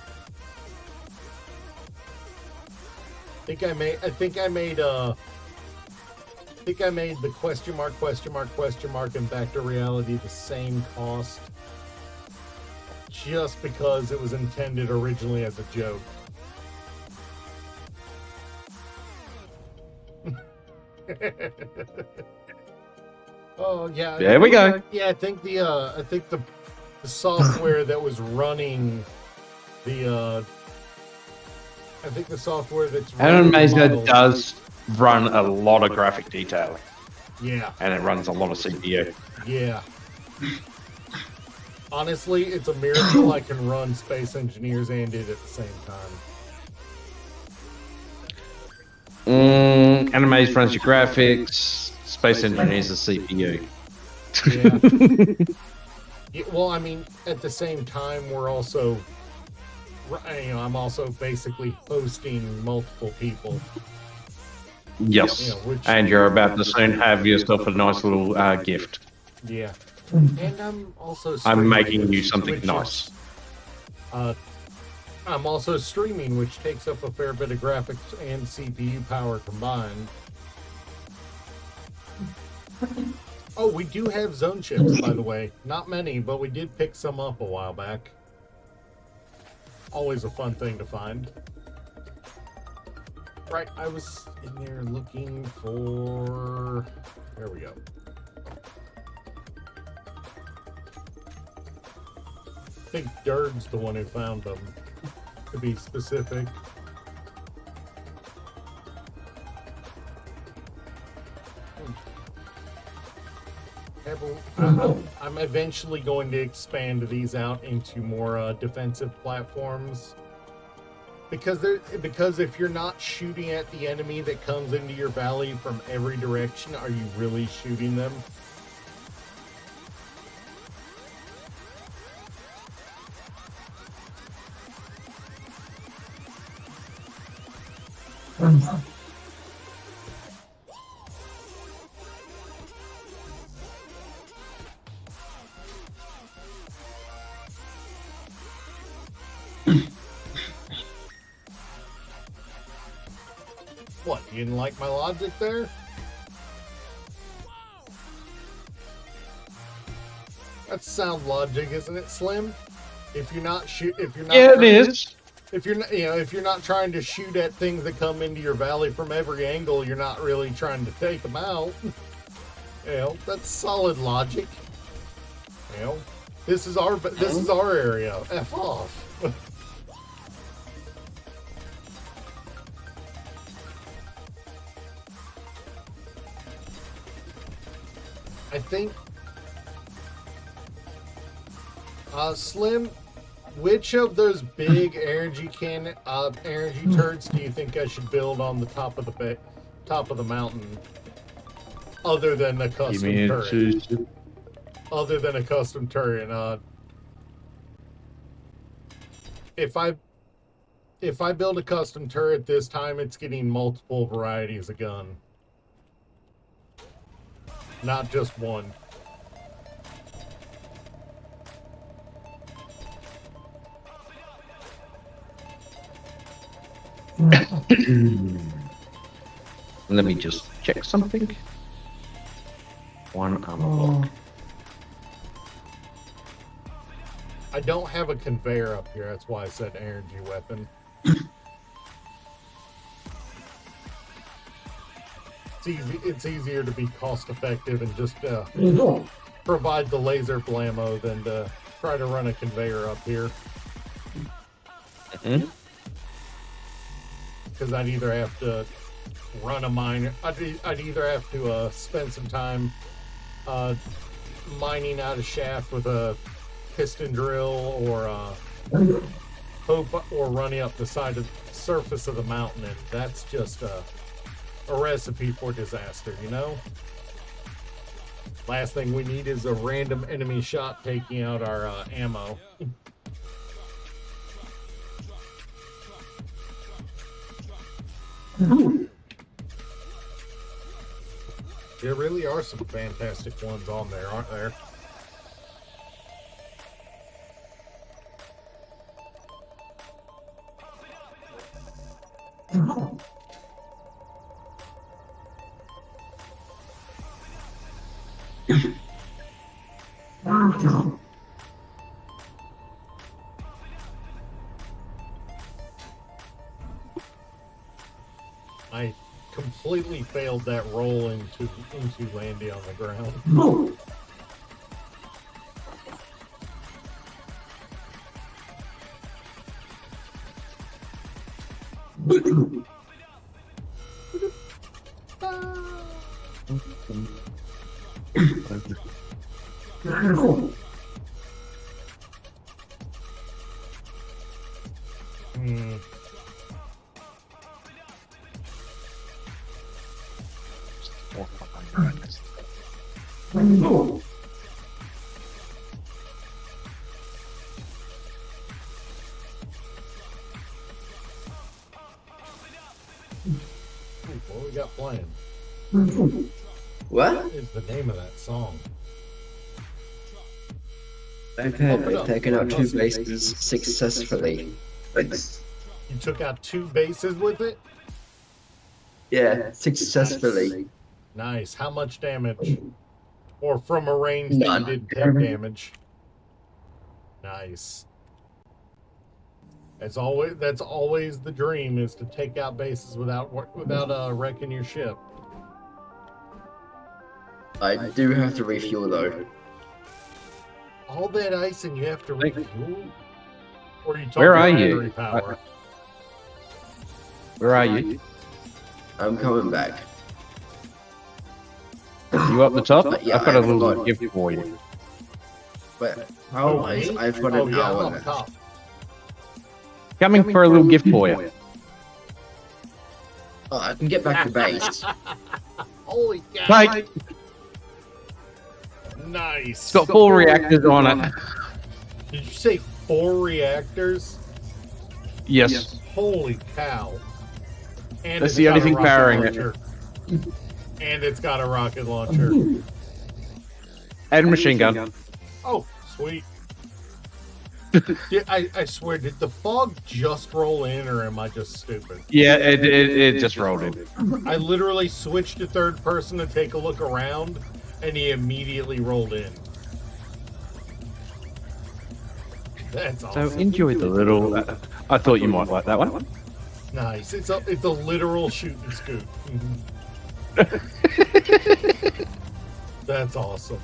I think I made the question mark, and back to reality the same cost. Just because it was intended originally as a joke. Oh yeah. There we go. Yeah, I think the software that was running the software that's running the Animazer model- does run a lot of graphic detailing, Yeah, and it runs a lot of CPU. yeah. Honestly, it's a miracle I can run Space Engineers and it at the same time. Animaze runs your graphics, Space Engineers is CPU. Yeah. Yeah, well, I mean, at the same time, we're also, I'm also basically hosting multiple people. Yes, You know, which- and you're about to soon have yourself a nice little gift. Yeah. And I'm also I'm streaming, making you which- something which nice. is, I'm also streaming, which takes up a fair bit of graphics and CPU power combined. Oh, we do have zone chips, by the way. Not many, but we did pick some up a while back. Always a fun thing to find. Right, I was in there looking for... There we go. I think Dirg's the one who found them, to be specific. I'm eventually going to expand these out into more defensive platforms. Because if you're not shooting at the enemy that comes into your valley from every direction, are you really shooting them? What, you didn't like my logic there? That's sound logic, isn't it, Slim? If you're not Yeah, it is. If you're not, if you're not trying to shoot at things that come into your valley from every angle, you're not really trying to take them out. That's solid logic. This is our area. F off. I think Slim, Which of those big energy energy turrets do you think I should build on the top of the mountain? Other than a You custom mean turret. to... Other than a custom turret, if I build a custom turret this time, it's getting multiple varieties of gun, not just one. Let me just check something. One armor block. I don't have a conveyor up here. That's why I said energy weapon. It's easier to be cost effective and just provide the laser blammo than to try to run a conveyor up here. Because I'd either have to run a mine. I'd either have to spend some time mining out a shaft with a piston drill, or running up the surface of the mountain, and that's just a recipe for disaster, you know? Last thing we need is a random enemy shot taking out our ammo. There really are some fantastic ones on there, aren't there? I completely failed that roll into landing on the ground. What we got playing? What? What is the name of that song? Okay, I've taken out 2 bases successfully. You took out 2 bases with it? Yeah, successfully. Nice. How much damage? Or from a range None. that you didn't take damage? Nice. That's always the dream, is to take out bases without wrecking your ship. I do have to refuel though. All that ice and you have to refuel? Or are you talking Where are battery you? power? Where are you? I'm coming back. You up the top? Yeah, I've got a I little forgot. gift for you. But how is me? I've got Oh, an yeah, I'm hour up left. top. Coming for a little gift for you. Oh, I can get back to base. Holy cow. Mate, Nice. it's got 4 reactors on it. Did you say 4 reactors? Yes. Holy cow. And That's it's the only got a thing rocket powering it. launcher. And it's got a rocket launcher. And machine gun. Oh, sweet. I swear, did the fog just roll in, or am I just stupid? Yeah, it just rolled in. I literally switched to third person to take a look around, and he immediately rolled in. That's So awesome. enjoy the little... I thought you might like that one. Nice. It's a literal shoot and scoot. That's awesome.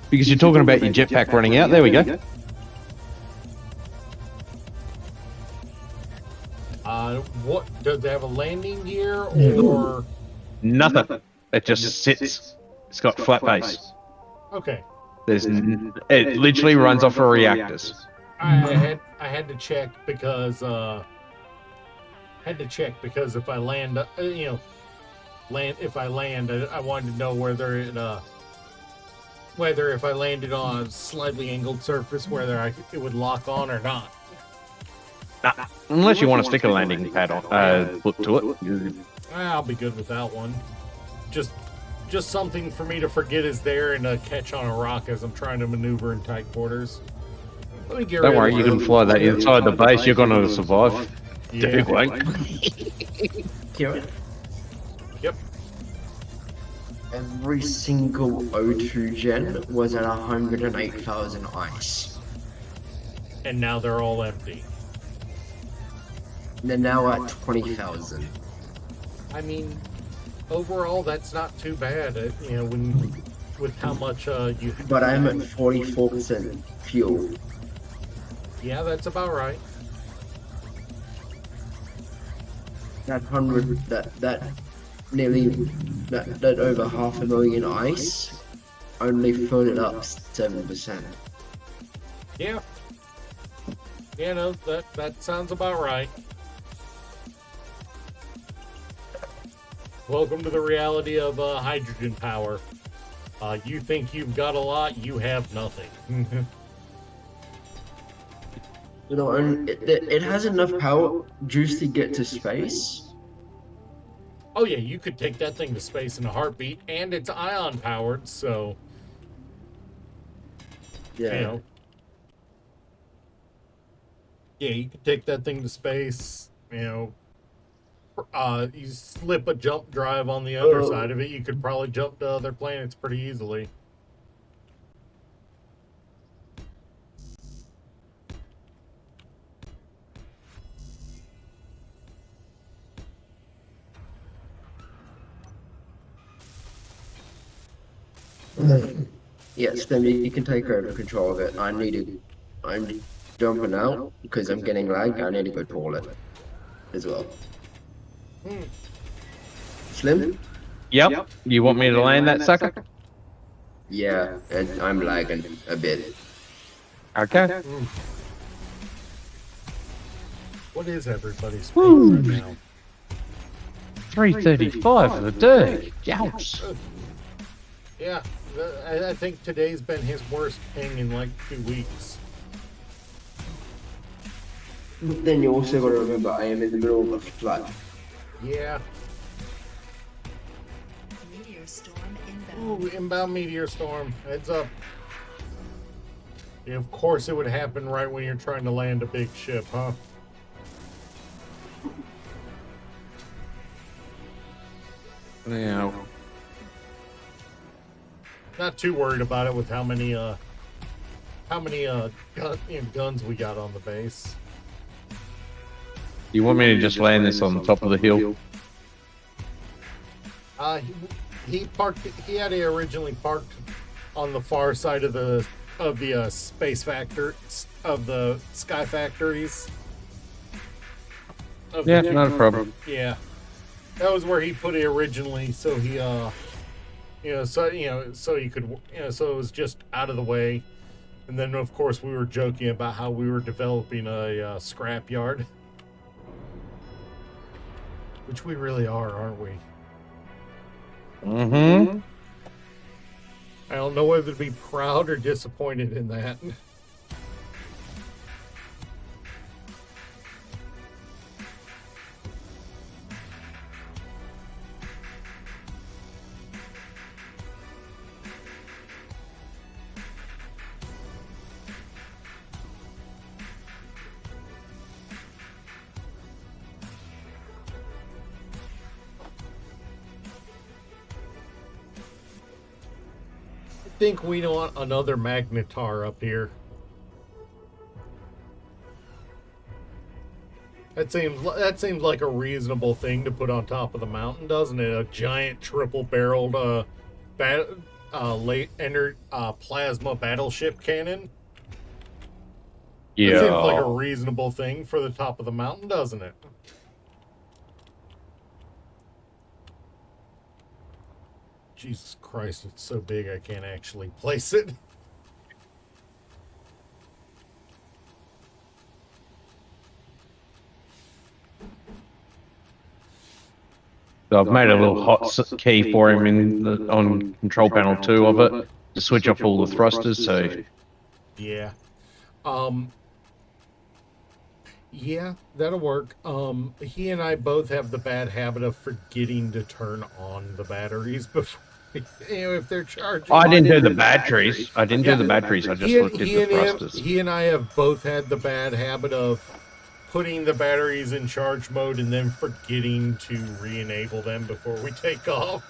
Because you're talking about your jetpack running out. There we go. What does it have, a landing gear or? Nothing. It just sits. It's got flat base. Okay. It literally runs off of reactors. I had to check because if I land, if I land, I wanted to know whether if I landed on a slightly angled surface, whether it would lock on or not. Unless you want to stick a landing pad on, put to it. I'll be good with that one. Just something for me to forget is there and catch on a rock as I'm trying to maneuver in tight quarters. Let me get Don't rid worry, of you my- can fly that inside the base. You're gonna survive. Yeah. Dude, won't. Kieran, Yep. every single O2 gen was at 108,000 ice. And now they're all empty. They're now at 20,000. I mean, overall, that's not too bad. With how much you. But I'm at 44% fuel. Yeah, that's about right. That over 500,000 ice only filled it up 7%. Yeah. Yeah, no, that sounds about right. Welcome to the reality of hydrogen power. You think you've got a lot, you have nothing. You know, and it has enough power juice to get to space. Oh yeah, you could take that thing to space in a heartbeat, and it's ion powered, so Yeah. you know. Yeah, you could take that thing to space, you slip a jump drive on the underside of it, you could probably jump to other planets pretty easily. Yes, then you can take over control of it. I'm jumping out because I'm getting lag. I need to go toilet as well. Slim? Yep. You want me to land that sucker? Yeah, and I'm lagging a bit. Okay. What is everybody's speed right now? 335 for the day. Youch. Yeah, I think today's been his worst ping in like 2 weeks. Then you also got to remember I am in the middle of a flood. Yeah. Meteor storm inbound. Ooh, inbound meteor storm. Heads up. Yeah, of course it would happen right when you're trying to land a big ship, huh? Yeah. Not too worried about it with how many guns we got on the base. You want me to just land this on the top of the hill? He parked. He had it originally parked on the far side of the space factor of the sky factories. Yeah, not a problem. Yeah, that was where he put it originally. So he, so he could, so it was just out of the way. And then of course we were joking about how we were developing a scrap yard, which we really are, aren't we? Mm-hmm. I don't know whether to be proud or disappointed in that. I think we want another magnetar up here. That seems like a reasonable thing to put on top of the mountain, doesn't it? A giant triple-barreled plasma battleship cannon. That seems like a Yeah. reasonable thing for the top of the mountain, doesn't it? Jesus Christ, it's so big I can't actually place it. So I've made a little key for him on control panel 2 of it to switch off all the thrusters. So Yeah. Yeah, that'll work. He and I both have the bad habit of forgetting to turn on the batteries before, if they're charging. I didn't do the batteries. I didn't do the batteries. I just looked at the thrusters. He and I have both had the bad habit of putting the batteries in charge mode and then forgetting to re-enable them before we take off.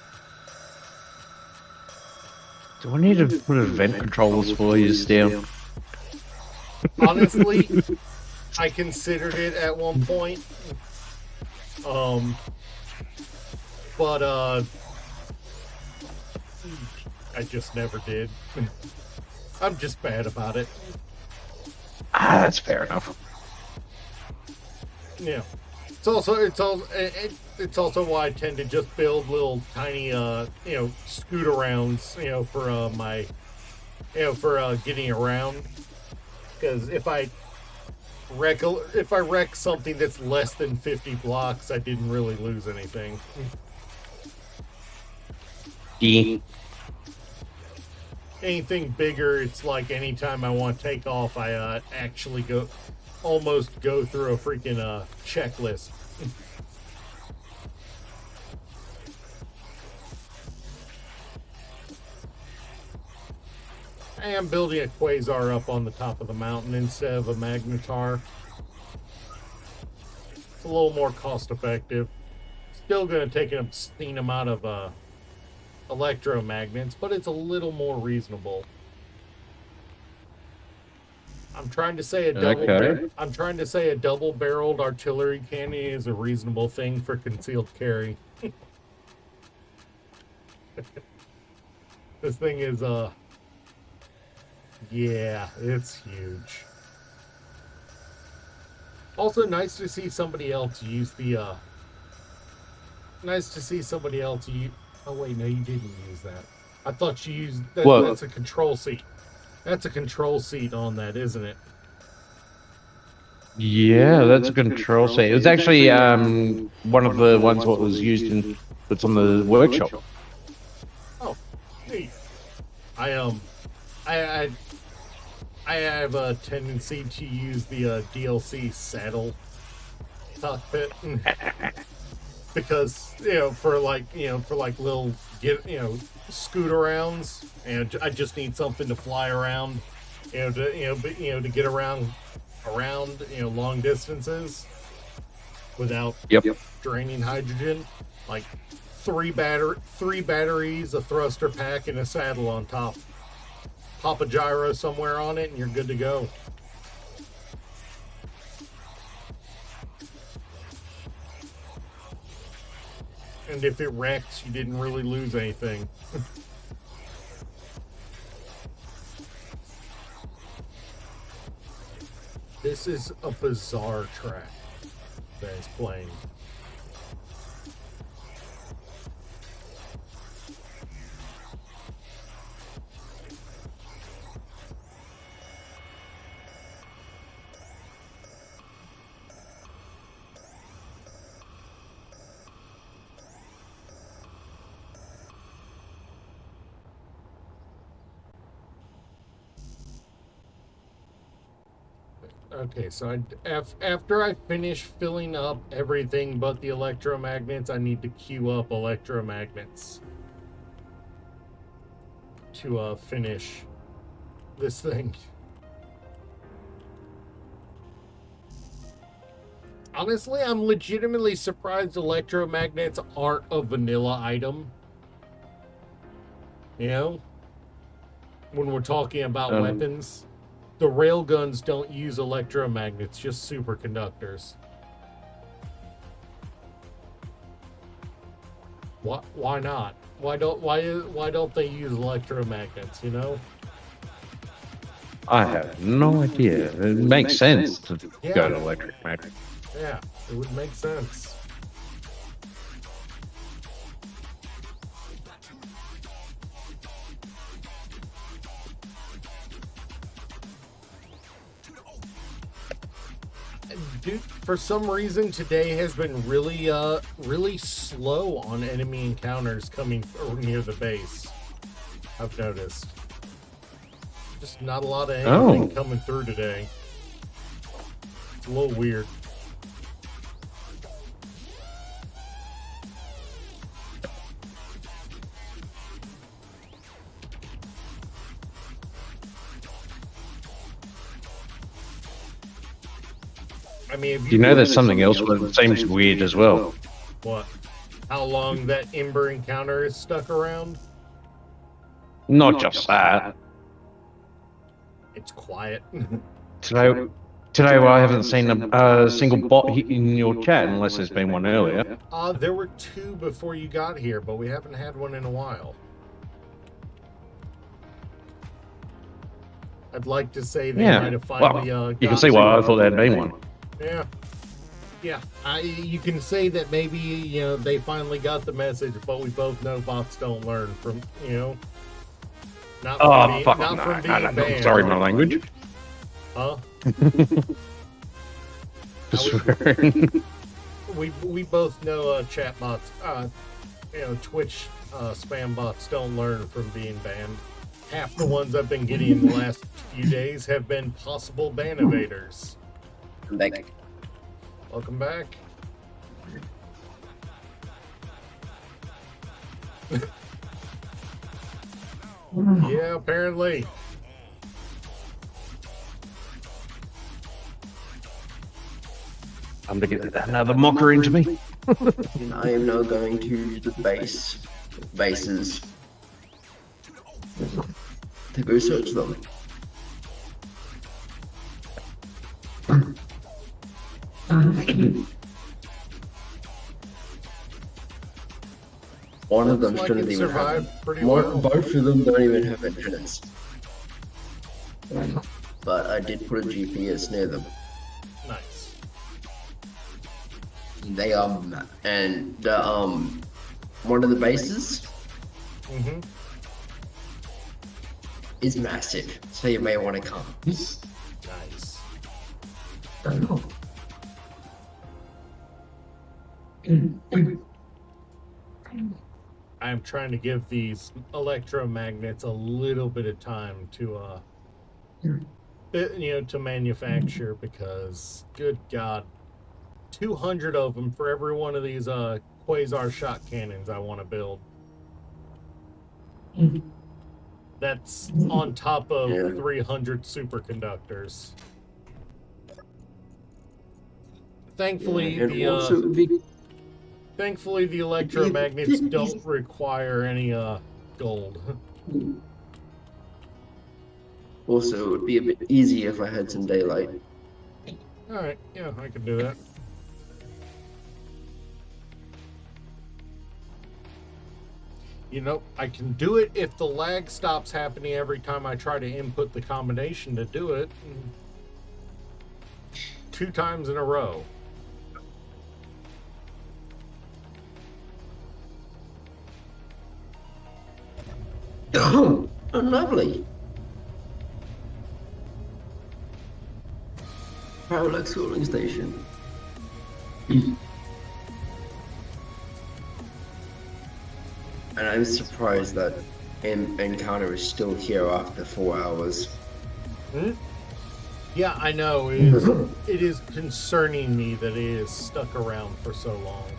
Do I need to put event controllers for you still? Honestly, I considered it at one point. But I just never did. I'm just bad about it. Ah, that's fair enough. Yeah. It's also why I tend to just build little tiny scoot arounds, for my for getting around. Because if I wreck something that's less than 50 blocks, I didn't really lose anything. Yeah. Anything bigger, it's like anytime I want to take off, I actually almost go through a freaking checklist. I am building a quasar up on the top of the mountain instead of a magnetar. It's a little more cost effective. Still going to take an obscene amount of electromagnets, but it's a little more reasonable. I'm trying to say a double-barreled artillery cannon is a reasonable thing for concealed carry. This thing is yeah, it's huge. Also, nice to see somebody else use the oh wait, no, you didn't use that. I thought you used that. What? That's a control seat. That's a control seat on that, isn't it? Yeah, that's a control seat. It was actually one of the ones what was used in that's on the workshop. Oh, neat. I have a tendency to use the DLC saddle cockpit because for little scoot arounds, and I just need something to fly around, to get around long distances without draining hydrogen. Like three batteries, a thruster pack, and a saddle on top. Pop a gyro somewhere on it, and you're good to go. And if it wrecks, you didn't really lose anything. This is a bizarre track that is playing. Okay, so after I finish filling up everything but the electromagnets, I need to queue up electromagnets to finish this thing. Honestly, I'm legitimately surprised electromagnets aren't a vanilla item. When we're talking about weapons. The railguns don't use electromagnets, just superconductors. Why not? Why don't they use electromagnets, I have no idea. It makes sense to go to electric magnet. Yeah, it would make sense. Dude, for some reason today has been really slow on enemy encounters coming near the base. I've noticed. Just not a lot of anything coming through today. It's a little weird. I mean, if You know, there's something else that seems weird as well. What? How long that Ember encounter is stuck around? Not just that. It's quiet. Today, I haven't seen a single bot in your chat unless there's been one earlier. There were 2 before you got here, but we haven't had one in a while. I'd like to say they might have finally. Well, you can see why I thought there'd been one. Yeah. Yeah. You can say that maybe, they finally got the message, but we both know bots don't learn from, not from Fuck, not from no, being banned. sorry, my language. Huh? Swearing. We both know chat bots, Twitch spam bots don't learn from being banned. Half the ones I've been getting in the last few days have been possible ban evaders. Like, Welcome back. Yeah, apparently. I'm gonna get another mocker into me. I am now going to the bases to go search them. One of them Looks like shouldn't it even survived have. pretty well. Both of them don't even have entrance. But I did put a GPS near them. Nice. They and the one of the bases Mm-hmm. is massive, so you may want to come. Nice. I'm trying to give these electromagnets a little bit of time to to manufacture, because good God, 200 of them for every one of these quasar shot cannons I want to build. That's on top of 300 superconductors. Thankfully, Thankfully, the electromagnets don't require any gold. Also, it would be a bit easier if I had some daylight. Alright, yeah, I can do that. I can do it if the lag stops happening every time I try to input the combination to do it. 2 times in a row. Oh, lovely. Parallax cooling station. And I'm surprised that Encounter is still here after 4 hours. Yeah, I know. It is concerning me that it is stuck around for so long.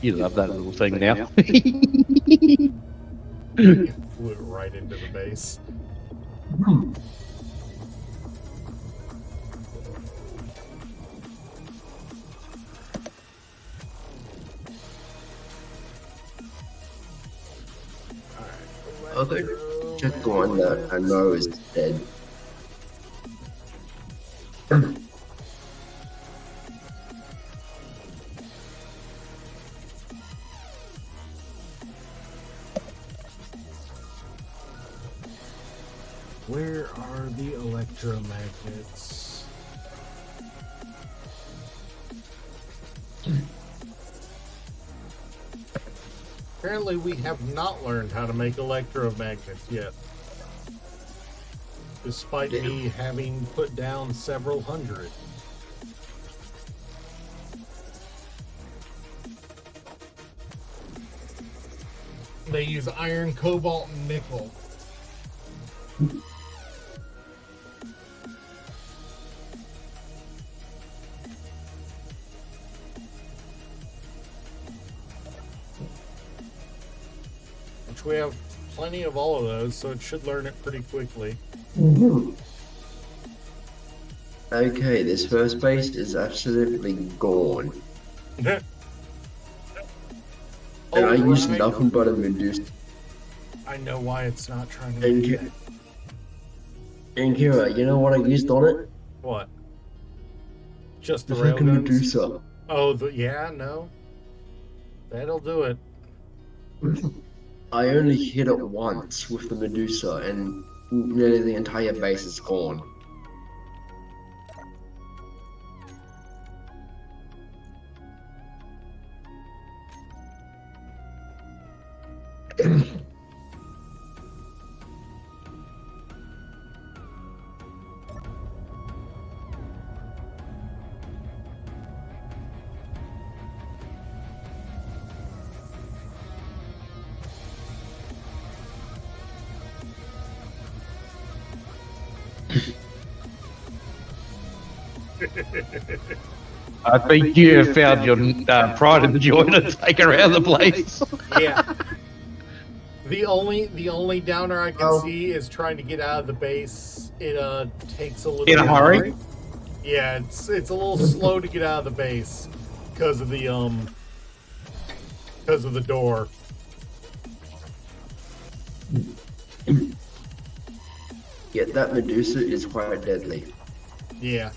You love that little thing now. It flew right into the base. I'll go check the one that I know is dead. Where are the electromagnets? Apparently, we have not learned how to make electromagnets yet. Despite me having put down several hundred. They use iron, cobalt, and nickel. Which we have plenty of all of those, so it should learn it pretty quickly. Okay, this first base is absolutely gone. And I used right. nothing but a Medusa. I know why it's not trying to And, make Ki- it. and Kira, you know what I used on it? What? Just the The fucking railguns? Medusa. Oh, yeah, no. That'll do it. I only hit it once with the Medusa, and nearly the entire base is gone. I think you have found your pride and joy to take around the place. Yeah. The only downer I can Oh. see is trying to get out of the base. It takes a little In a bit hurry? Yeah, it's a little slow to get out of the base because of the door. Yeah, that Medusa is quite deadly. Yeah.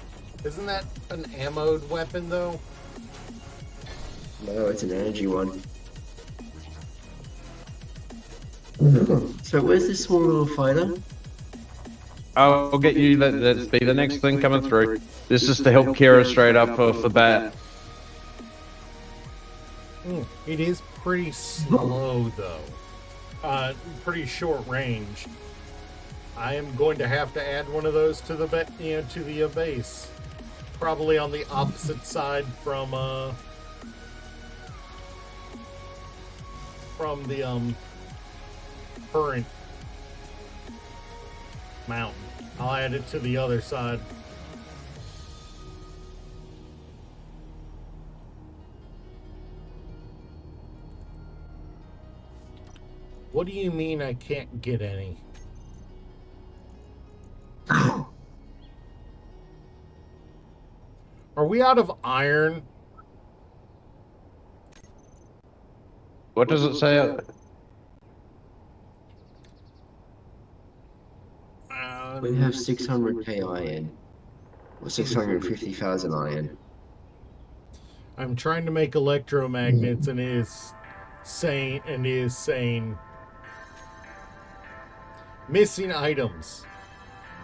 Isn't that an ammoed weapon though? No, it's an energy one. So where's this small little fighter? I'll get you. Let's be the next thing coming through. This is to help Kira straight up off the bat. It is pretty slow though. Pretty short range. I am going to have to add one of those to the base. Probably on the opposite side from the current mountain. I'll add it to the other side. What do you mean I can't get any? Are we out of iron? What does it say? We have 600k iron. Or 650,000 iron. I'm trying to make electromagnets and it is saying missing items.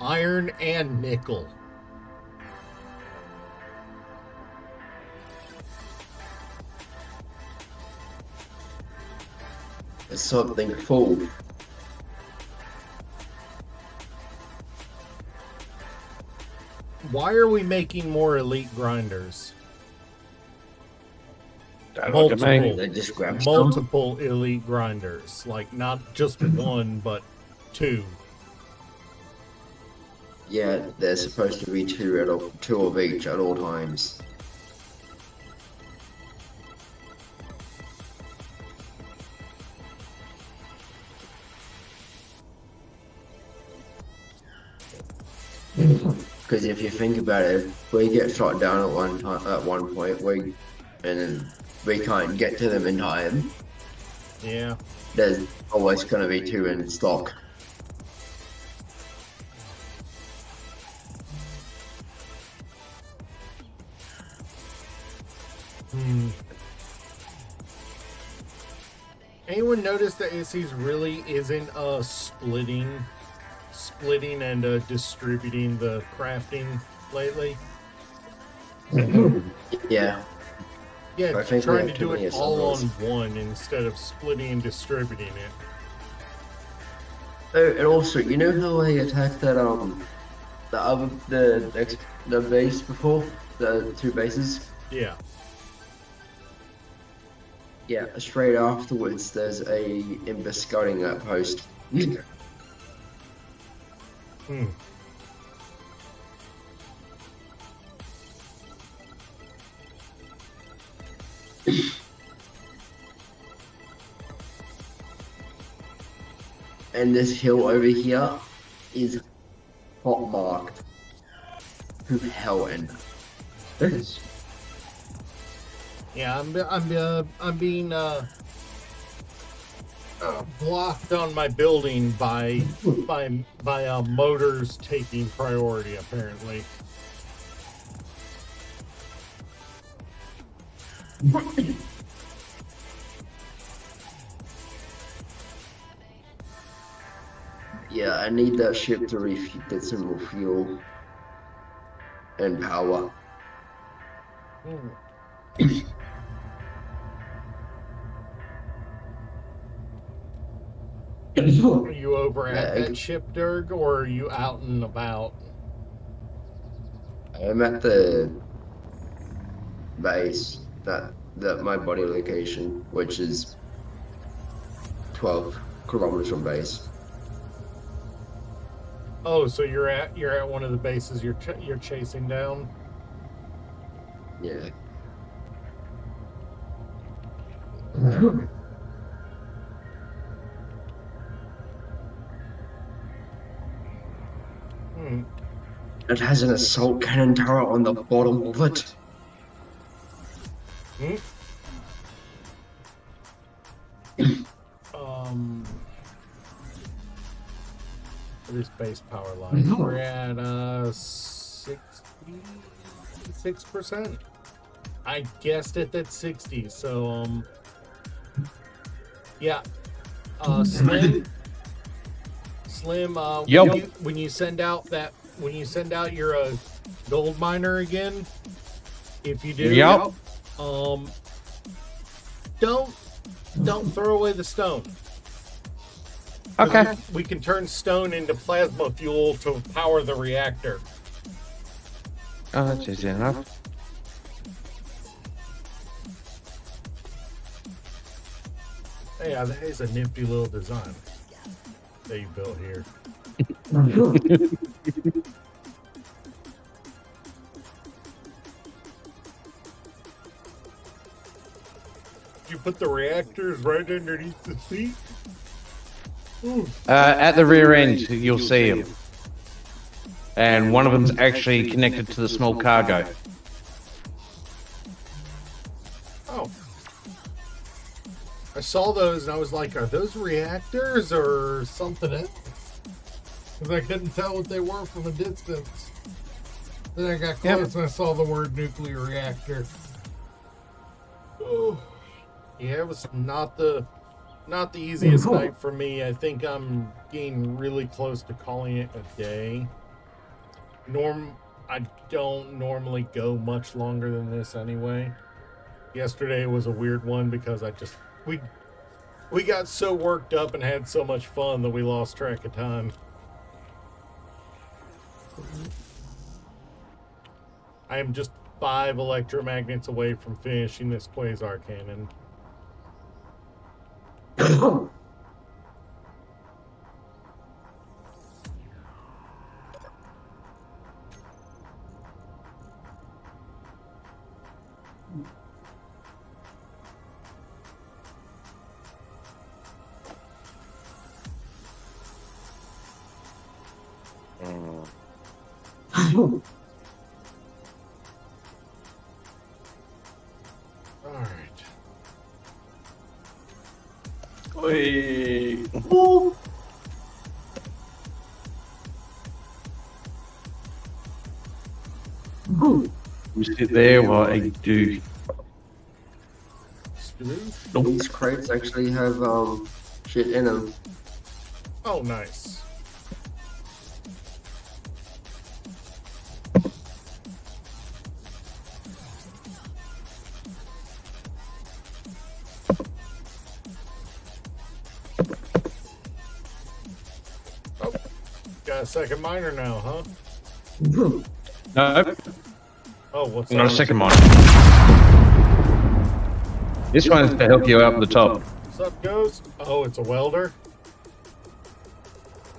Iron and nickel. It's something full. Why are we making more elite grinders? Don't look at me. Multiple. They just grab some. Multiple elite grinders. Like not just one, but two. Yeah, there's supposed to be two of each at all times. Because if you think about it, if we get shot down at one point, and we can't get to them in time, Yeah. there's always going to be two in stock. Anyone notice that AC's really isn't splitting and distributing the crafting lately? Yeah. Yeah, I think we trying have to too do many it all on assemblies. one instead of splitting and distributing it. Oh, and also, you know how I attacked that the base before the two bases? Yeah. Yeah, straight afterwards, there's a Imber scouting outpost. Hmm. And this hill over here is hot marked. Who hell and Yeah, I'm being blocked on my building by motors taking priority apparently. Yeah, I need that ship to get some more fuel and power. Are you over at Lag. that ship, Dirg, or are you out and about? I'm at the base, that my body location, which is 12 kilometers from base. Oh, so you're at one of the bases you're chasing down. Yeah. Hmm. It has an assault cannon turret on the bottom of it. Hmm. What is base power line? We're at 66%. I guessed it at 60. So yeah. Slim. Yo. When you send out your gold miner again, if you do, Yep. don't throw away the stone. Okay. We can turn stone into plasma fuel to power the reactor. Oh, that's easy enough. Yeah, that is a nifty little design that you built here. You put the reactors right underneath the seat? At the rear end, you'll see them. And one of them's actually connected to the small cargo. Oh. I saw those and I was like, are those reactors or something else? Because I couldn't tell what they were from a distance. Then I got close and I saw the word nuclear reactor. Oh. Yeah, it was not the easiest night for me. I think I'm getting really close to calling it a day. I don't normally go much longer than this anyway. Yesterday was a weird one because we got so worked up and had so much fun that we lost track of time. I am just 5 electromagnets away from finishing this quasar cannon. All right. You sit there while I do. These crates actually have shit in them. Oh, nice. got a second miner now, huh? No, Oh, what's not a that? second mine. This one's to help you out the top. What's up, Ghost? Oh, it's a welder?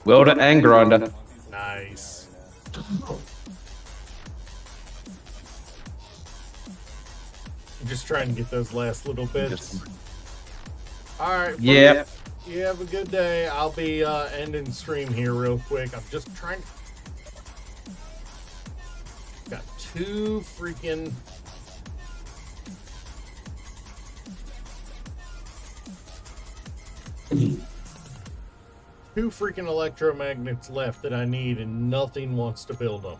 Welder and grinder. Nice. I'm just trying to get those last little bits. Alright. Yeah. You have a good day. I'll be ending stream here real quick. I'm just trying. Got two freaking. Two freaking electromagnets left that I need, and nothing wants to build them.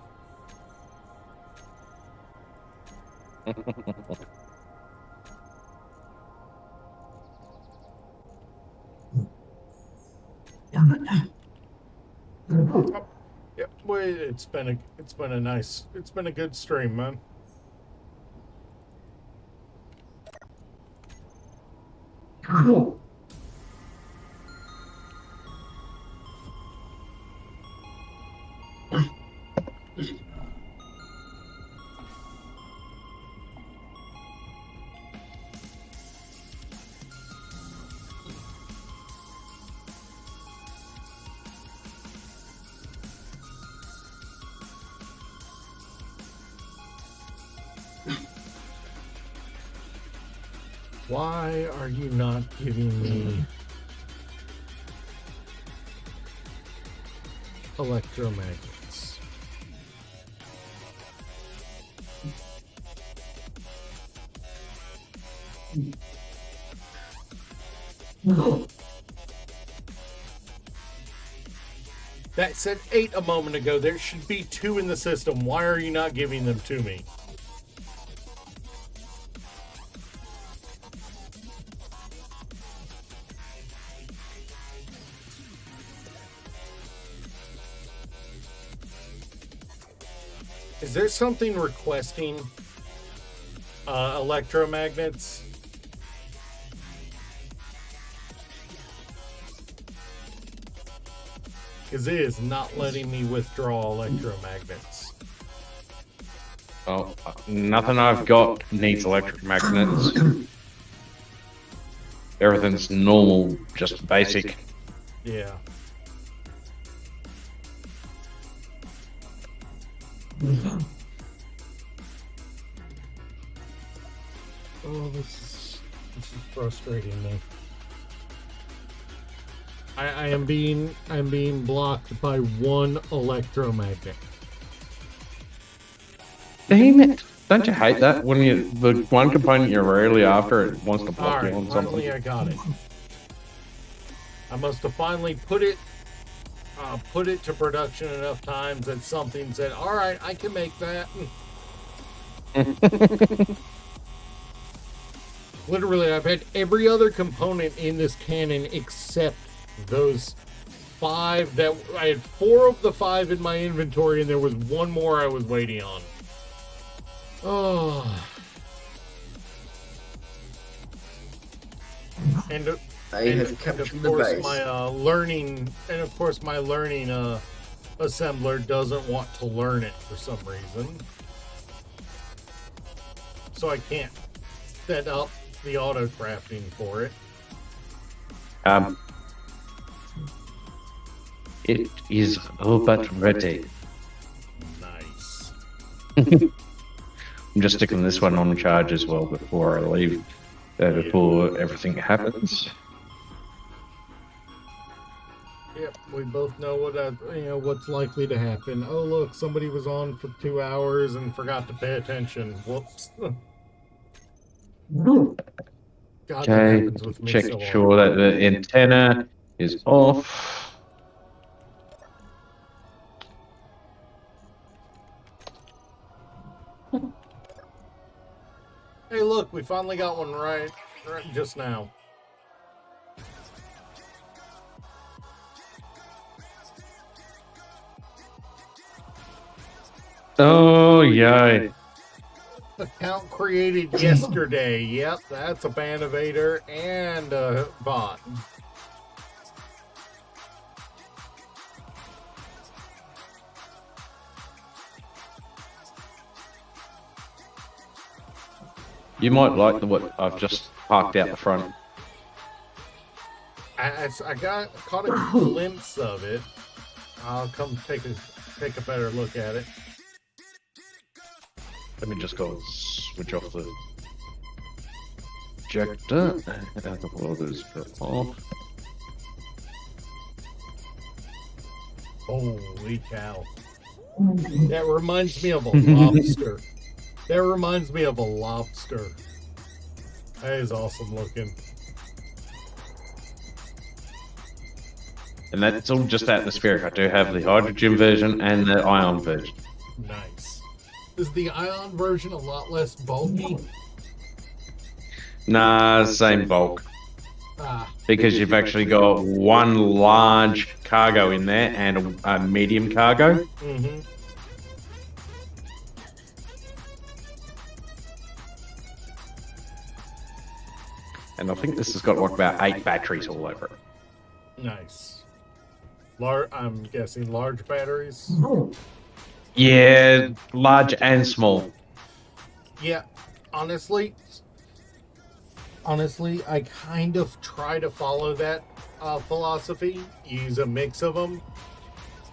Yep, well, it's been a good stream, man. Why are you not giving me electromagnets? That said 8 a moment ago. There should be 2 in the system. Why are you not giving them to me? Is there something requesting electromagnets? Because it is not letting me withdraw electromagnets. Oh, nothing I've got needs electromagnets. Everything's normal, just basic. Yeah. Oh, this is frustrating me. I'm being blocked by one electromagnet. Damn it! Don't you hate that when the one component you're really after it wants to block you Alright, on finally something? I got it. I must have finally put it to production enough times that something said, alright, I can make that. Literally, I've had every other component in this cannon except those 5 that I had 4 of the 5 in my inventory, and there was one more I was waiting on. Oh. And I and, have and captured of the course base. my learning assembler doesn't want to learn it for some reason, so I can't set up the auto crafting for it. It is all but ready. Nice. I'm just sticking this one on charge as well before I leave, before everything happens. Yep, we both know what's likely to happen. Oh look, somebody was on for 2 hours and forgot to pay attention. Whoops. God, that Okay, happens with me check so sure that the antenna is off. Hey, look, we finally got one right just now. Oh, yay. Account created yesterday. Yep, that's a Banovator and a bot. You might like what I've just parked out the front. I caught a glimpse of it. I'll come take a better look at it. Let me just go switch off the ejector. And all those off. Holy cow! That reminds me of a lobster. That reminds me of a lobster. That is awesome looking. And that's all just atmospheric. I do have the hydrogen version and the ion version. Nice. Is the ion version a lot less bulky? Nah, same bulk. Ah, Because you've actually got one large cargo in there and a medium cargo. mm-hmm. And I think this has got like about 8 batteries all over it. Nice. I'm guessing large batteries. Yeah, large and small. Yeah, honestly, I kind of try to follow that philosophy. Use a mix of them.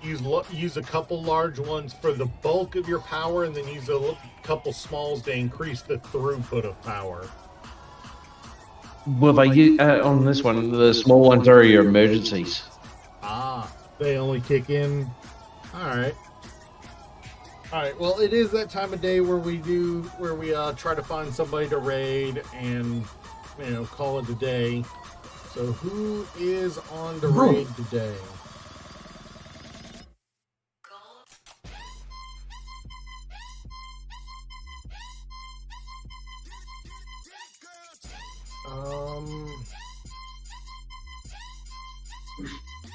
Use a couple large ones for the bulk of your power, and then use a couple smalls to increase the throughput of power. Well, on this one, the small ones are your emergencies. Ah, they only kick in. All right. Well, it is that time of day where we try to find somebody to raid and call it a day. So who is on the raid today?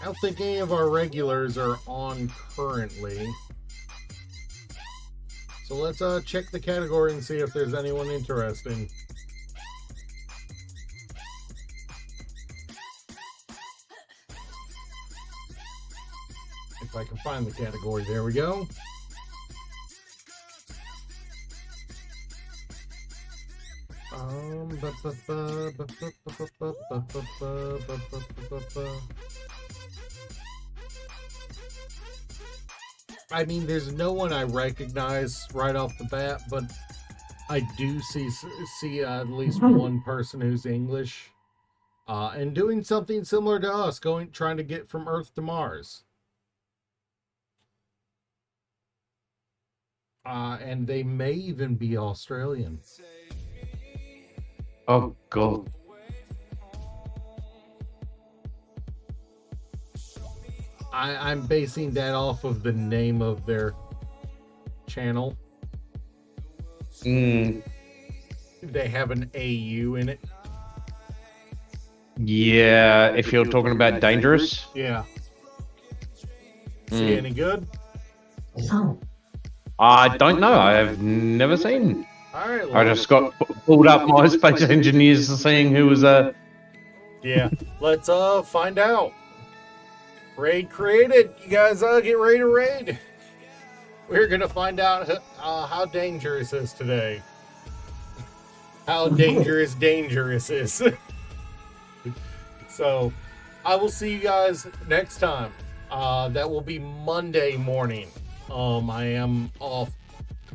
I don't think any of our regulars are on currently. So let's check the category and see if there's anyone interesting. If I can find the category, there we go. I mean, there's no one I recognize right off the bat, but I do see at least one person who's English, and doing something similar to us, trying to get from Earth to Mars. And they may even be Australian. Oh, God. I'm basing that off of the name of their channel. They have an AU in it. Yeah, if you're talking about dangerous. Yeah. See any good? I don't know. I have never seen. All right. I just got pulled up my space engineers seeing who was Yeah. Let's find out. Raid created. You guys get ready to raid. We're gonna find out how dangerous is today. How dangerous is. So, I will see you guys next time. That will be Monday morning. I am off.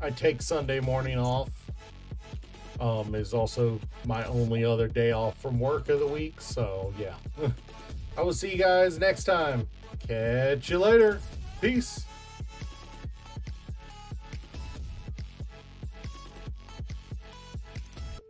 I take Sunday morning off. Is also my only other day off from work of the week. So yeah. I will see you guys next time. Catch you later. Peace.